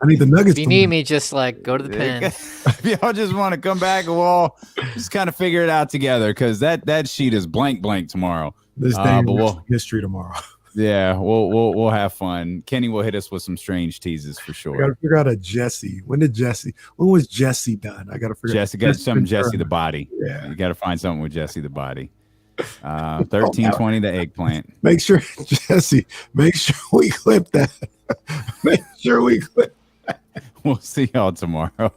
need the Nuggets. If you need me, just like go to the pen. If y'all just want to come back, we'll all just kind of figure it out together, because that sheet is blank tomorrow. This day but history tomorrow. Yeah, we'll have fun. Kenny will hit us with some strange teases for sure. I gotta figure out a Jesse. When was Jesse done? I gotta figure Jesse the body. Yeah, you gotta find something with Jesse the body. 1320 the eggplant. Make sure we clip that. Make sure we clip that. We'll see y'all tomorrow.